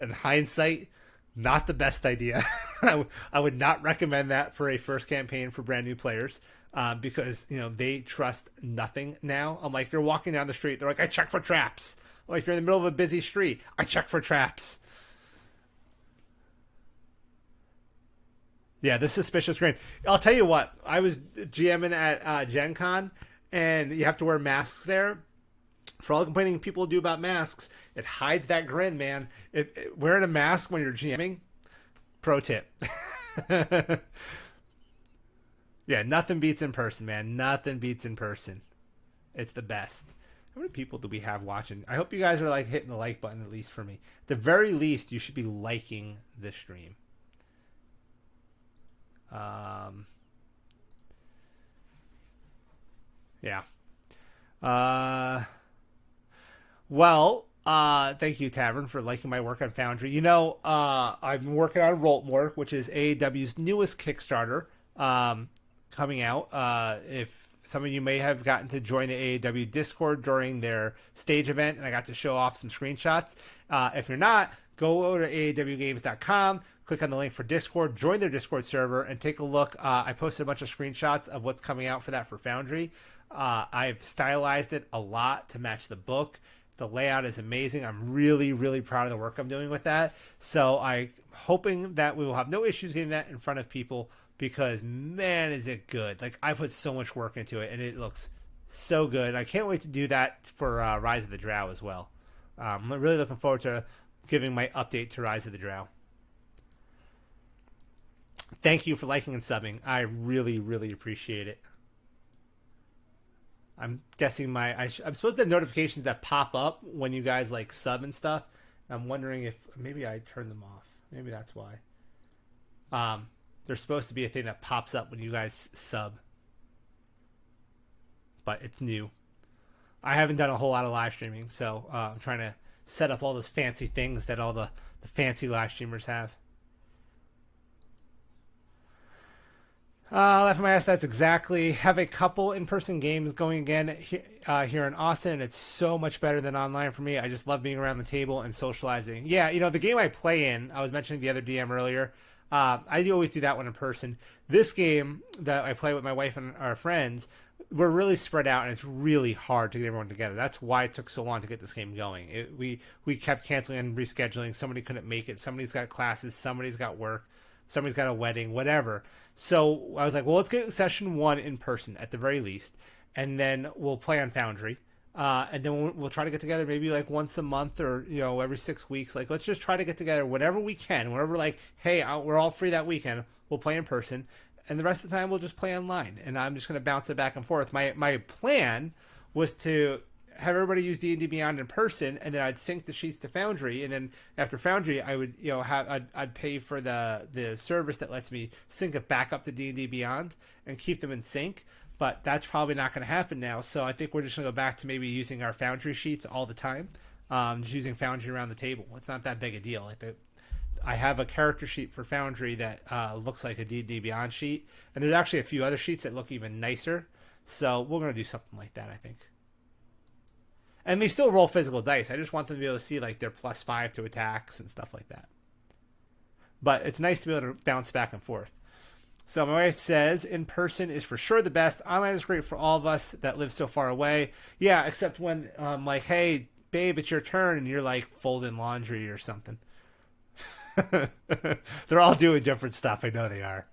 In hindsight, not the best idea. I would not recommend that for a first campaign for brand new players. Because they trust nothing now. I'm like, they're walking down the street, they're like, I check for traps. I'm like, you're in the middle of a busy street, I check for traps. Yeah, the suspicious grain. I'll tell you what, I was GMing at Gen Con, and you have to wear masks there. For all the complaining people do about masks, it hides that grin, man. Wearing a mask when you're GMing, pro tip. Yeah, nothing beats in person, man. Nothing beats in person. It's the best. How many people do we have watching? I hope you guys are like hitting the like button, at least for me. At the very least, you should be liking the stream. Yeah. Thank you, Tavern, for liking my work on Foundry. I've been working on Roltmore, which is AEW's newest Kickstarter. Coming out. If some of you may have gotten to join the AEW Discord during their stage event, and I got to show off some screenshots. If you're not, go over to aewgames.com, click on the link for Discord, join their Discord server, and take a look. I posted a bunch of screenshots of what's coming out for that for Foundry. I've stylized it a lot to match the book. The layout is amazing. I'm really, really proud of the work I'm doing with that. So I'm hoping that we will have no issues getting that in front of people, because man, is it good. Like, I put so much work into it and it looks so good. I can't wait to do that for Rise of the Drow as well. I'm really looking forward to giving my update to Rise of the Drow. Thank you for liking and subbing. I really, really appreciate it. I'm guessing I'm supposed to have notifications that pop up when you guys like sub and stuff. I'm wondering if maybe I turned them off. Maybe that's why. There's supposed to be a thing that pops up when you guys sub. But it's new. I haven't done a whole lot of live streaming, so I'm trying to set up all those fancy things that all the fancy live streamers have. Laugh at my ass, that's exactly. Have a couple in-person games going again here in Austin, and it's so much better than online for me. I just love being around the table and socializing. Yeah, the game I play in, I was mentioning the other DM earlier, I always do that one in person. This game that I play with my wife and our friends, we're really spread out, and it's really hard to get everyone together. That's why it took so long to get this game going. We kept canceling and rescheduling. Somebody couldn't make it. Somebody's got classes. Somebody's got work. Somebody's got a wedding. Whatever. So I was like, well, let's get session 1 in person at the very least, and then we'll play on Foundry. And then we'll try to get together maybe like once a month or every 6 weeks. Like, let's just try to get together whenever we can. Whenever, like, hey, we're all free that weekend, we'll play in person, and the rest of the time we'll just play online. And I'm just going to bounce it back and forth. My plan was to have everybody use D&D Beyond in person, and then I'd sync the sheets to Foundry, and then after Foundry, I would I'd pay for the service that lets me sync it back up to D&D Beyond and keep them in sync. But that's probably not going to happen now. So I think we're just going to go back to maybe using our Foundry sheets all the time. Just using Foundry around the table. It's not that big a deal. I have a character sheet for Foundry that looks like a D&D Beyond sheet. And there's actually a few other sheets that look even nicer. So we're going to do something like that, I think. And they still roll physical dice. I just want them to be able to see like their +5 to attacks and stuff like that. But it's nice to be able to bounce back and forth. So my wife says, in person is for sure the best. Online is great for all of us that live so far away. Yeah, except when I'm like, hey, babe, it's your turn, and you're like folding laundry or something. They're all doing different stuff. I know they are.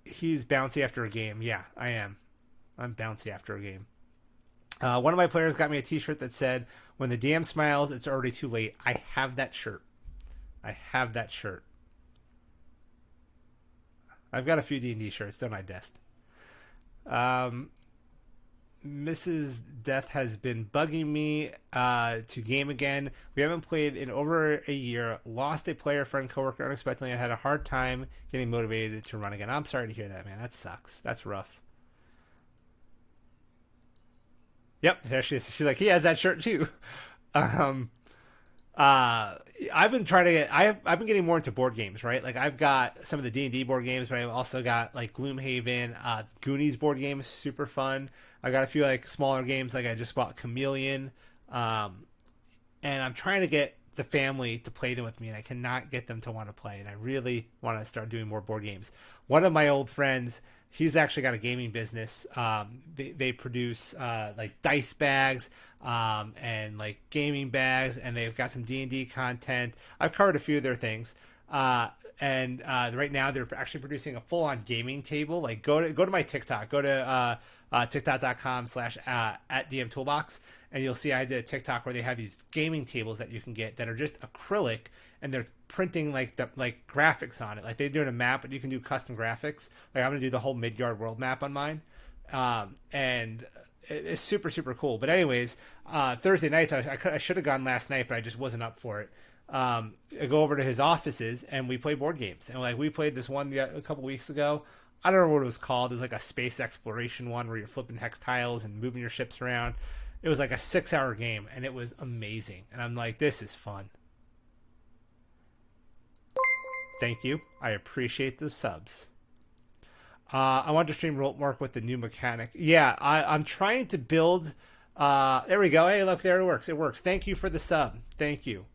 He's bouncy after a game. Yeah, I am. I'm bouncy after a game. One of my players got me a t-shirt that said, when the DM smiles, it's already too late. I have that shirt. I've got a few D&D shirts, don't I, Dest? Mrs. Death has been bugging me to game again. We haven't played in over a year. Lost a player, friend, coworker unexpectedly. I had a hard time getting motivated to run again. I'm sorry to hear that, man. That sucks. That's rough. Yep, there she is. She's like, he has that shirt too. I've been trying to get. I've been getting more into board games, right? Like I've got some of the D&D board games, but I've also got like Gloomhaven, Goonies board games, super fun. I got a few like smaller games, like I just bought Chameleon, and I'm trying to get the family to play them with me, and I cannot get them to want to play. And I really want to start doing more board games. One of my old friends, he's actually got a gaming business. They produce like dice bags and like gaming bags, and they've got some D&D content. I've covered a few of their things. And right now they're actually producing a full-on gaming table. Like go to my TikTok. Go to tiktok.com/@DMToolbox, and you'll see I did a TikTok where they have these gaming tables that you can get that are just acrylic, and they're printing like graphics on it. Like they're doing a map, but you can do custom graphics. Like I'm gonna do the whole Midgard world map on mine, and it's super super cool. But anyways, Thursday nights I should have gone last night, but I just wasn't up for it. I go over to his offices and we play board games, and like we played this one a couple weeks ago. I don't know what it was called. It was like a space exploration one where you're flipping hex tiles and moving your ships around. It was like a 6-hour game, and it was amazing. And I'm like, this is fun. Thank you. I appreciate the subs. I want to stream Rollmark with the new mechanic. Yeah, I'm trying to build. There we go. Hey, look, there it works. It works. Thank you for the sub. Thank you.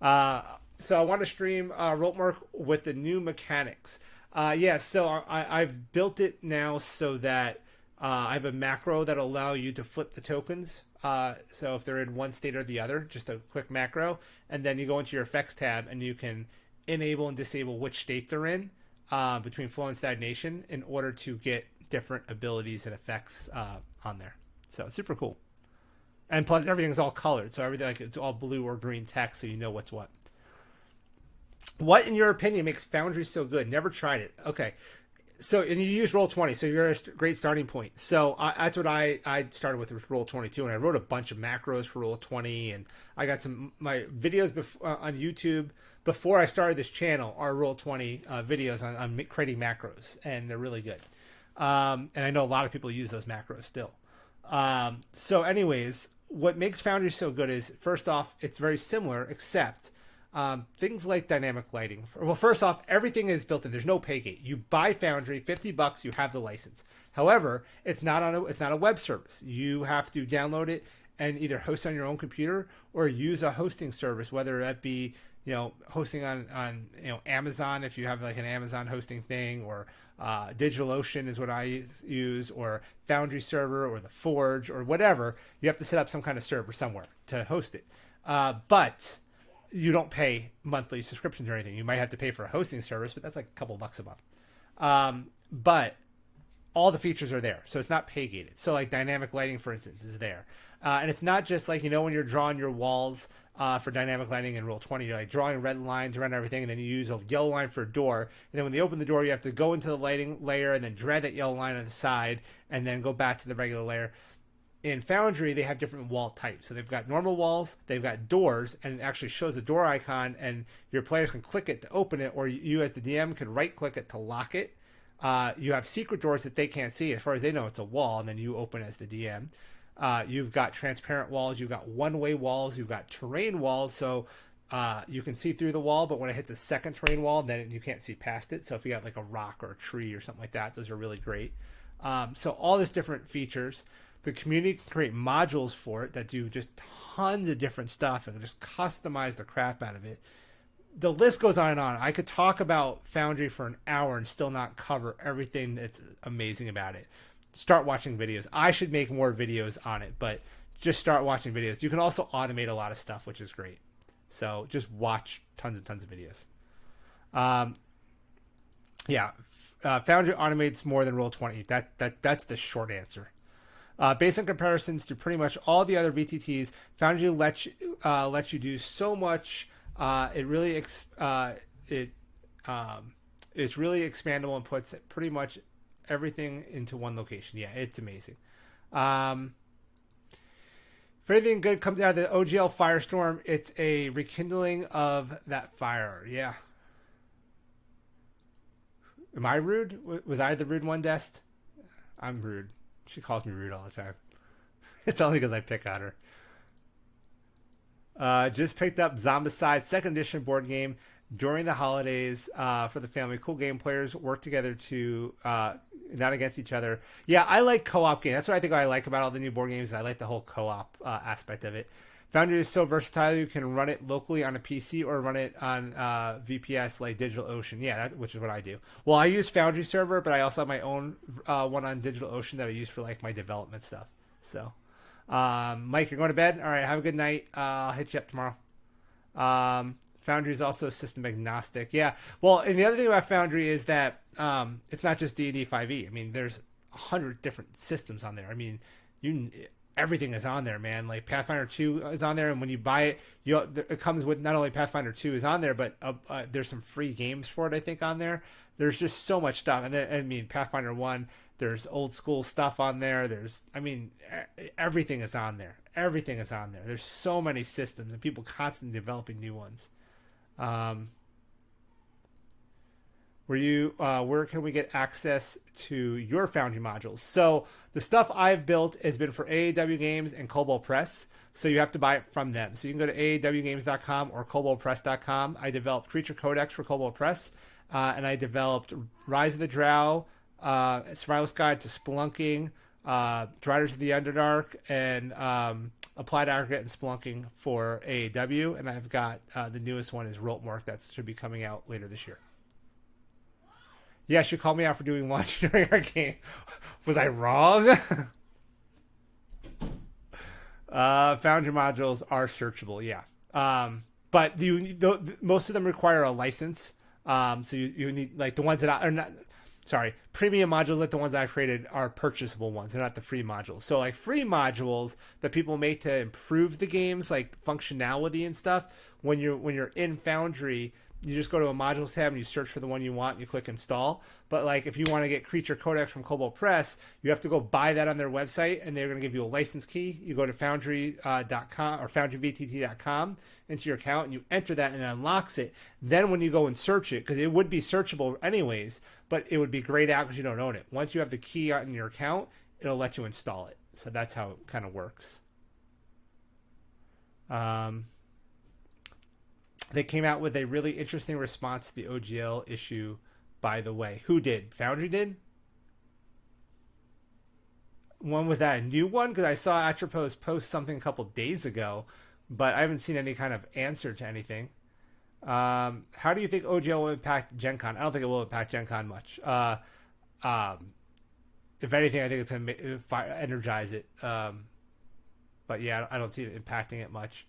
So I want to stream Rollmark with the new mechanics. So I've built it now so that I have a macro that'll allow you to flip the tokens. So if they're in one state or the other, just a quick macro, and then you go into your effects tab and you can enable and disable which state they're in between flow and stagnation in order to get different abilities and effects on there. So it's super cool. And plus everything's all colored, so everything like it's all blue or green text, so you know what's what. What, in your opinion, makes Foundry so good? Never tried it. Okay. So, and you use Roll20, so you're a great starting point. So that's what I started with Roll22, and I wrote a bunch of macros for Roll20, and I got my videos on YouTube before I started this channel are Roll20 videos on creating macros, and they're really good. And I know a lot of people use those macros still. So anyways, what makes Foundry so good is, first off, it's very similar, except things like dynamic lighting. Well, first off, everything is built in. There's no pay gate. You buy Foundry, $50, you have the license. However, it's not a web service. You have to download it and either host on your own computer or use a hosting service, whether that be hosting on Amazon if you have like an Amazon hosting thing, or DigitalOcean is what I use, or Foundry server, or the Forge, or whatever. You have to set up some kind of server somewhere to host it. But you don't pay monthly subscriptions or anything. You might have to pay for a hosting service, but that's like a couple bucks a month. But all the features are there, so it's not pay gated. So like dynamic lighting, for instance, is there, and it's not just like, when you're drawing your walls for dynamic lighting in Roll20, you're like drawing red lines around everything, and then you use a yellow line for a door, and then when they open the door, you have to go into the lighting layer and then drag that yellow line on the side, and then go back to the regular layer. In Foundry, they have different wall types. So they've got normal walls, they've got doors, and it actually shows a door icon, and your players can click it to open it, or you as the DM can right-click it to lock it. You have secret doors that they can't see. As far as they know, it's a wall, and then you open as the DM. You've got transparent walls, you've got one-way walls, you've got terrain walls, so you can see through the wall, but when it hits a second terrain wall, then you can't see past it. So if you got like a rock or a tree or something like that, those are really great. So all these different features. The community can create modules for it that do just tons of different stuff and just customize the crap out of it. The list goes on and on. I could talk about Foundry for an hour and still not cover everything that's amazing about it. Start watching videos. I should make more videos on it, but just start watching videos. You can also automate a lot of stuff, which is great. So just watch tons and tons of videos. Foundry automates more than Roll20. That's the short answer. Based on comparisons to pretty much all the other VTTs, Foundry lets you do so much. It's really expandable and puts pretty much everything into one location. Yeah, it's amazing. If anything good comes out of the OGL Firestorm, it's a rekindling of that fire. Yeah. Am I rude? Was I the rude one, Dest? I'm rude. She calls me rude all the time. It's only because I pick on her. Just picked up Zombicide 2nd edition board game during the holidays for the family. Cool game. Players work together to not against each other. Yeah, I like co-op games. That's what I like about all the new board games. I like the whole co-op aspect of it. Foundry is so versatile. You can run it locally on a PC or run it on VPS like DigitalOcean. Yeah, which is what I do. Well, I use Foundry server, but I also have my own one on DigitalOcean that I use for like my development stuff. So, Mike, you're going to bed? All right, have a good night. I'll hit you up tomorrow. Foundry is also system agnostic. Yeah. Well, and the other thing about Foundry is that it's not just D&D 5e. I mean, there's 100 different systems on there. I mean, everything is on there, man. Like Pathfinder 2 is on there, and when you buy it, it comes with not only Pathfinder 2 is on there, but there's some free games for it, I think, on there. There's just so much stuff. And then, I mean, Pathfinder 1, there's old school stuff on there. Everything is on there. Everything is on there. There's so many systems, and people constantly developing new ones. Where can we get access to your Foundry modules? So the stuff I've built has been for AAW Games and Cobalt Press. So you have to buy it from them. So you can go to aawgames.com or cobaltpress.com. I developed Creature Codex for Cobalt Press, and I developed Rise of the Drow, Survivalist Guide to Splunking, Riders of the Underdark, and Applied Aggregate and Splunking for AAW. And I've got the newest one is Roltmark that should be coming out later this year. Yes, you called me out for doing lunch during our game. Was I wrong? Foundry modules are searchable, yeah. But most of them require a license. So you need, like, the ones that premium modules like the ones I've created are purchasable ones. They're not the free modules. So, like, free modules that people make to improve the games, like functionality and stuff, when you're in Foundry, you just go to a modules tab and you search for the one you want and you click install. But like if you want to get Creature Codex from Cobalt Press, you have to go buy that on their website, and they're going to give you a license key. You go to foundry.com or foundryvtt.com into your account, and you enter that, and it unlocks it. Then when you go and search it, because it would be searchable anyways, but it would be grayed out because you don't own it. Once you have the key in your account, it'll let you install it. So that's how it kind of works. They came out with a really interesting response to the OGL issue, by the way. Who did? Foundry did? Was that a new one? Because I saw Atropos post something a couple days ago, but I haven't seen any kind of answer to anything. How do you think OGL will impact Gen Con? I don't think it will impact Gen Con much. If anything, I think it's going to energize it. But yeah, I don't see it impacting it much.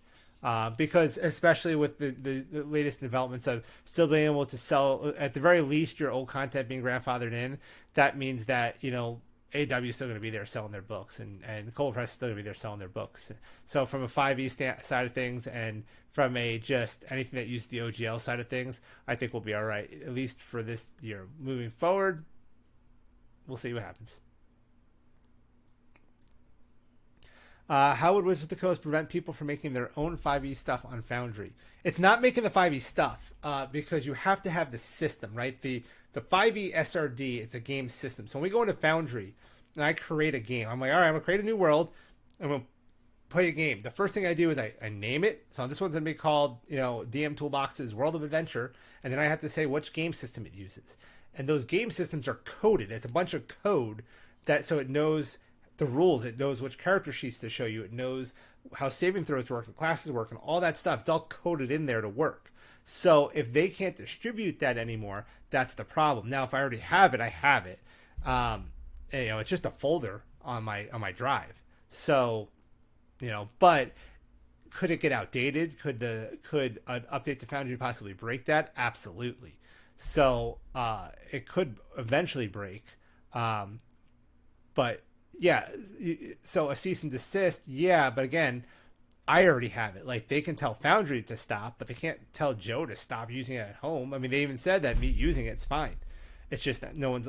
Because especially with the latest developments of still being able to sell, at the very least, your old content being grandfathered in, that means that, AW is still going to be there selling their books, and Cold Press is still going to be there selling their books. So from a 5e side of things, and from a just anything that uses the OGL side of things, I think we'll be all right, at least for this year. Moving forward, we'll see what happens. How would Wizards of the Coast prevent people from making their own 5e stuff on Foundry? It's not making the 5e stuff because you have to have the system, right? The 5e SRD, it's a game system. So when we go into Foundry and I create a game, I'm like, all right, I'm going to create a new world. I'm going to play a game. The first thing I do is I name it. So this one's going to be called, DM Toolbox's World of Adventure. And then I have to say which game system it uses. And those game systems are coded. It's a bunch of code so it knows the rules. It knows which character sheets to show you. It knows how saving throws work and classes work and all that stuff. It's all coded in there to work. So if they can't distribute that anymore, that's the problem. Now, if I already have it, I have it. It's just a folder on my drive. So, but could it get outdated? Could an update to Foundry possibly break that? Absolutely. So it could eventually break. But yeah, so a cease and desist, yeah, but again, I already have it. Like, they can tell Foundry to stop, but they can't tell Joe to stop using it at home. I mean, they even said that me using it's fine. It's just that no one's,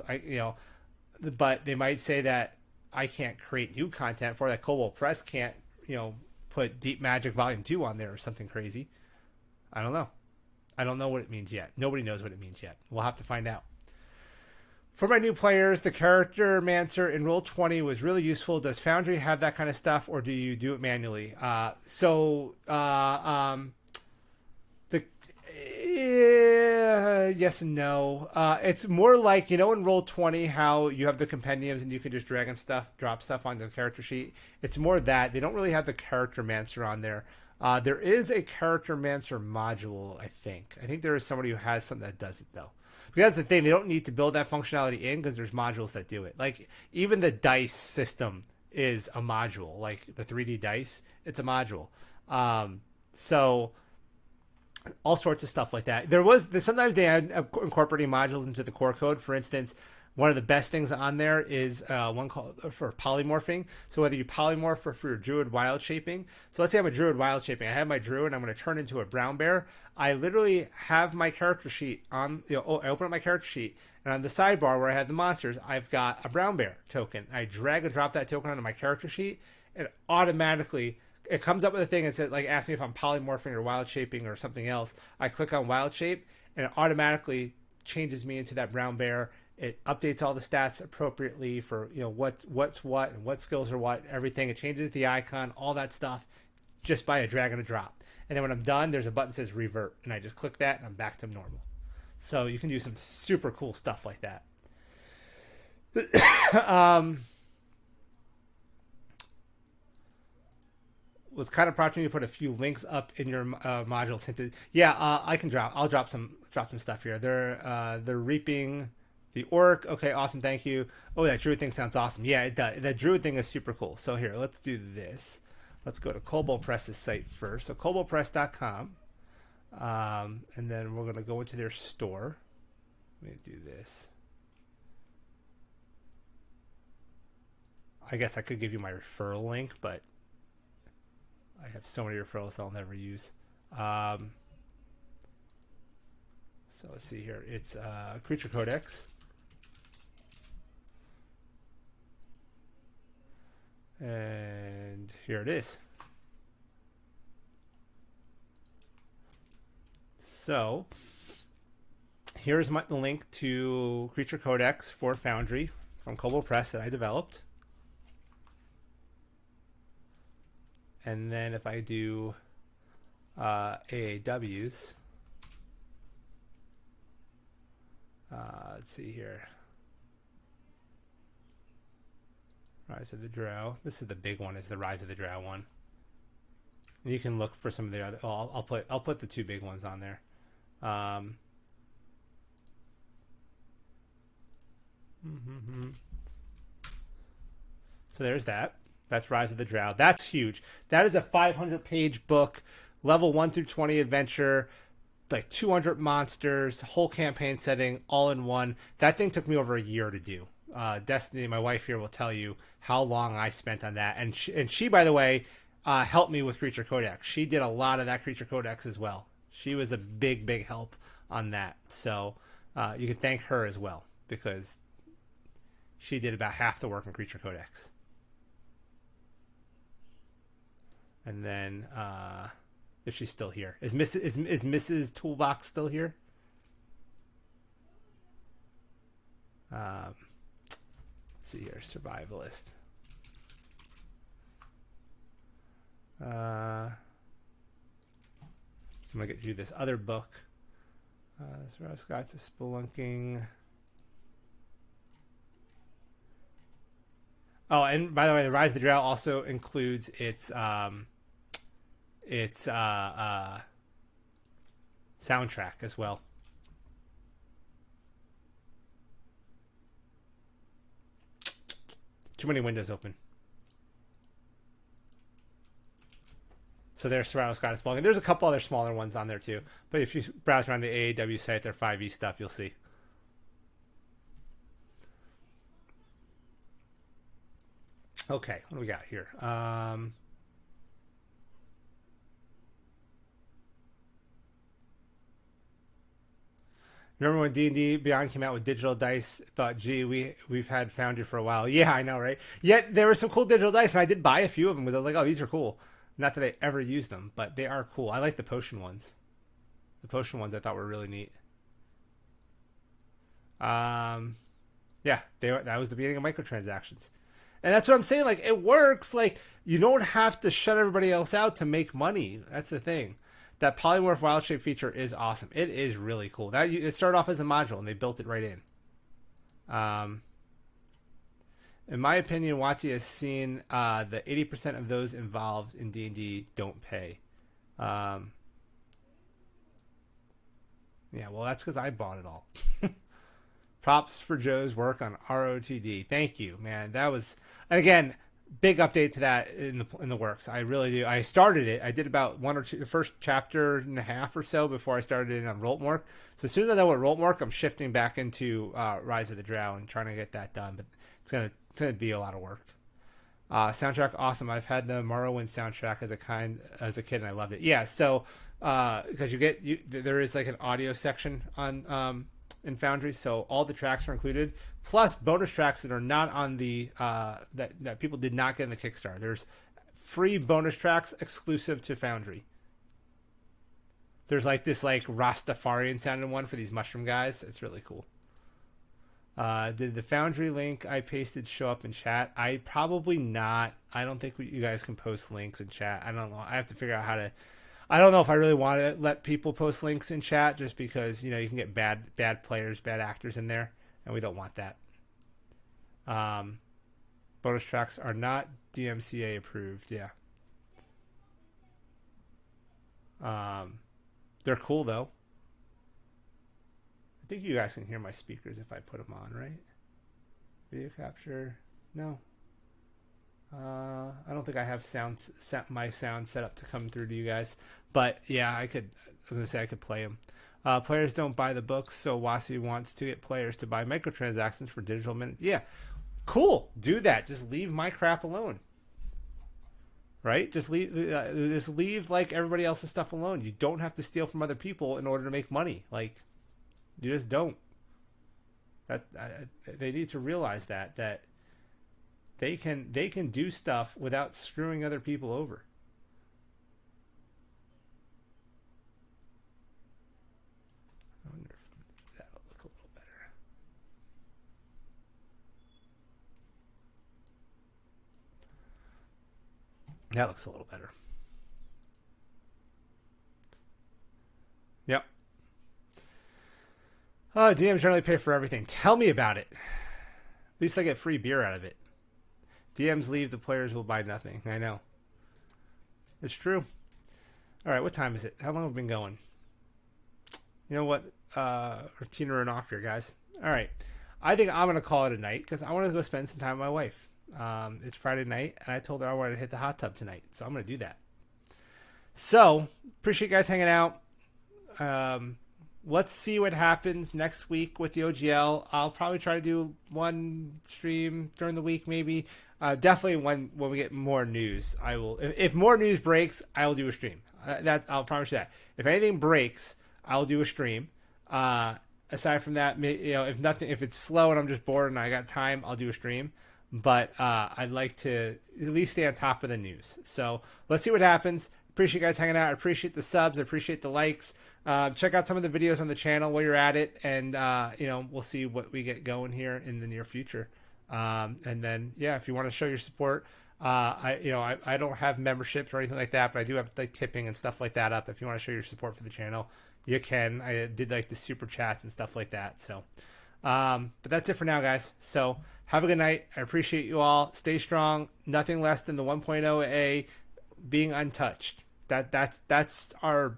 but they might say that I can't create new content for that. Cobalt Press can't, put Deep Magic Volume 2 on there or something crazy. I don't know. I don't know what it means yet. Nobody knows what it means yet. We'll have to find out. For my new players, the character mancer in Roll20 was really useful. Does Foundry have that kind of stuff, or do you do it manually? Yes and no. It's more like, in Roll20 how you have the compendiums and you can just drag and drop stuff onto the character sheet. It's more that they don't really have the character mancer on there. There is a character mancer module, I think. I think there is somebody who has something that does it, though. Because that's the thing, they don't need to build that functionality in because there's modules that do it. Like, even the dice system is a module. Like, the 3D dice, it's a module. So, all sorts of stuff like that. Sometimes they add incorporating modules into the core code. For instance, one of the best things on there is one called for polymorphing. So whether you polymorph or for your druid wild shaping. So let's say I'm a druid wild shaping. I have my druid and I'm going to turn into a brown bear. I literally have my character sheet on, I open up my character sheet, and on the sidebar where I have the monsters, I've got a brown bear token. I drag and drop that token onto my character sheet, and automatically it comes up with a thing and says, like, ask me if I'm polymorphing or wild shaping or something else. I click on wild shape, and it automatically changes me into that brown bear. It updates all the stats appropriately for, what's what and what skills are what, everything. It changes the icon, all that stuff, just by a drag and a drop. And then when I'm done, there's a button that says revert, and I just click that, and I'm back to normal. So you can do some super cool stuff like that. Was kind of prompting you to put a few links up in your modules. I'll drop some stuff here. They're reaping the orc. Okay, awesome, thank you. Oh, that druid thing sounds awesome. Yeah, it does. That druid thing is super cool. So here, let's do this. Let's go to Cobalt Press's site first. So cobaltpress.com. And then we're going to go into their store. Let me do this. I guess I could give you my referral link, but I have so many referrals I'll never use. So let's see here. It's Creature Codex. And here it is. So here's the link to Creature Codex for Foundry from Cobalt Press that I developed. And then if I do AAWs, let's see here. Rise of the Drow. This is the big one. It's the Rise of the Drow one. And you can look for some of the other. Oh, I'll put the two big ones on there. Mm-hmm. So there's that. That's Rise of the Drow. That's huge. That is a 500-page book, level 1 through 20 adventure, like 200 monsters, whole campaign setting, all in one. That thing took me over a year to do. Destiny, my wife here, will tell you how long I spent on that. And she by the way, helped me with Creature Codex. She did a lot of that Creature Codex as well. She was a big, big help on that. So you can thank her as well, because she did about half the work in Creature Codex. And then, if she's still here, is Mrs. Toolbox still here? Let's see here, survivalist. I'm gonna get you this other book. Scott's Spelunking. Oh, and by the way, the Rise of the Drow also includes its soundtrack as well. Too many windows open. So there's Survival Scott Spelunking. There's a couple other smaller ones on there too. But if you browse around the AAW site, their 5e stuff, you'll see. Okay, what do we got here? Remember when D&D Beyond came out with digital dice? Thought, gee, we've had Foundry for a while. Yeah, I know, right? Yet there were some cool digital dice, and I did buy a few of them. Because I was like, oh, these are cool. Not that I ever used them, but they are cool. I like the potion ones. The potion ones I thought were really neat. Yeah, that was the beginning of microtransactions. And that's what I'm saying. Like, it works. Like, you don't have to shut everybody else out to make money. That's the thing. That polymorph wild shape feature is awesome. It is really cool. It started off as a module, and they built it right in. In my opinion, WoTC has seen that 80% of those involved in D&D don't pay. Yeah, well, that's because I bought it all. Props for Joe's work on ROTD. Thank you, man. That was, and again, big update to that in the works. I really do. I started it. I did about one or two, the first chapter and a half or so before I started in on Roltmork. So as soon as I know what Roltmork, I'm shifting back into Rise of the Drow and trying to get that done. But it's gonna be a lot of work. Soundtrack awesome. I've had the Morrowind soundtrack as a kid, and I loved it. Yeah. So because there is like an audio section on in Foundry, so all the tracks are included, plus bonus tracks that are not on the that people did not get in the Kickstarter. There's free bonus tracks exclusive to Foundry. There's like this like Rastafarian sounding one for these mushroom guys. It's really cool. Did the Foundry link I pasted show up in chat? I probably not. I don't think you guys can post links in chat. I don't know. I have to figure out how to. I don't know if I really want to let people post links in chat, just because you can get bad players, bad actors in there, and we don't want that. Bonus tracks are not DMCA approved. Yeah. They're cool though. I think you guys can hear my speakers if I put them on, right? Video capture, no. I don't think I have my sound set up to come through to you guys, but yeah, I was gonna say I could play them. Players don't buy the books, so WoTC wants to get players to buy microtransactions for digital minutes. Yeah, cool. Do that. Just leave my crap alone. Right? Just leave like everybody else's stuff alone. You don't have to steal from other people in order to make money. Like, you just don't. They need to realize that they can do stuff without screwing other people over. I wonder if that'll look a little better. That looks a little better. Yep. DMs generally pay for everything. Tell me about it. At least I get free beer out of it. DMs leave, the players will buy nothing. I know. It's true. All right, what time is it? How long have we been going? You know what? We're teetering off here, guys. All right. I think I'm gonna call it a night because I want to go spend some time with my wife. It's Friday night, and I told her I wanted to hit the hot tub tonight, so I'm gonna do that. So appreciate you guys hanging out. Let's see what happens next week with the OGL. I'll probably try to do one stream during the week, maybe. Definitely when we get more news, I will. If more news breaks, I will do a stream. That I'll promise you that. If anything breaks, I'll do a stream. Aside from that, if it's slow and I'm just bored and I got time, I'll do a stream. But I'd like to at least stay on top of the news. So let's see what happens. Appreciate you guys hanging out. I appreciate the subs. I appreciate the likes. Check out some of the videos on the channel while you're at it, and we'll see what we get going here in the near future. And then, yeah, if you want to show your support, I don't have memberships or anything like that, but I do have like tipping and stuff like that up. If you want to show your support for the channel, you can. I did like the super chats and stuff like that. So, but that's it for now, guys. So have a good night. I appreciate you all. Stay strong. Nothing less than the 1.0A being untouched. That's our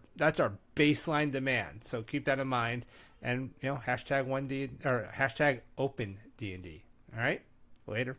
baseline demand. So keep that in mind. And hashtag #1D or hashtag open D&D. All right, later.